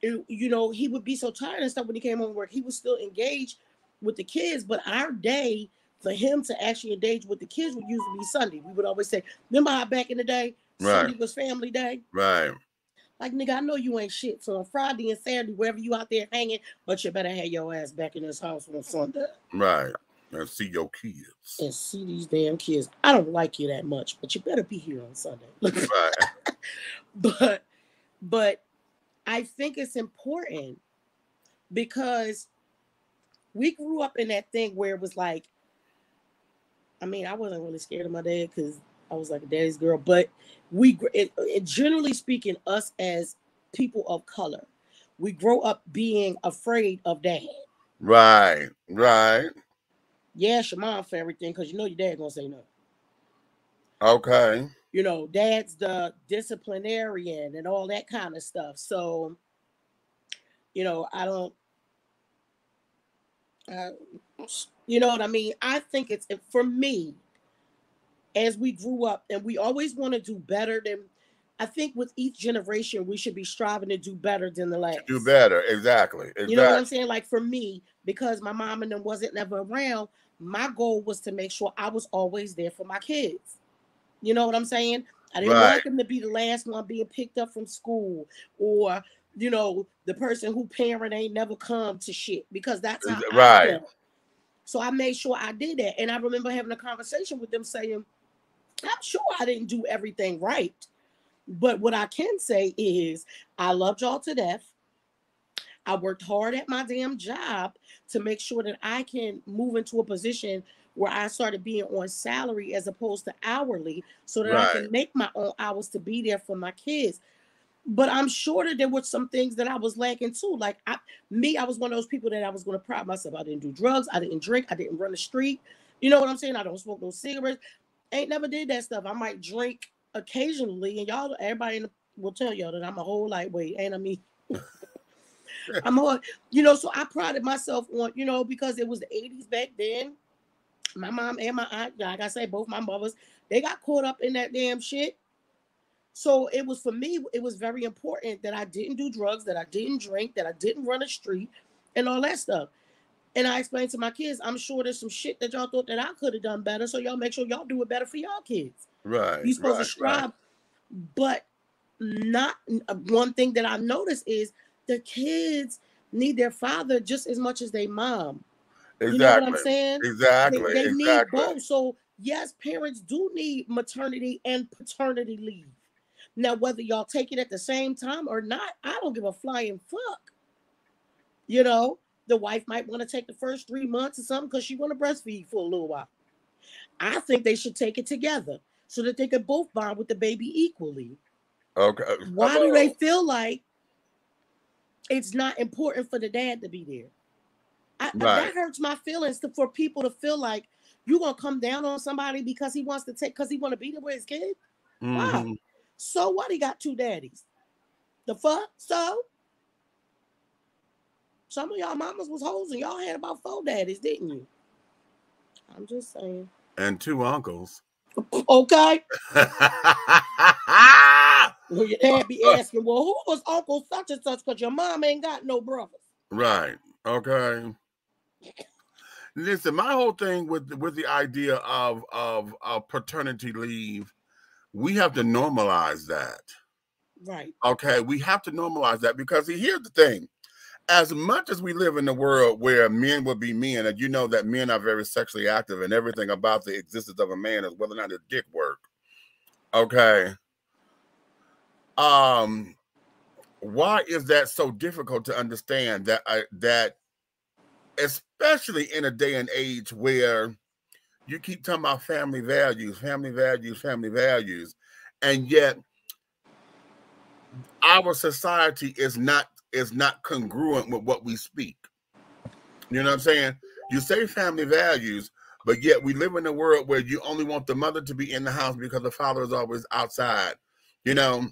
you know, he would be so tired and stuff when he came home from work. He was still engaged with the kids, but our day, for him to actually engage with the kids would usually be Sunday. We would always say, remember how back in the day, Sunday was family day? Right. Like, nigga, I know you ain't shit. So on Friday and Saturday, wherever you out there hanging, but you better have your ass back in this house on Sunday. Right. And see your kids. And see these damn kids. I don't like you that much, but you better be here on Sunday. Right. But I think it's important because we grew up in that thing where it was like, I mean, I wasn't really scared of my dad because I was like a daddy's girl, but generally speaking, us as people of color, we grow up being afraid of dad. Right, right. Yeah, ask your mom for everything because you know your dad gonna say no. Okay. You know, dad's the disciplinarian and all that kind of stuff. So, you know, I You know what I mean? I think it's, for me, as we grew up, and we always want to do better than, I think with each generation, we should be striving to do better than the last. Do better, exactly. You know what I'm saying? Like for me, because my mom and them wasn't never around, my goal was to make sure I was always there for my kids. You know what I'm saying? I didn't want them to be the last one being picked up from school, or, you know, the person who parent ain't never come to shit, because that's how I felt. So I made sure I did that. And I remember having a conversation with them saying, I'm sure I didn't do everything right. But what I can say is I loved y'all to death. I worked hard at my damn job to make sure that I can move into a position where I started being on salary as opposed to hourly, so that I can make my own hours to be there for my kids. But I'm sure that there were some things that I was lacking too. Like I was one of those people that I was going to pride myself. I didn't do drugs. I didn't drink. I didn't run the street. You know what I'm saying? I don't smoke no cigarettes. Ain't never did that stuff. I might drink occasionally, and y'all, everybody will tell y'all that I'm a whole lightweight, ain't I me? I'm a, you know, so I prided myself on, you know, because it was the 80s back then. My mom and my aunt, like I say, both my mothers, they got caught up in that damn shit. So it was, for me, it was very important that I didn't do drugs, that I didn't drink, that I didn't run the street, and all that stuff. And I explained to my kids, I'm sure there's some shit that y'all thought that I could have done better, so y'all make sure y'all do it better for y'all kids. Right. You're supposed to strive. But not one thing that I noticed is the kids need their father just as much as their mom. Exactly. You know what I'm saying? Exactly. They need both. So yes, parents do need maternity and paternity leave. Now, whether y'all take it at the same time or not, I don't give a flying fuck. You know, the wife might want to take the first 3 months or something because she want to breastfeed for a little while. I think they should take it together so that they could both bond with the baby equally. Okay. Why do they feel like it's not important for the dad to be there? That hurts my feelings for people to feel like you're going to come down on somebody because he wants to take, because he want to be there with his kid. Wow. So what? He got two daddies. The fuck? So some of y'all mamas was hoes and y'all had about 4 daddies, didn't you? I'm just saying. And 2 uncles. Okay. Well, your dad be asking, well, who was Uncle such and such? Because your mom ain't got no brothers. Right. Okay. Listen, my whole thing with the idea of paternity leave, we have to normalize that. Right. Okay. We have to normalize that, because here's the thing. As much as we live in a world where men will be men, and you know that men are very sexually active, and everything about the existence of a man is whether or not his dick work. Okay. Why is that so difficult to understand? That especially in a day and age where you keep talking about family values, and yet our society is not congruent with what we speak. You know what I'm saying? You say family values, but yet we live in a world where you only want the mother to be in the house because the father is always outside. You know,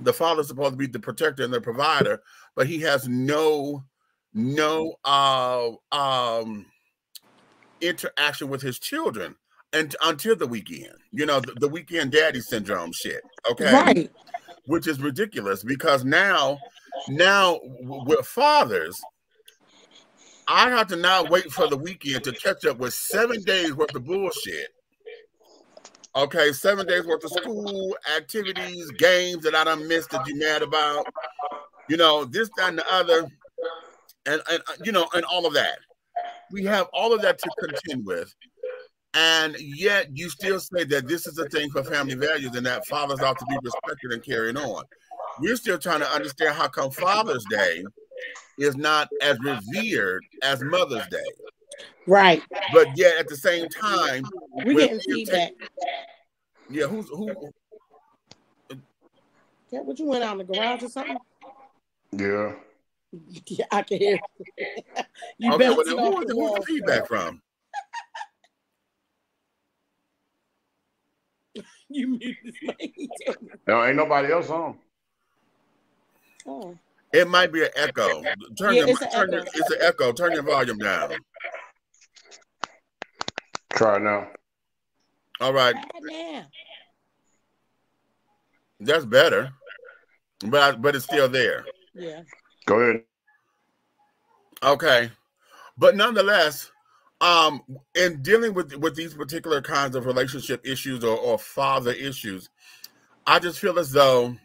the father's supposed to be the protector and the provider, but he has no interaction with his children and until the weekend. You know, the weekend daddy syndrome shit. Okay. Right. Which is ridiculous, because now with fathers, I have to now wait for the weekend to catch up with 7 days worth of bullshit. Okay, 7 days worth of school activities, games that I done missed that you mad about, you know, this, that, and the other, and you know, and all of that. We have all of that to contend with, and yet you still say that this is a thing for family values and that fathers ought to be respected and carried on. We're still trying to understand how come Father's Day is not as revered as Mother's Day. Right. But yet at the same time, we're getting feedback. Yeah, who? Yeah, what, you went out in the garage or something? Yeah. Yeah, I can hear. You okay, well, then who's the feedback from? You muted this mic. No, ain't nobody else on. Oh. It might be an echo. It's an echo. Turn your volume down. Try it now. All right. Yeah. That's better. But it's still there. Yeah. Go ahead. Okay. But nonetheless, in dealing with these particular kinds of relationship issues or father issues, I just feel as though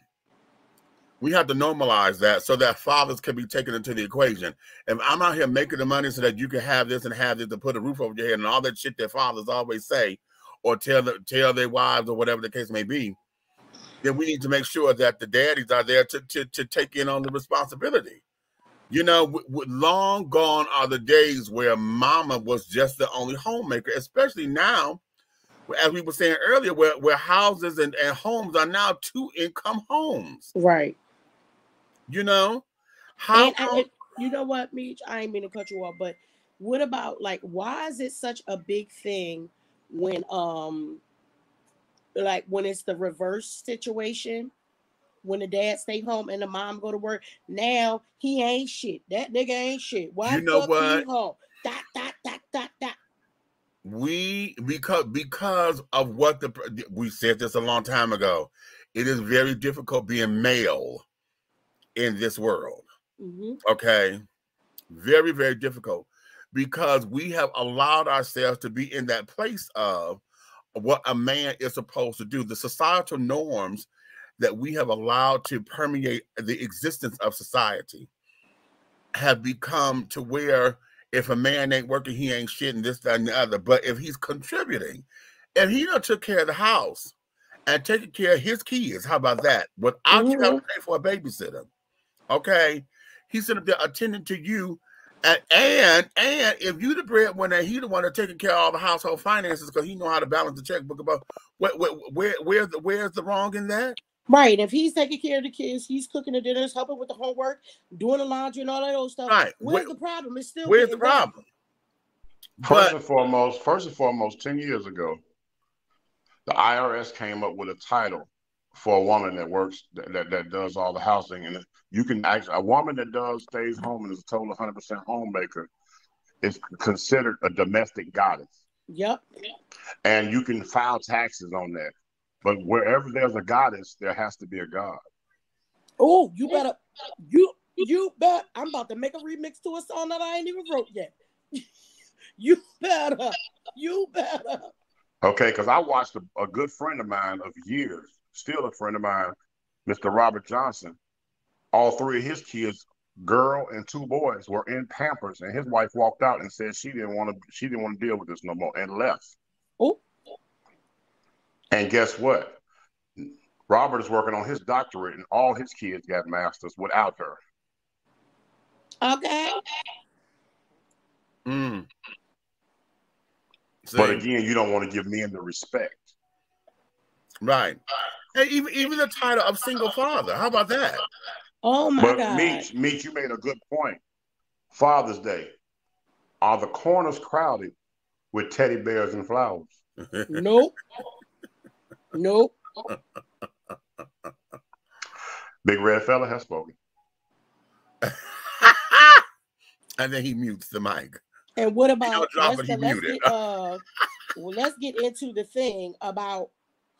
we have to normalize that so that fathers can be taken into the equation. If I'm out here making the money so that you can have this and have this to put a roof over your head and all that shit that fathers always say or tell their wives or whatever the case may be, then we need to make sure that the daddies are there to take in on the responsibility. You know, long gone are the days where mama was just the only homemaker, especially now, as we were saying earlier, where houses and homes are now 2-income homes. Right. You know? You know what, Meech? I ain't mean to cut you off, but what about, like, why is it such a big thing when like when it's the reverse situation, when the dad stay home and the mom go to work? Now he ain't shit. That nigga ain't shit. Why you know fuck what? he home? That. Because of what we said this a long time ago, it is very difficult being male in this world. Mm-hmm. Okay, very, very difficult, because we have allowed ourselves to be in that place of what a man is supposed to do. The societal norms that we have allowed to permeate the existence of society have become to where if a man ain't working, he ain't shit and this, that, and the other. But if he's contributing, if he done took care of the house and taking care of his kids, how about that? Without you having to pay for a babysitter, okay? He's sitting up there attending to you. And if you the breadwinner, he the one that's taking care of all the household finances because he know how to balance the checkbook. About where's the wrong in that? Right. If he's taking care of the kids, he's cooking the dinners, helping with the homework, doing the laundry and all that old stuff. Right. Where's the problem? It's still where's the problem? First and foremost, 10 years ago, the IRS came up with a title for a woman that works, that does all the housing. And you can actually, a woman that stays home and is a total 100% homemaker is considered a domestic goddess. Yep. And you can file taxes on that. But wherever there's a goddess, there has to be a god. Oh, you better, I'm about to make a remix to a song that I ain't even wrote yet. You better. Okay, because I watched a good friend of mine of years, still a friend of mine, Mr. Robert Johnson. All three of his kids, girl and 2 boys, were in Pampers, and his wife walked out and said she didn't want to deal with this no more and left. Oh. And guess what? Robert is working on his doctorate, and all his kids got masters without her. Okay. But again, you don't want to give men the respect. Right. And even the title of single father. How about that? Oh my God. Meech, you made a good point. Father's Day. Are the corners crowded with teddy bears and flowers? Nope. Big Red Fella has spoken. And then he mutes the mic. And what about let's get into the thing about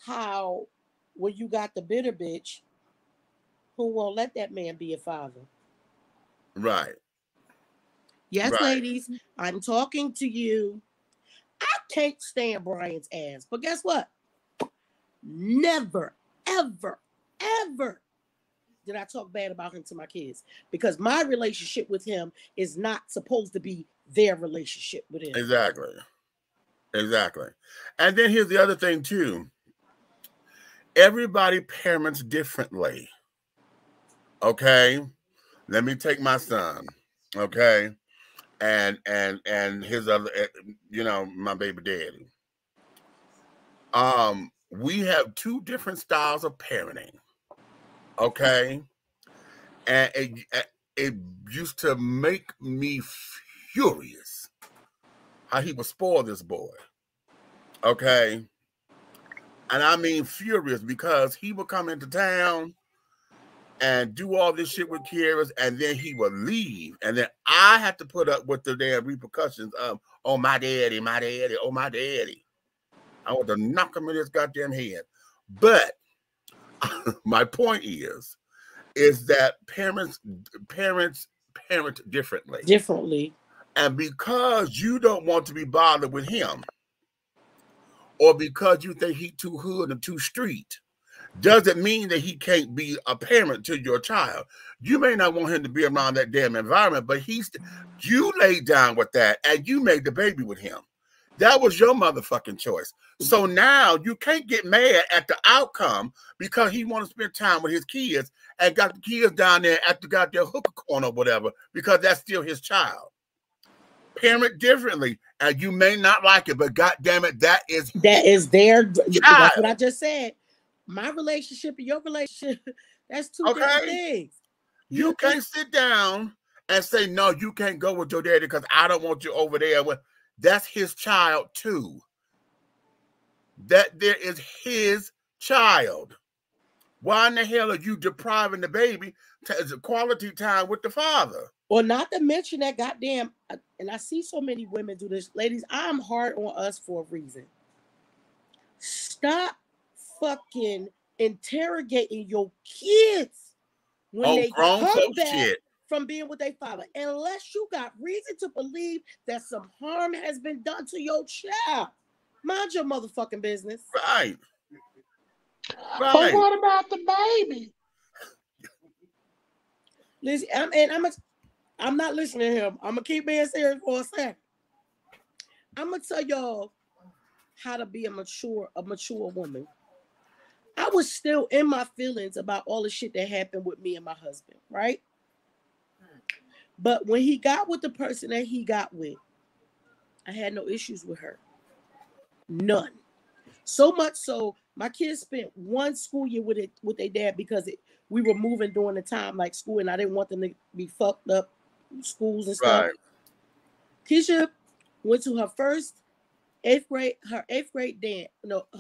how when you got the bitter bitch who won't let that man be a father. Right. Yes, ladies, I'm talking to you. I can't stand Brian's ass, but guess what? Never, ever, ever did I talk bad about him to my kids, because my relationship with him is not supposed to be their relationship with him. Exactly. And then here's the other thing too. Everybody parents differently. Okay. Let me take my son. Okay. And his other, my baby daddy. We have 2 different styles of parenting. Okay. And it used to make me furious how he would spoil this boy. Okay. And I mean furious, because he would come into town and do all this shit with Kiara's, and then he would leave, and then I had to put up with the damn repercussions of, oh, my daddy, oh, my daddy. I want to knock him in his goddamn head. But my point is that parents parent differently. And because you don't want to be bothered with him, or because you think he's too hood and too street, doesn't mean that he can't be a parent to your child. You may not want him to be around that damn environment, but you laid down with that and you made the baby with him. That was your motherfucking choice. So now you can't get mad at the outcome because he wants to spend time with his kids and got the kids down there at the goddamn hookah corner or whatever, because that's still his child. Parent differently, and you may not like it, but goddamn it, that is their child. That's what I just said. My relationship and your relationship, that's two different things. You can't sit down and say, no, you can't go with your daddy because I don't want you over there. That's his child too. That there is his child. Why in the hell are you depriving the baby of quality time with the father? Well, not to mention that goddamn, and I see so many women do this. Ladies, I'm hard on us for a reason. Stop fucking interrogating your kids when they come back from being with their father, unless you got reason to believe that some harm has been done to your child. Mind your motherfucking business. Right. But what about the baby? Listen, I'm not listening to him. I'm gonna keep being serious for a second. I'm gonna tell y'all how to be a mature woman. I was still in my feelings about all the shit that happened with me and my husband, right? But when he got with the person that he got with, I had no issues with her. None. So much so, my kids spent one school year with their dad because we were moving during the time like school, and I didn't want them to be fucked up schools and stuff. Right. Keisha went to her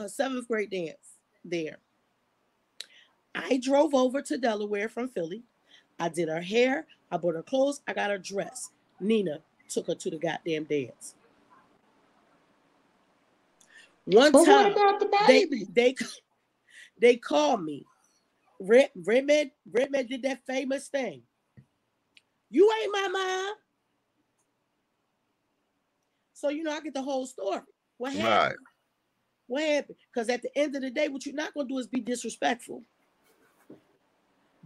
seventh grade dance there. I drove over to Delaware from Philly. I did her hair. I bought her clothes. I got her dress. Nina took her to the goddamn dance. One time, what about the baby? They called me. Redman did that famous thing. You ain't my mom. So, I get the whole story. What happened? Right. What happened? Because at the end of the day, what you're not going to do is be disrespectful.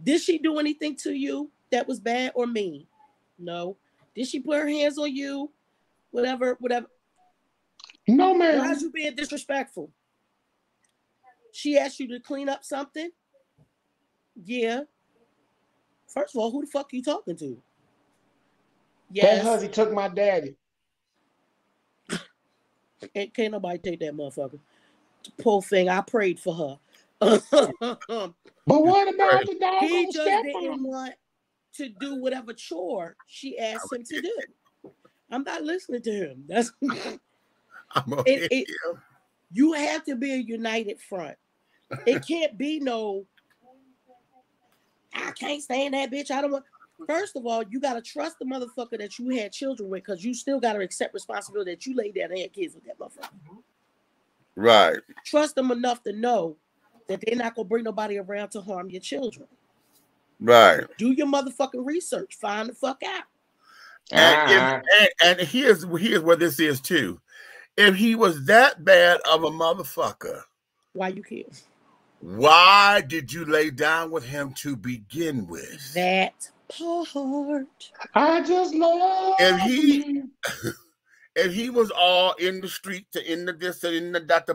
Did she do anything to you that was bad or mean? No. Did she put her hands on you? Whatever. No, man. Why is you being disrespectful? She asked you to clean up something? Yeah. First of all, who the fuck are you talking to? Yes. That husband took my daddy. Can't nobody take that motherfucker. Poor thing. I prayed for her. But what about the dog? He just didn't want to do whatever chore she asked him to do. I'm not listening to him. That's you have to be a united front. It can't be no, I can't stand that bitch. I don't want. First of all, you got to trust the motherfucker that you had children with, because you still got to accept responsibility that you laid down and had kids with that motherfucker. Right. Trust them enough to know that they're not going to bring nobody around to harm your children. Right. Do your motherfucking research. Find the fuck out. And here's what this is too. If he was that bad of a motherfucker, why you care? Why did you lay down with him to begin with? That part. I just love if he was all in the street to in the this and in the dot the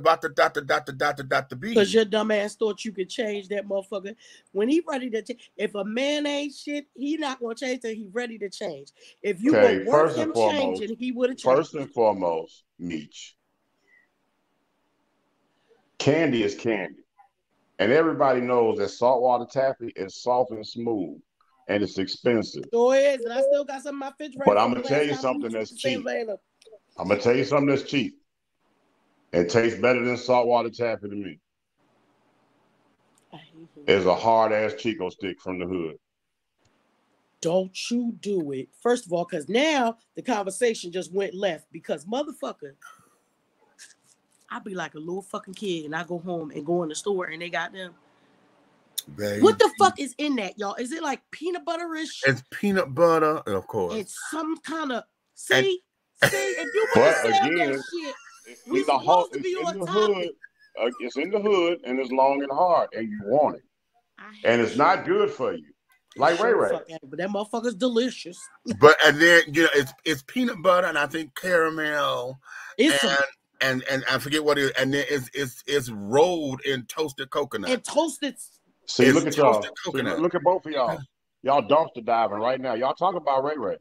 B. Because your dumb ass thought you could change that motherfucker. When he ready to change, if a man ain't shit, he not gonna change till he ready to change. If you would work him changing, he would have changed. First and foremost, Meech. Candy is candy. And everybody knows that saltwater taffy is soft and smooth. And it's expensive. Sure is, and I still got some of my fish. But I'm gonna tell you something that's cheap. I'm gonna tell you something that's cheap. It tastes better than saltwater taffy to me. is a hard ass Chico stick from the hood. Don't you do it. First of all, because now the conversation just went left because motherfucker, I be like a little fucking kid and I go home and go in the store and they got them. Baby. What the fuck is in that, y'all? Is it like peanut butter-ish? It's peanut butter, of course. It's some kind of see, if you want to sell that shit, we supposed to be on topic. It's in the hood and it's long and hard and you want it. And it's not good for you. Like Ray Ray. But that motherfucker's delicious. But and then it's peanut butter and I think caramel. And I forget what it is. And then it's rolled in toasted coconut. And toasted. See, look at y'all. Look at both of y'all. Y'all dumpster diving right now. Y'all talk about Ray Ray.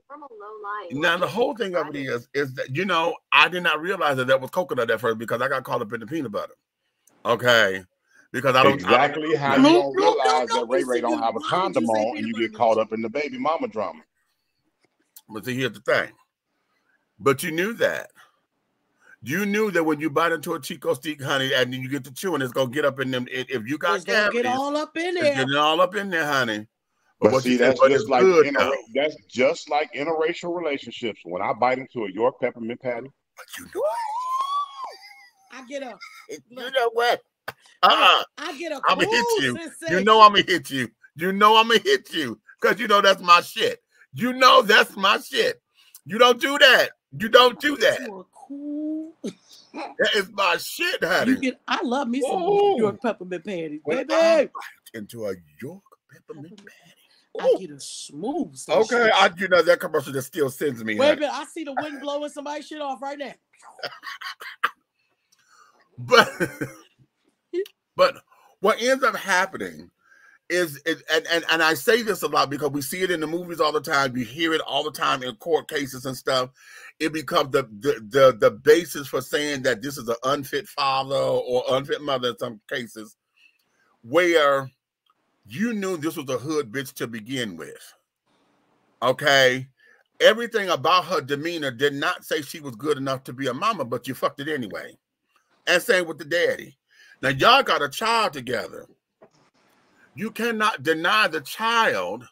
Now the whole thing of it is that I did not realize that was coconut at first because I got caught up in the peanut butter. Okay. Because I don't exactly how you don't realize that Ray Ray don't have a condom on and you get caught up in the baby mama drama. But see, here's the thing. But you knew that. You knew that when you bite into a Chico stick, honey, and then you get to chewing, it's gonna get up in them. If you got cavities, get all up in there. It's getting all up in there, honey. But see, that's just like interracial relationships. When I bite into a York peppermint patty, but you know, I get up. You know what? I get a. I'm gonna hit you. You know I'm gonna hit you. You know I'm gonna hit you because you know that's my shit. You know that's my shit. You don't do that. You don't do that. You are cool. That is my shit, honey. I love me some York peppermint patties, baby. I into a York peppermint patty. I get a smooth. Okay, that commercial that still sends me. Wait a minute, I see the wind blowing somebody's shit off right now. But what ends up happening is, and I say this a lot because we see it in the movies all the time. You hear it all the time in court cases and stuff. It becomes the basis for saying that this is an unfit father or unfit mother in some cases, where you knew this was a hood bitch to begin with. Okay, everything about her demeanor did not say she was good enough to be a mama, but you fucked it anyway. And same with the daddy. Now, y'all got a child together. You cannot deny the child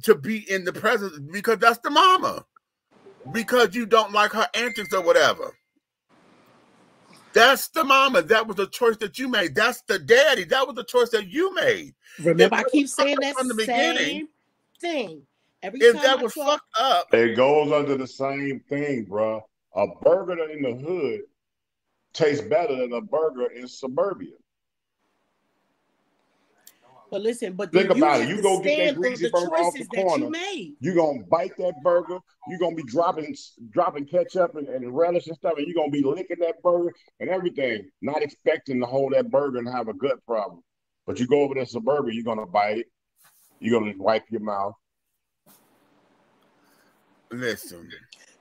to be in the presence because that's the mama. Because you don't like her antics or whatever. That's the mama. That was a choice that you made. That's the daddy. That was the choice that you made. Remember, I keep saying that from the beginning. Thing. Every if time that was fucked up. It goes under the same thing, bro. A burger in the hood tastes better than a burger in suburbia. But listen, think about it. You go get that greasy burger off the corner. You're gonna bite that burger. You're gonna be dropping ketchup and relish and stuff, and you're gonna be licking that burger and everything, not expecting to hold that burger and have a gut problem. But you go over to suburbia, you're gonna bite it. You're gonna wipe your mouth. Listen.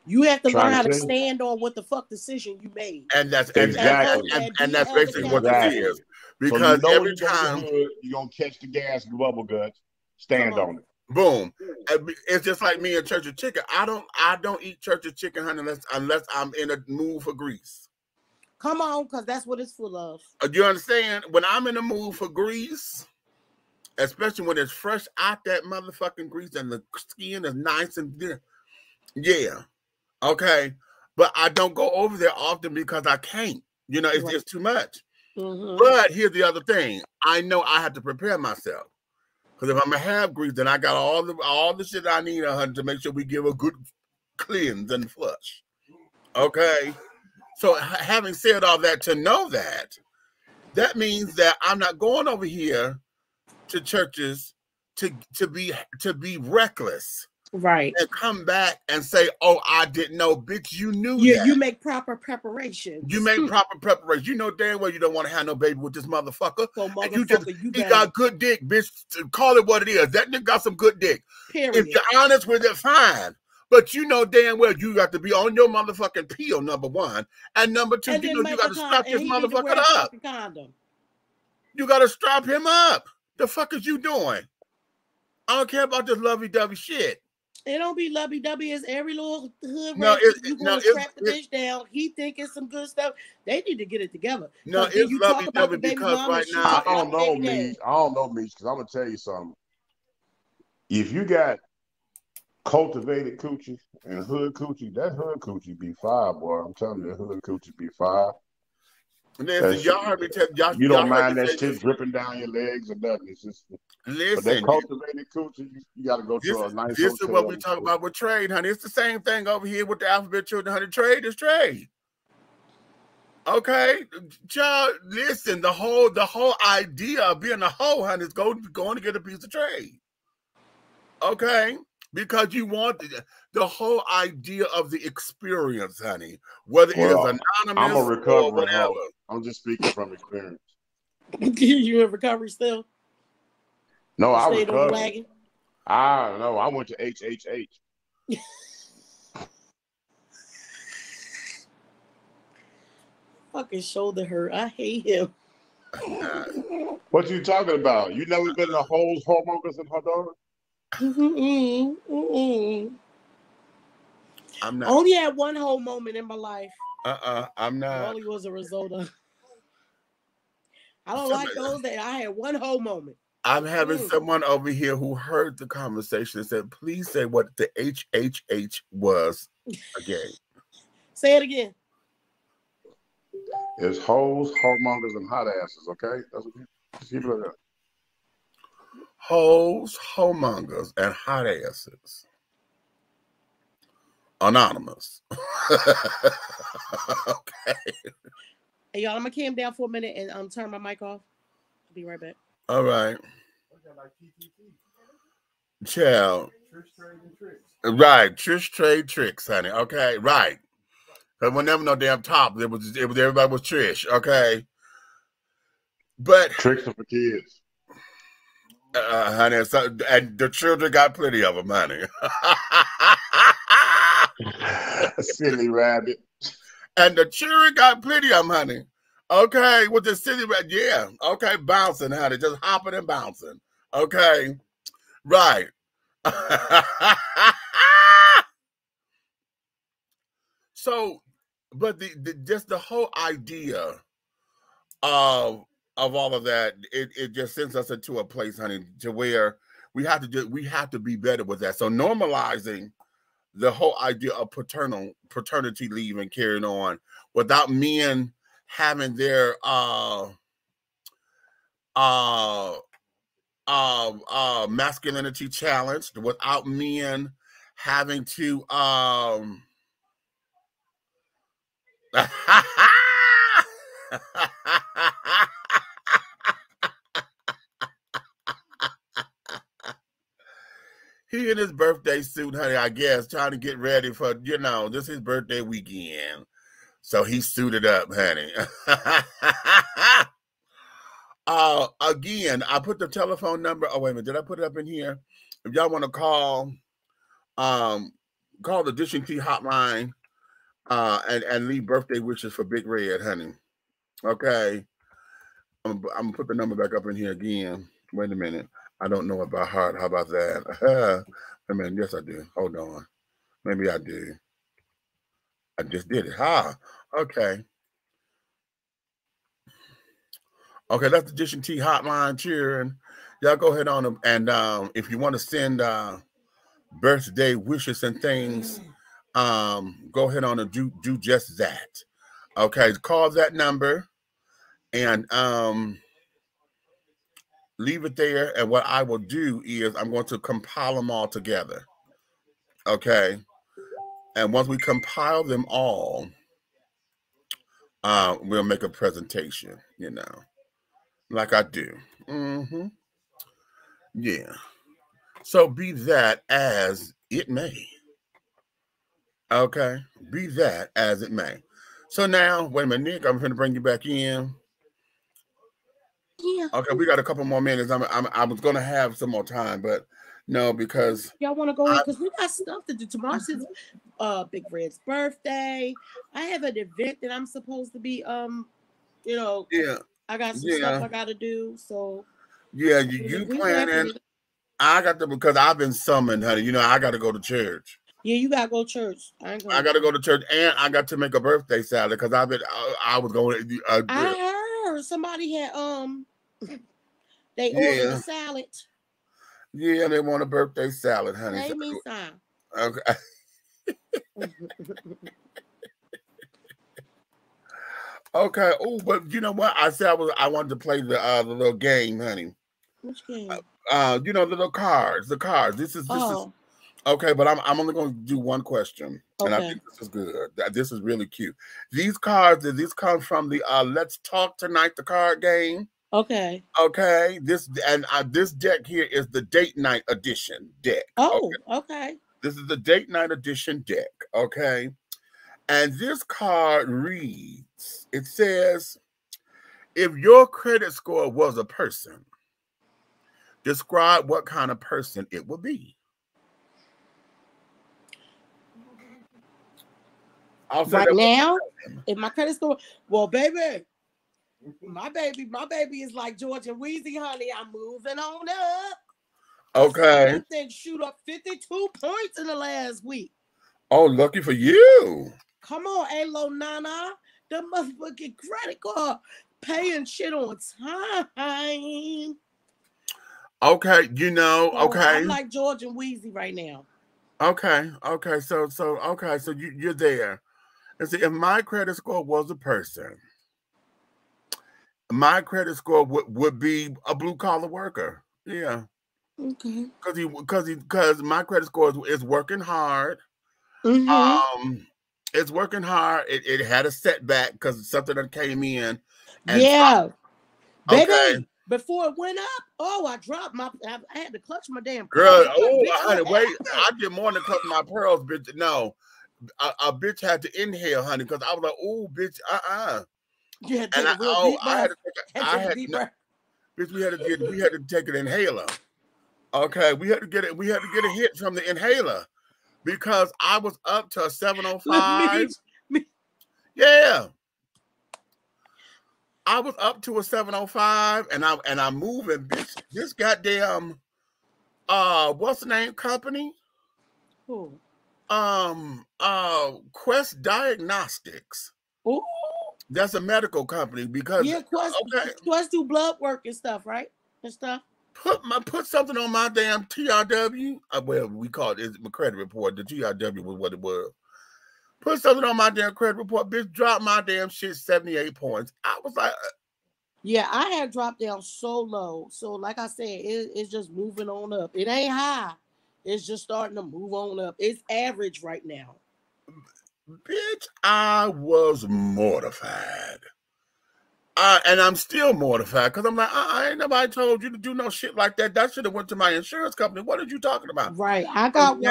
You have to learn how to stand on what the fuck decision you made. And that's exactly. And that's basically what it is. Because so every time you're going to catch the gas bubble guts, stand on it. Boom. It's just like me and Church of Chicken. I don't eat Church of Chicken, honey, unless I'm in a mood for grease. Come on, because that's what it's full of. You understand? When I'm in a mood for grease, especially when it's fresh out that motherfucking grease and the skin is nice and yeah. Okay, but I don't go over there often because I can't. It's just too much. Mm-hmm. But here's the other thing. I know I have to prepare myself. Because if I'm going to have grease, then I got all the shit I need to make sure we give a good cleanse and flush. Okay? So having said all that, to know that means that I'm not going over here to churches to be reckless. Right. And come back and say, oh, I didn't know. Bitch, you knew that. You make proper preparations. You make proper preparations. You know damn well you don't want to have no baby with this motherfucker. So motherfucker, he got good dick, bitch. Call it what it is. That nigga got some good dick. Period. If you're honest with it, fine. But you know damn well you got to be on your motherfucking peel, number one. And number two, you got to strap this motherfucker up. You got to strap him up. The fuck is you doing? I don't care about this lovey-dovey shit. It don't be lovey-dovey. It's every little hood No, race. You want to trap the bitch down. He think it's some good stuff. They need to get it together. No, Then you talk about the baby because mama. right She now, talk about the baby daddy. I don't know, Meech, because I'm gonna tell you something. If you got cultivated coochie and hood coochie, that hood coochie be fire, boy. I'm telling you, that hood coochie be fire. Listen, y'all heard me tell y'all. You don't mind that shit dripping down your legs or nothing. It's just listen. But that cultivated coochie, you got to go to a nice This hotel. is what we talk about with trade, honey. It's the same thing over here with the alphabet children, honey. Trade is trade. Okay, y'all. Listen, the whole idea of being a hoe, honey, is going to get a piece of trade. Okay. Because you want the whole idea of the experience, honey. Whether it is anonymous I'm a recovery or whatever. hoe. I'm just speaking from experience. You in recovery still? No, you I stayed on the recovered. wagon? I don't know. I went to HHH. Fucking shoulder hurt. I hate him. What you talking about? You never been in a holes, whoremongers, and Hordora? I'm not. Only had one whole moment in my life. I'm not. It only was a result of. I don't like those that I had one whole moment. I'm having someone over here who heard the conversation and said, please say what the HHH was again. Say it again. It's hoes, whoremongers, and hot asses, okay? That's what just keep it like that. Hoes, homongers, and hot asses. Anonymous. Okay. Hey, y'all, I'm going to cam down for a minute and turn my mic off. I'll be right back. All right. Child. Right. Trish trade tricks, honey. Okay. Right. Because we'll never know damn top. It was everybody was Trish. Okay. But tricks are for kids. Honey, and the children got plenty of them, honey. Silly rabbit. And the children got plenty of them, honey. Okay, with the silly rabbit, yeah. Okay, bouncing, honey, just hopping and bouncing. Okay, right. So, but just the whole idea of all of that, it just sends us into a place, honey, to where we have to be better with that. So normalizing the whole idea of paternity leave and carrying on without men having their masculinity challenged, without men having to he in his birthday suit, honey, I guess, trying to get ready for, this is his birthday weekend. So he suited up, honey. Again, I put the telephone number. Oh, wait a minute. Did I put it up in here? If y'all want to call the Dishing Tea hotline and leave birthday wishes for Big Red, honey. Okay. I'm going to put the number back up in here again. Wait a minute. I don't know about heart. How about that? I mean, yes, I do. Hold on. Maybe I do. I just did it. Okay. Okay, that's the Dishing Tea hotline. Cheering. Y'all go ahead on and if you want to send birthday wishes and things, go ahead on and do just that. Okay, call that number and leave it there. And what I will do is I'm going to compile them all together. Okay. And once we compile them all, we'll make a presentation, like I do. Yeah. So be that as it may. Okay. Be that as it may. So now, wait a minute, Nick, I'm going to bring you back in. Yeah. Okay, we got a couple more minutes. I was going to have some more time, but no, because y'all want to go in because we got stuff to do. Tomorrow's his Big Red's birthday. I have an event that I'm supposed to be yeah. I got some stuff I got to do. So yeah, you planning I got to, because I've been summoned, honey. You know, I got to go to church. Yeah, you gotta go to church. I got to go to church, and I got to make a birthday salad because I was going. I heard somebody had they ordered a salad. Yeah, they want a birthday salad, honey. Name me some. Okay. Okay. Oh, but you know what? I said I wanted to play the little game, honey. Which game? You know, the little cards. The cards. This is okay, but I'm only going to do one question, and I think this is good. This is really cute. These cards, these come from the Let's Talk Tonight, the card game. Okay. Okay. This deck here is the date night edition deck. Oh, okay. This is the date night edition deck. Okay. And this card reads, it says, if your credit score was a person, describe what kind of person it would be. Right now, if my credit score, well, baby, my baby is like George and Weezy, honey. I'm moving on up. Okay. Thing shoot up 52 points in the last week. Oh, lucky for you. Come on, Alo Nana. The motherfucking credit card paying shit on time. Okay, you know, okay. I'm like George and Weezy right now. Okay, so you're there. And see, if my credit score was a person, my credit score would be a blue collar worker. Yeah. Okay. Because my credit score is working hard. Mm-hmm. It's working hard. It had a setback because something that came in. And baby. Okay. Before it went up, I dropped I had to clutch my damn girl. Oh, honey, wait! I did more than clutch my pearls, bitch. No, a bitch had to inhale, honey, because I was like, oh, bitch, You had to take a real deep breath. Bitch, we had to take an inhaler. Okay, we had to get a hit from the inhaler because I was up to a 705. Yeah. I was up to a 705 and I'm moving, bitch. This goddamn what's the name company? Who? Quest Diagnostics. Ooh. That's a medical company because Quest do blood work and stuff, right? And stuff. Put something on my damn TRW. Well, we call it my credit report. The TRW was what it was. Put something on my damn credit report. Bitch, drop my damn shit 78 points. I was like... Yeah, I had dropped down so low. So like I said, it's just moving on up. It ain't high. It's just starting to move on up. It's average right now. Bitch, I was mortified. And I'm still mortified because I'm like, ain't nobody told you to do no shit like that. That should have went to my insurance company. What are you talking about? Right. I got one.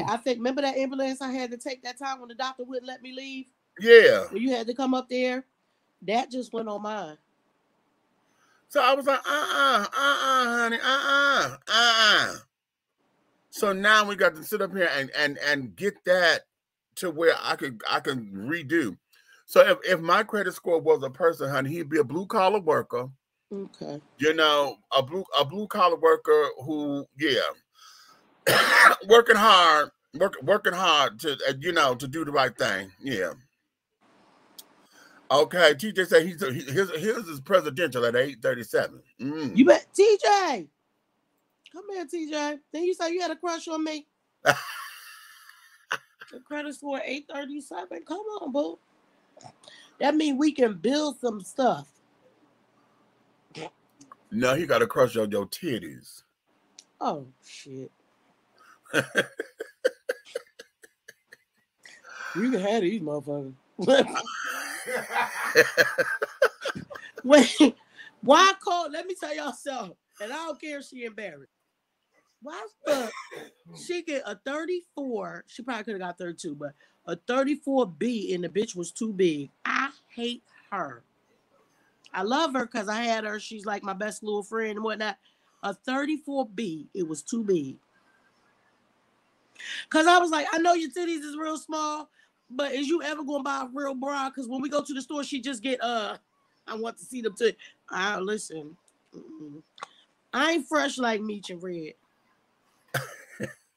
I think, remember that ambulance I had to take that time when the doctor wouldn't let me leave? Yeah. When you had to come up there? That just went on mine. So I was like, honey, So now we got to sit up here and get that to where I can redo. So if my credit score was a person, honey, he'd be a blue collar worker. Okay. You know, a blue collar worker who, working hard to to do the right thing. Yeah. Okay. TJ said his is presidential at 8:37. You bet, TJ. Come here, TJ. Then you say you had a crush on me. The credit score 837. Come on, boo. That means we can build some stuff. No, he got a crush on your titties. Oh, shit. You can have these motherfuckers. Wait, why call? Let me tell y'all something. And I don't care if she embarrassed. Why she get a 34? She probably could have got 32, but a 34B and the bitch was too big. I hate her. I love her because I had her. She's like my best little friend and whatnot. A 34B, it was too big. Because I was like, I know your titties is real small, but is you ever going to buy a real bra? Because when we go to the store, she just get, I want to see them too. Listen, I ain't fresh like Meech and Red.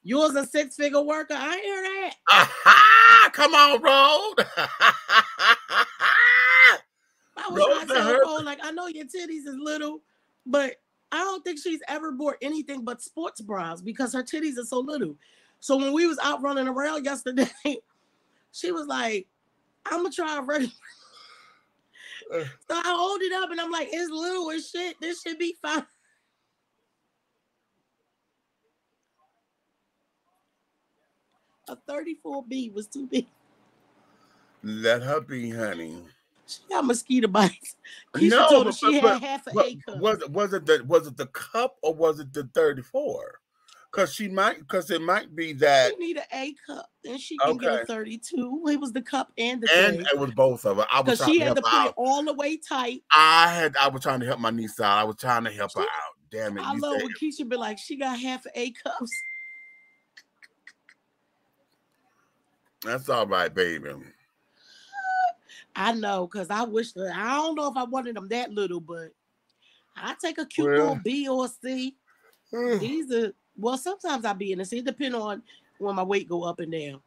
You was a 6-figure worker. I hear that. Aha! Come on, Road. I was trying to tell Cole, like, I know your titties is little, but I don't think she's ever bought anything but sports bras because her titties are so little. So when we was out running around yesterday, she was like, I'm gonna try a regular. So I hold it up and I'm like, it's little as shit. This should be fine. A 34B was too big. Let her be, honey. She got mosquito bites. Keisha told her she had half an A cup. Was it the cup or was it the 34? Because it might be that she need an A cup, and she can get a 32. It was the cup and the tray. It was both of them. I was trying she to had help to her put out. it all the way tight. I was trying to help my niece out. I was trying to help her out. Damn it! I love when Keisha be like, she got half an A cups. That's all right, baby. I know, because I wish that I don't know if I wanted them that little, but I take a cute little B or C. These are sometimes I be in the C. It depends on when my weight go up and down.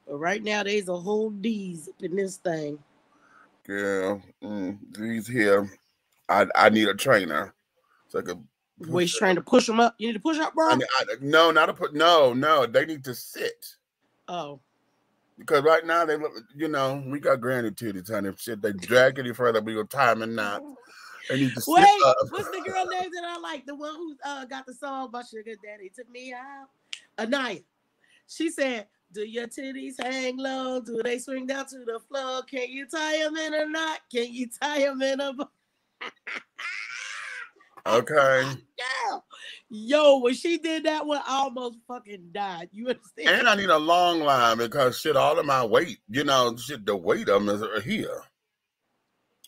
But right now there's a whole D's in this thing. Girl, these here. I need a trainer. So I could waist trainer to push them up. You need to push up, bro. No, not to put. No. They need to sit. Oh. Because right now they look, we got granny titties, honey. Shit, they drag any further, we go time and not. They need to sit up. What's the girl name that I like? The one who got the song "My Sugar Daddy Took Me Out." Anaya. She said, "Do your titties hang low? Do they swing down to the floor? Can you tie them in a knot? Can you tie them in a?" Okay. Girl. Yo, when she did that one, I almost fucking died. You understand? And I need a long line because shit, all of my weight, the weight of them is here.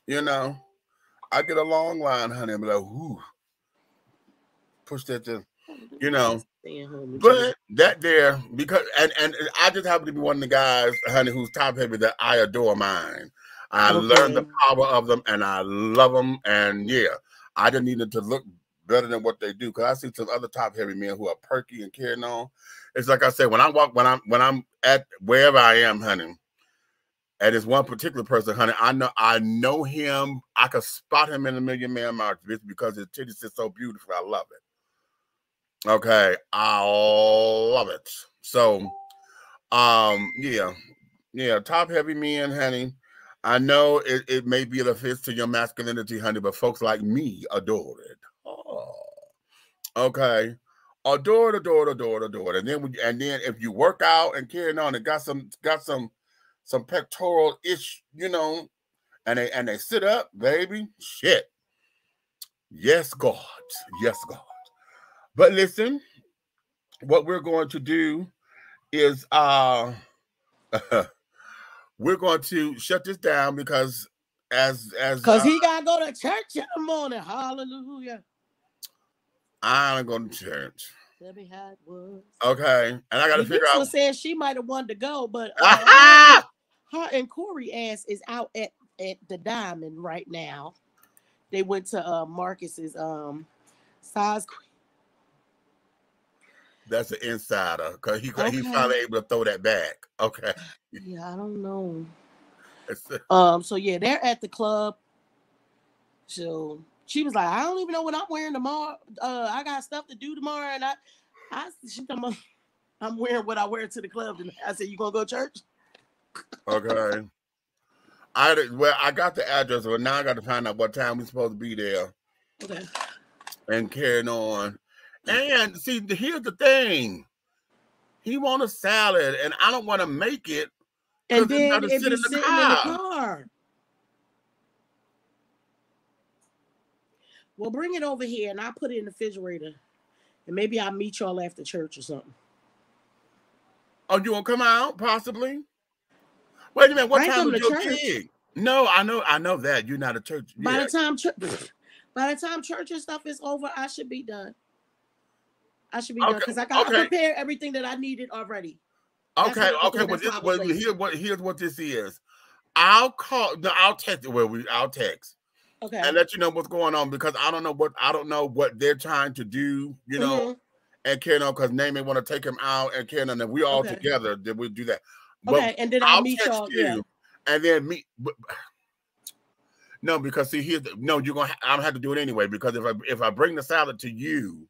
I get a long line, honey. I'm like, whoo. Push that to, But that there, because and I just happen to be one of the guys, honey, who's top heavy that I adore mine. I learned the power of them and I love them. And yeah. I just needed to look better than what they do because I see some other top heavy men who are perky and carrying on. It's like I said, when I'm at wherever I am, honey, and it's one particular person, honey, I know him. I could spot him in a Million Man March because his titties is so beautiful. I love it. Okay, I love it. So, yeah, top heavy men, honey. I know it may be an offense to your masculinity, honey, but folks like me adore it. Oh, okay. Adore it. And then if you work out and carrying on, it got some pectoral ish, and they sit up, baby. Shit. Yes, God. Yes, God. But listen, what we're going to do is we're going to shut this down because because he gotta go to church in the morning. Hallelujah. I'm going to church. Tell me how it was. Okay, and I got to figure out. Said she might have wanted to go, but her and Corey ass is out at the Diamond right now. They went to Marcus's size queen. That's an insider because he's finally able to throw that back. Okay. Yeah, I don't know. So yeah, they're at the club. So she was like, I don't even know what I'm wearing tomorrow. I got stuff to do tomorrow, and I'm wearing what I wear to the club. And I said, you gonna go to church? Okay. I got the address, but now I got to find out what time we're supposed to be there. Okay. And carrying on. And see, here's the thing. He want a salad, and I don't want to make it. And then if he's sitting in the car. Well, bring it over here, and I'll put it in the refrigerator. And maybe I'll meet y'all after church or something. Oh, you want to come out, possibly? Wait a minute, what time is your gig? No, I know that. You're not a church. By the time church and stuff is over, I should be done. Done because I got to prepare everything that I needed already. Okay. Well, here's what this is. I'll call. No, I'll text. I'll text. Okay. And let you know what's going on because I don't know what they're trying to do. and carrying on because Nate may want to take him out and carrying on. And we all together, then we do that. Okay, and then I'll meet text y'all. You, and then meet. No, because see, you're gonna. I'm gonna have to do it anyway because if I bring the salad to you,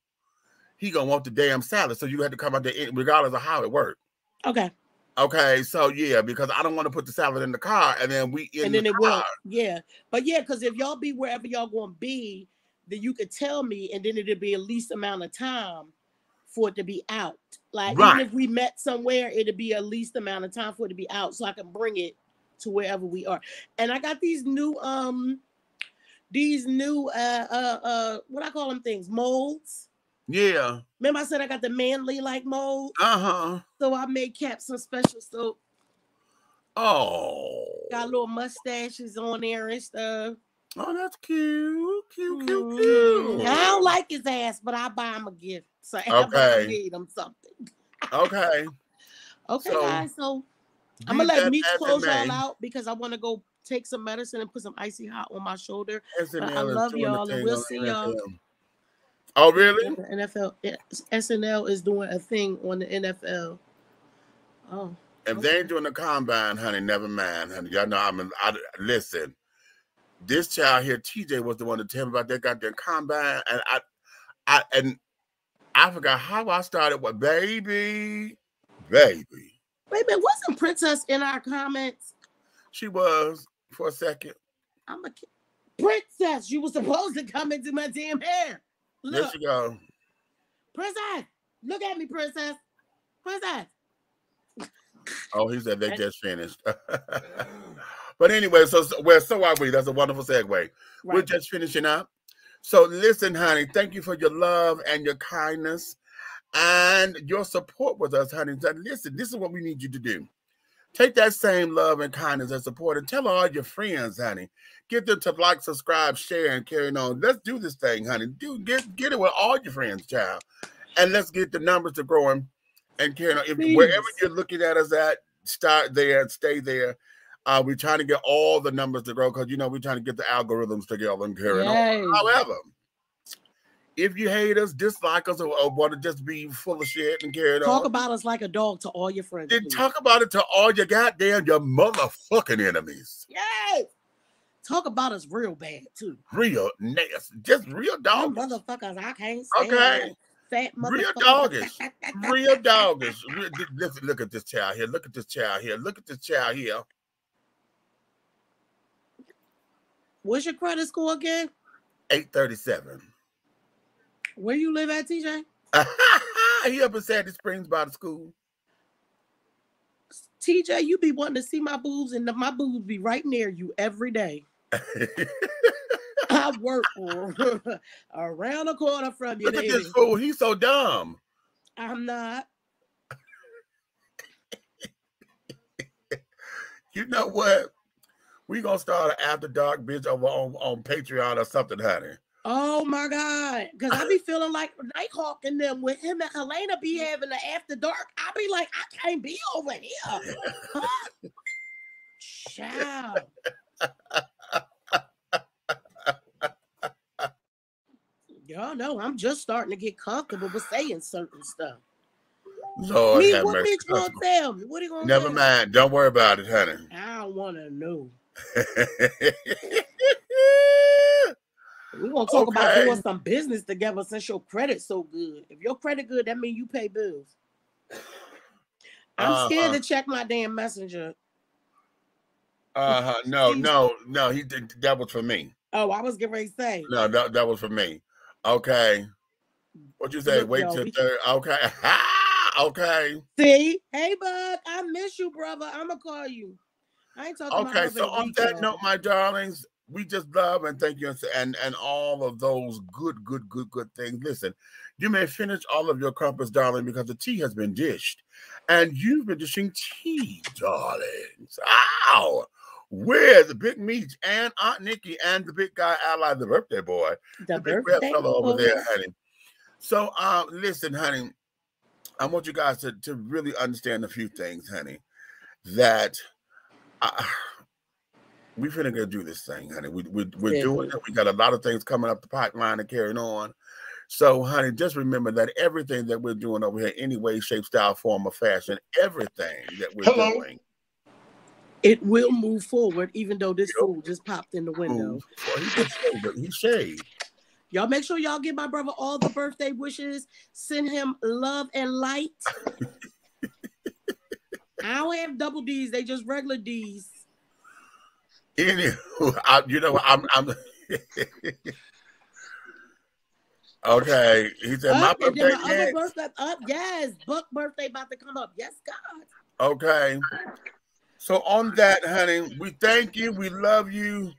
he gonna want the damn salad. So you have to come out there regardless of how it works. Okay. Okay, so yeah, because I don't want to put the salad in the car and then it will. Yeah, but yeah, because if y'all be wherever y'all gonna be, then you could tell me, and then it'll be a least amount of time for it to be out. Like even if we met somewhere, it'll be a least amount of time for it to be out, so I can bring it to wherever we are. And I got these new what I call them things, molds. Yeah. Remember I said I got the manly like mold? So I made Cap some special soap. Oh. Got little mustaches on there and stuff. Oh, that's cute. Cute. I don't like his ass, but I'll buy him a gift. So I need him something. Okay. Okay, so, guys. So I'm gonna let Meech close y'all out because I want to go take some medicine and put some icy hot on my shoulder. I love y'all, and we'll see y'all. Oh, really? The NFL, SNL is doing a thing on the NFL. Oh. If they ain't doing the combine, honey, never mind, honey. Y'all know listen. This child here, TJ, was the one to tell me about that goddamn combine, and I forgot how I started. What, baby? Wait a minute, wasn't Princess in our comments? She was for a second. Princess, you were supposed to come into my damn hair. Look. There you go. Princess, look at me, Princess. Princess. Oh, he said they just finished. But anyway, so are we. That's a wonderful segue. Right. We're just finishing up. So listen, honey, thank you for your love and your kindness and your support with us, honey. Listen, this is what we need you to do. Take that same love and kindness and support and tell all your friends, honey. Get them to like, subscribe, share, and carry on. Let's do this thing, honey. Get it with all your friends, child. And let's get the numbers to growing and carry on. Wherever you're looking at us at, start there, stay there. We're trying to get all the numbers to grow because, we're trying to get the algorithms together and carry on. However, if you hate us, dislike us, or want to just be full of shit and carry on. Talk about us like a dog to all your friends. Then talk about it to all your your motherfucking enemies. Yes. Talk about us real bad, too. Real nasty. Just real doggish. Motherfuckers, I can't stand fat motherfuckers. Real doggish. Real doggish. Listen, look at this child here. Look at this child here. Look at this child here. What's your credit score again? 837. Where you live at, TJ? He up in Sandy Springs by the school. TJ, you be wanting to see my boobs, and my boobs be right near you every day. I work around the corner from you. Look at this fool. He's so dumb. I'm not. You know what? We gonna start an after dark bitch over on Patreon or something, honey. Oh my God. Because I be feeling like Nighthawk and them with him and Helena be having the after dark. I be like, I can't be over here. Huh? Child. Y'all know I'm just starting to get comfortable with saying certain stuff. Lord have what mercy. Mitch gonna tell me? What he gonna Never mind. Don't worry about it, honey. I don't want to know. We're going to talk about doing some business together since your credit's so good. If your credit good, that means you pay bills. I'm scared to check my damn messenger. No. He did. That was for me. Oh, I was getting ready to say. No, that was for me. Okay. What'd you say? Wait till third. Okay. Okay. See? Hey, Buck. I miss you, brother. I'm going to call you. I ain't talking about okay, so on that note, my darlings, we just love and thank you and all of those good things. Listen, you may finish all of your crumpets, darling, because the tea has been dished. And you've been dishing tea, darlings. Ow! With Big Meech and Aunt Nikki and the big guy ally, the birthday boy. The big red fellow over there, honey. So, listen, honey, I want you guys to really understand a few things, honey, that we finna go do this thing, honey. We're doing it. We got a lot of things coming up the pipeline and carrying on. So, honey, just remember that everything that we're doing over here, any way, shape, style, form, or fashion, everything that we're doing, it will move forward, even though this fool just popped in the window. He shaved. Y'all make sure y'all give my brother all the birthday wishes. Send him love and light. I don't have double D's. They just regular D's. Anywho, you know, I'm okay. He said my birthday. Other birthday up. Yes, Buck birthday about to come up. Yes, God. Okay. So on that, honey, we thank you. We love you.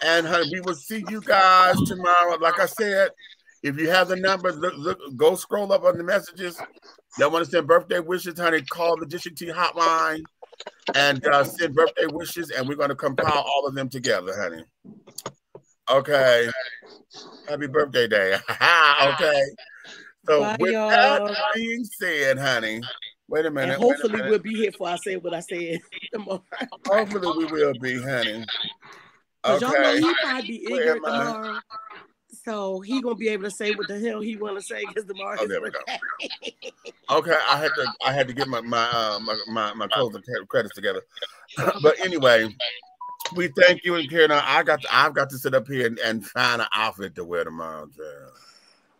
And honey, we will see you guys tomorrow. Like I said, if you have the number, look, go scroll up on the messages. Y'all want to send birthday wishes, honey, call the District T hotline and send birthday wishes, and we're going to compile all of them together, honey. Okay. Happy birthday day. Okay. So with that being said, honey, wait a minute. And hopefully we'll be here for I said what I said tomorrow. Hopefully we will be, honey. Because y'all know he probably be ignorant tomorrow. So he gonna be able to say what the hell he want to say because tomorrow. Oh, there we go. Okay, I had to get my closing credits together. But anyway, we thank you and Karen. I've got to sit up here and find an outfit to wear tomorrow.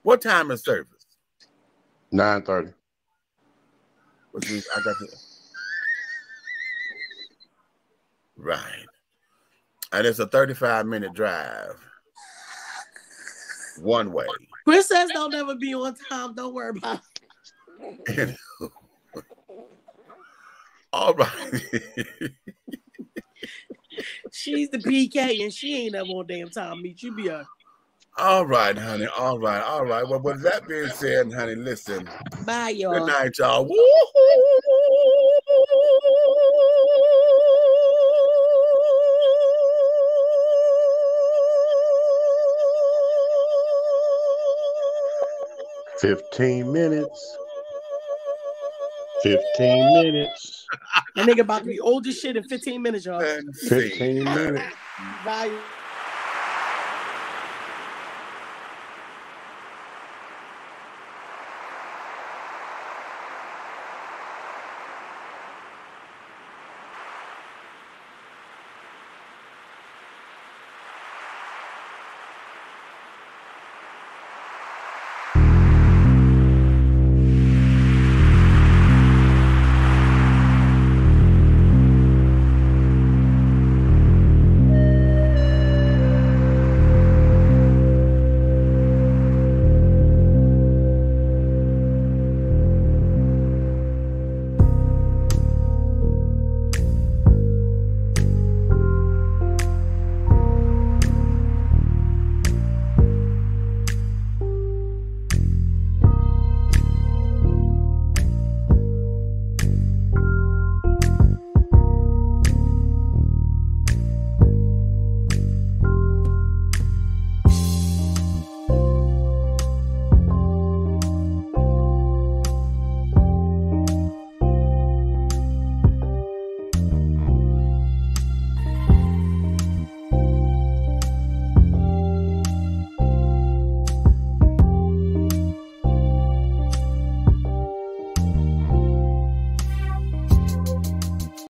What time is service? 9:30. I got to. Right. And it's a 35-minute drive. One way. Princess don't ever be on time. Don't worry about it. All right. She's the PK and she ain't ever on damn time. Meet you be a. All right, honey. All right. All right. Well, with that being said, honey, listen. Bye, y'all. Good night, y'all. Woo! 15 minutes. 15 minutes. That nigga about to be old as shit in 15 minutes, y'all. 15 minutes. Bye.